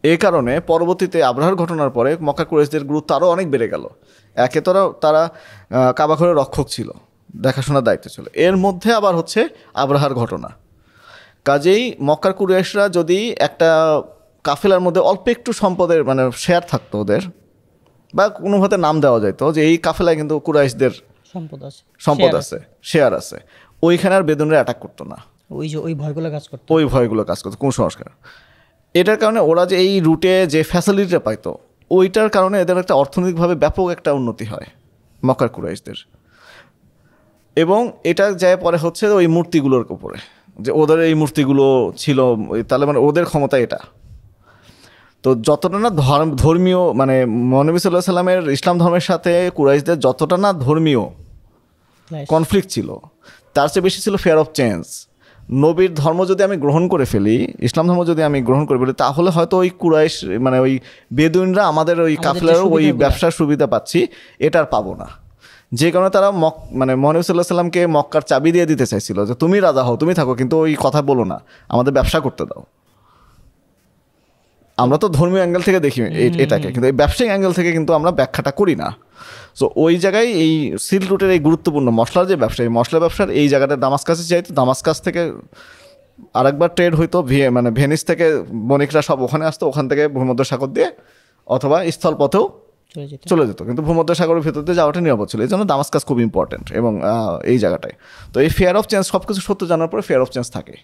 এই কারণে পরবর্তীতে আবরাহার ঘটনার পরে মক্কার কুরাইশদের গুরুত্ব আরও অনেক বেড়ে গেল। একে তারা কাবাঘরের রক্ষক ছিল, দেখাশোনার দায়িত্ব ছিল। এর মধ্যে আবার হচ্ছে আবরাহার ঘটনা। কাজেই মক্কার কুরাইশরা যদি একটা কাফেলার মধ্যে অল্প একটু সম্পদের মানে শেয়ার থাকতো ওদের, বা কোনোভাবে নাম দেওয়া যেত যে এই কাফেলায় কিন্তু কুরাইশদের সম্পদ আছে, শেয়ার আছে, ওইখানে আর বেদুনরা অ্যাটাক করতো না। ওই ভয়গুলো কাজ করতো কুসংস্কার। এটার কারণে ওরা যে এই রুটে যে ফ্যাসিলিটিটা পাইতো, ওইটার কারণে এদের একটা অর্থনৈতিকভাবে ব্যাপক একটা উন্নতি হয় মক্কার কুরাইশদের। এবং এটা যায় পরে হচ্ছে ওই মূর্তিগুলোর উপরে, যে ওদের এই মূর্তিগুলো ছিল, তাহলে মানে ওদের ক্ষমতা এটা। তো যতটা না ধর্মীয় মানে নবী সাল্লাল্লাহু আলাইহি সাল্লামের ইসলাম ধর্মের সাথে কুরাইশদের যতটা না ধর্মীয় কনফ্লিক্ট ছিল, তার চেয়ে বেশি ছিল ফেয়ার অফ চেঞ্জ। নবীর ধর্ম যদি আমি গ্রহণ করে ফেলি, ইসলাম ধর্ম যদি আমি গ্রহণ করে ফেলি, তাহলে হয়তো ওই কুরাইশ মানে ওই বেদুইনরা আমাদের ওই কাফেলারও ওই ব্যবসার সুবিধা পাচ্ছি, এটা আর পাবো না। যে কারণে তারা মানে মহানবী সাল্লাল্লাহু আলাইহি সাল্লামকে মক্কার চাবি দিয়ে দিতে চাইছিল যে তুমি রাজা হও, তুমি থাকো, কিন্তু ওই কথা বলো না, আমাদের ব্যবসা করতে দাও। আমরা তো ধর্মীয় অ্যাঙ্গেল থেকে দেখি এটাকে, কিন্তু এই ব্যবসায়িক অ্যাঙ্গেল থেকে কিন্তু আমরা ব্যাখ্যাটা করি না। সো ওই জায়গায় এই সিল্ক রুটের এই গুরুত্বপূর্ণ মশলার যে ব্যবসা, এই মশলা ব্যবসার এই জায়গাটা দামাস্কাসে চাইতো, দামাস্কাস থেকে আরেকবার ট্রেড হইতো, মানে ভেনিস থেকে বণিকরা সব ওখানে আসতো, ওখান থেকে ভূমধ্যসাগর দিয়ে অথবা স্থলপথেও চলে যেত, কিন্তু ভূমধ্যসাগরের ভেতর দিয়ে যাওয়াটা নিরাপদ ছিল। এই জন্য দামাস্কাস খুব ইম্পর্টেন্ট এবং এই জায়গাটায় তো এই ফেয়ার অফ চেঞ্জ, সব কিছু সত্য জানার পরে ফেয়ার অফ চেঞ্জ থাকে।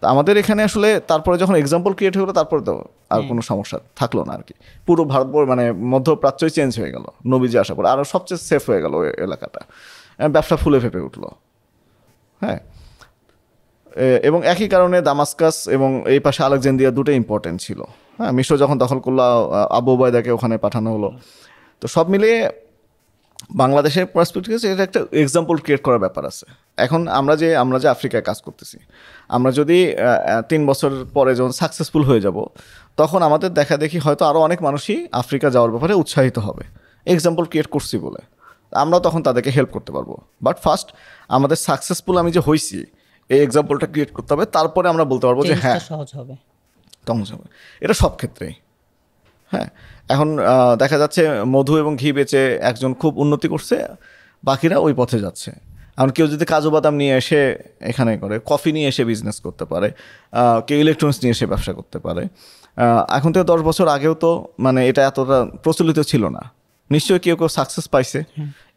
তো আমাদের এখানে আসলে তারপরে যখন এক্সাম্পল ক্রিয়েট হয়ে গেলো, তারপরে তো আর কোনো সমস্যা থাকলো না আর কি। পুরো ভারতবর্ষ মানে মধ্যপ্রাচ্যই চেঞ্জ হয়ে গেল নবীজি আসার পর, আরও সবচেয়ে সেফ হয়ে গেল ওই এলাকাটা, ব্যবসা ফুলে ফেপে উঠলো। হ্যাঁ, এবং একই কারণে দামাস্কাস এবং এই পাশে আলেকজান্দ্রিয়া দুটোই ইম্পর্টেন্ট ছিল। হ্যাঁ, মিশর যখন দখল করলো, আবু উবায়দাকে ওখানে পাঠানো হলো। তো সব মিলিয়ে বাংলাদেশের পার্সপেক্টিভে এটা একটা এক্সাম্পল ক্রিয়েট করার ব্যাপার আছে। এখন আমরা যে আফ্রিকায় কাজ করতেছি, আমরা যদি 3 বছর পরে যখন সাকসেসফুল হয়ে যাব, তখন আমাদের দেখা দেখি হয়তো আরও অনেক মানুষই আফ্রিকা যাওয়ার ব্যাপারে উৎসাহিত হবে, এক্সাম্পল ক্রিয়েট করছি বলে। আমরা তখন তাদেরকে হেল্প করতে পারবো। বাট ফার্স্ট আমাদের সাকসেসফুল আমি যে হয়েছি এই এক্সাম্পলটা ক্রিয়েট করতে হবে, তারপরে আমরা বলতে পারবো যে হ্যাঁ সহজ হবে। এটা সব ক্ষেত্রেই। হ্যাঁ, এখন দেখা যাচ্ছে মধু এবং ঘি বেচে একজন খুব উন্নতি করছে, বাকিরা ওই পথে যাচ্ছে। এখন কেউ যদি কাজু বাদাম নিয়ে এসে এখানে করে, কফি নিয়ে এসে বিজনেস করতে পারে, কেউ ইলেকট্রনিক্স নিয়ে এসে ব্যবসা করতে পারে। এখন থেকে 10 বছর আগেও তো মানে এটা এতটা প্রচলিত ছিল না, নিশ্চয়ই কেউ কেউ সাকসেস পাইছে।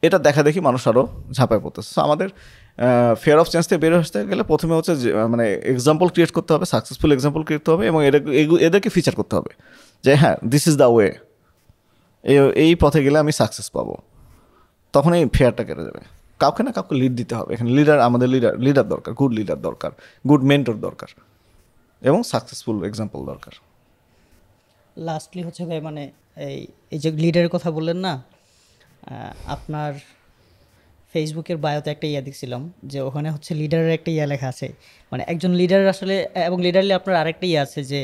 এটা দেখা দেখি মানুষ আরও ঝাঁপায় পড়তেছে। সো আমাদের ফেয়ার অফ চেঞ্জ থেকে বের আসতে গেলে প্রথমে হচ্ছে মানে এক্সাম্পল ক্রিয়েট করতে হবে, সাকসেসফুল এক্সাম্পল ক্রিয়েট করতে হবে, এবং এদেরকে ফিচার করতে হবে যে হ্যাঁ দিস ইজ দ্য ওয়ে, এই পথে গেলে আমি সাকসেস পাবো। তখন এই ফেয়ারটা কেটে যাবে। কাউকে না কাউকে লিড দিতে হবে এখানে। আমাদের লিডার দরকার, গুড লিডার দরকার, গুড মেন্টর দরকার, এবং সাকসেসফুল এক্সাম্পল দরকার। লাস্টলি হচ্ছে ভাই মানে এই যে লিডারের কথা বললেন না, আপনার ফেসবুকের বায়োতে একটা দেখছিলাম যে ওখানে হচ্ছে লিডারের একটা লেখা আছে, মানে একজন লিডার আসলে, এবং লিডারলি আপনার আরেকটা আছে যে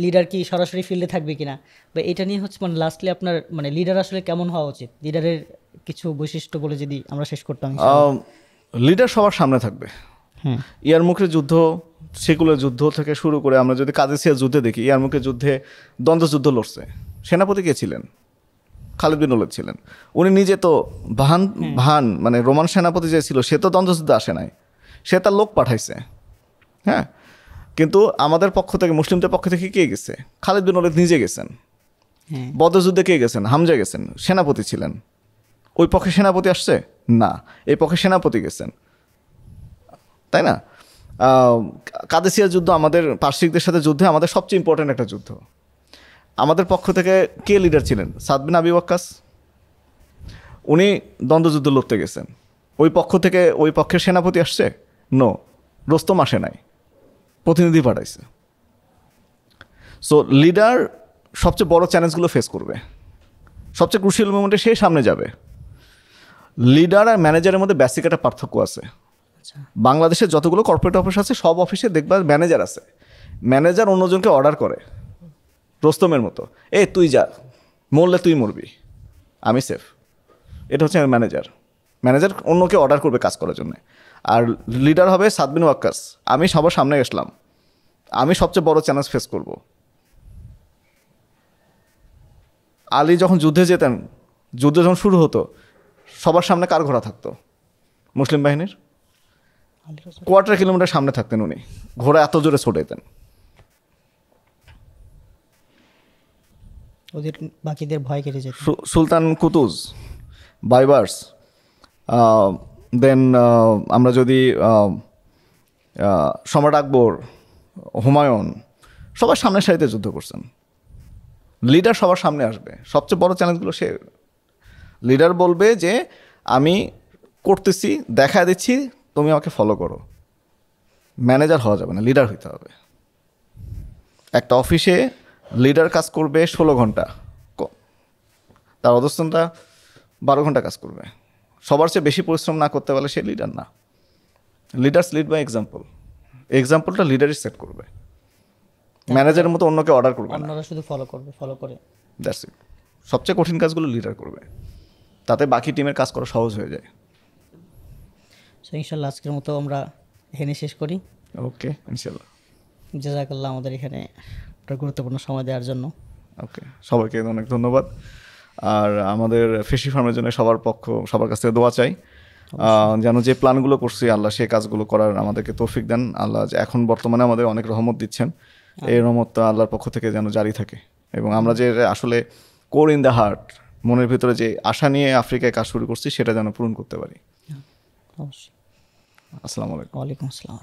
লিডার কি সরাসরি ফিল্ডে থাকবে কিনা, বা এটা নিয়ে হচ্ছে মানে লাস্টলি আপনার মানে লিডার আসলে কেমন হওয়া উচিত, লিডারের কিছু বৈশিষ্ট্য বলে যদি আমরা শেষ করতাম। লিডার সবার সামনে থাকবে। ইয়ারমুখের যুদ্ধ, সেকুলার যুদ্ধ থেকে শুরু করে আমরা যদি কাদেসিয়া যুদ্ধে দেখি, ইয়ারমুখের যুদ্ধে দ্বন্দ্বযুদ্ধ লড়ছে, সেনাপতি কে ছিলেন? খালিদ বিন ওলীদ ছিলেন। উনি নিজে তো ভান মানে রোমান সেনাপতি যে ছিল, সে তো দ্বন্দ্বযুদ্ধে আসে নাই, সে তার লোক পাঠাইছে। হ্যাঁ, কিন্তু আমাদের পক্ষ থেকে, মুসলিমদের পক্ষ থেকে কে গেছে? খালিদ বিন ওলীদ নিজে গেছেন। বদর যুদ্ধে কে গেছেন? হামজা গেছেন, সেনাপতি ছিলেন। ওই পক্ষে সেনাপতি আসছে না, এই পক্ষে সেনাপতি গেছেন, তাই না? কাদেসিয়া যুদ্ধ আমাদের পার্শ্বিকদের সাথে যুদ্ধে আমাদের সবচেয়ে ইম্পর্ট্যান্ট একটা যুদ্ধ। আমাদের পক্ষ থেকে কে লিডার ছিলেন? সাদ বিন আবি ওয়াক্কাস। উনি দ্বন্দ্বযুদ্ধ লড়তে গেছেন। ওই পক্ষ থেকে ওই পক্ষের সেনাপতি আসছে? নো, রোস্তম আসে নাই, প্রতিনিধি পাঠাইছে। সো লিডার সবচেয়ে বড় চ্যালেঞ্জগুলো ফেস করবে, সবচেয়ে ক্রুশিয়াল মোমেন্টে সে সামনে যাবে। লিডার আর ম্যানেজারের মধ্যে বেসিক একটা পার্থক্য আছে। বাংলাদেশের যতগুলো কর্পোরেট অফিস আছে, সব অফিসে দেখবা ম্যানেজার আছে। ম্যানেজার অন্যজনকে অর্ডার করে, রোস্তমের মতো, তুই যা, মরলে তুই মরবি, আমি সেফ। এটা হচ্ছে ম্যানেজার। ম্যানেজার অন্যকে অর্ডার করবে কাজ করার জন্য। আর লিডার হবে সাদ বিন ওয়াক্কাস, আমি সবার সামনে গেছিলাম, আমি সবচেয়ে বড় চ্যালেঞ্জ ফেস করব। আলী যখন যুদ্ধে যেতেন, যুদ্ধ যখন শুরু হতো, সবার সামনে কার ঘোড়া থাকতো? মুসলিম বাহিনীর। 1/4 কিলোমিটার সামনে থাকতেন উনি, ঘোড়া এত জোরে ছোটাইতেন। ওদের বাকিদের ভয় কেটে যেত। সুলতান কুতুজ, বাইবার্স, দেন আমরা যদি সম্রাট আকবর, হুমায়ুন, সবার সামনের সারিতে যুদ্ধ করছেন। লিডার সবার সামনে আসবে, সবচেয়ে বড় চ্যালেঞ্জগুলো সে। লিডার বলবে যে আমি করতেছি, দেখা দিচ্ছি, তুমি আমাকে ফলো করো। ম্যানেজার হওয়া যাবে না, লিডার হইতে হবে। একটা অফিসে লিডার কাজ করবে 16 ঘন্টা, তার অধস্তনটা 12 ঘন্টা কাজ করবে। সবার চেয়ে বেশি পরিশ্রম না করতে পারলে সে লিডার না। লিডার্স লিড বাই এক্সাম্পল, এক্সাম্পলটা লিডারই সেট করবে, ম্যানেজারের মতো অন্যকে অর্ডার করবে না। অন্যরা শুধু ফলো করবে, ফলো করে। That's it. সবচেয়ে কঠিন কাজগুলো লিডার করবে, তাতে বাকি টিমের কাজ করা সহজ হয়ে যায়। সো ইনশাল্লাহ আজকের মতো আমরা এখানে শেষ করি। ওকে, ইনশাল্লাহ। জাযাকাল্লাহ আমাদের এখানে একটা গুরুত্বপূর্ণ সময় দেওয়ার জন্য। ওকে, সবাইকে অনেক ধন্যবাদ। আর আমাদের ফিশি ফার্মের জন্য সবার কাছ থেকে দোয়া চাই, যেন যে প্ল্যানগুলো করছি আল্লাহ সেই কাজগুলো করার আমাদেরকে তৌফিক দেন। আল্লাহ যে এখন বর্তমানে আমাদের অনেক রহমত দিচ্ছেন, এই রহমতটা আল্লাহর পক্ষ থেকে যেন জারি থাকে, এবং আমরা যে আসলে কোর ইন দ্য হার্ট, মনের ভিতরে যে আশা নিয়ে আফ্রিকায় কাজ শুরু করছি সেটা যেন পূরণ করতে পারি। অবশ্যই। আসসালামু আলাইকুম। ওয়ালাইকুম আসসালাম।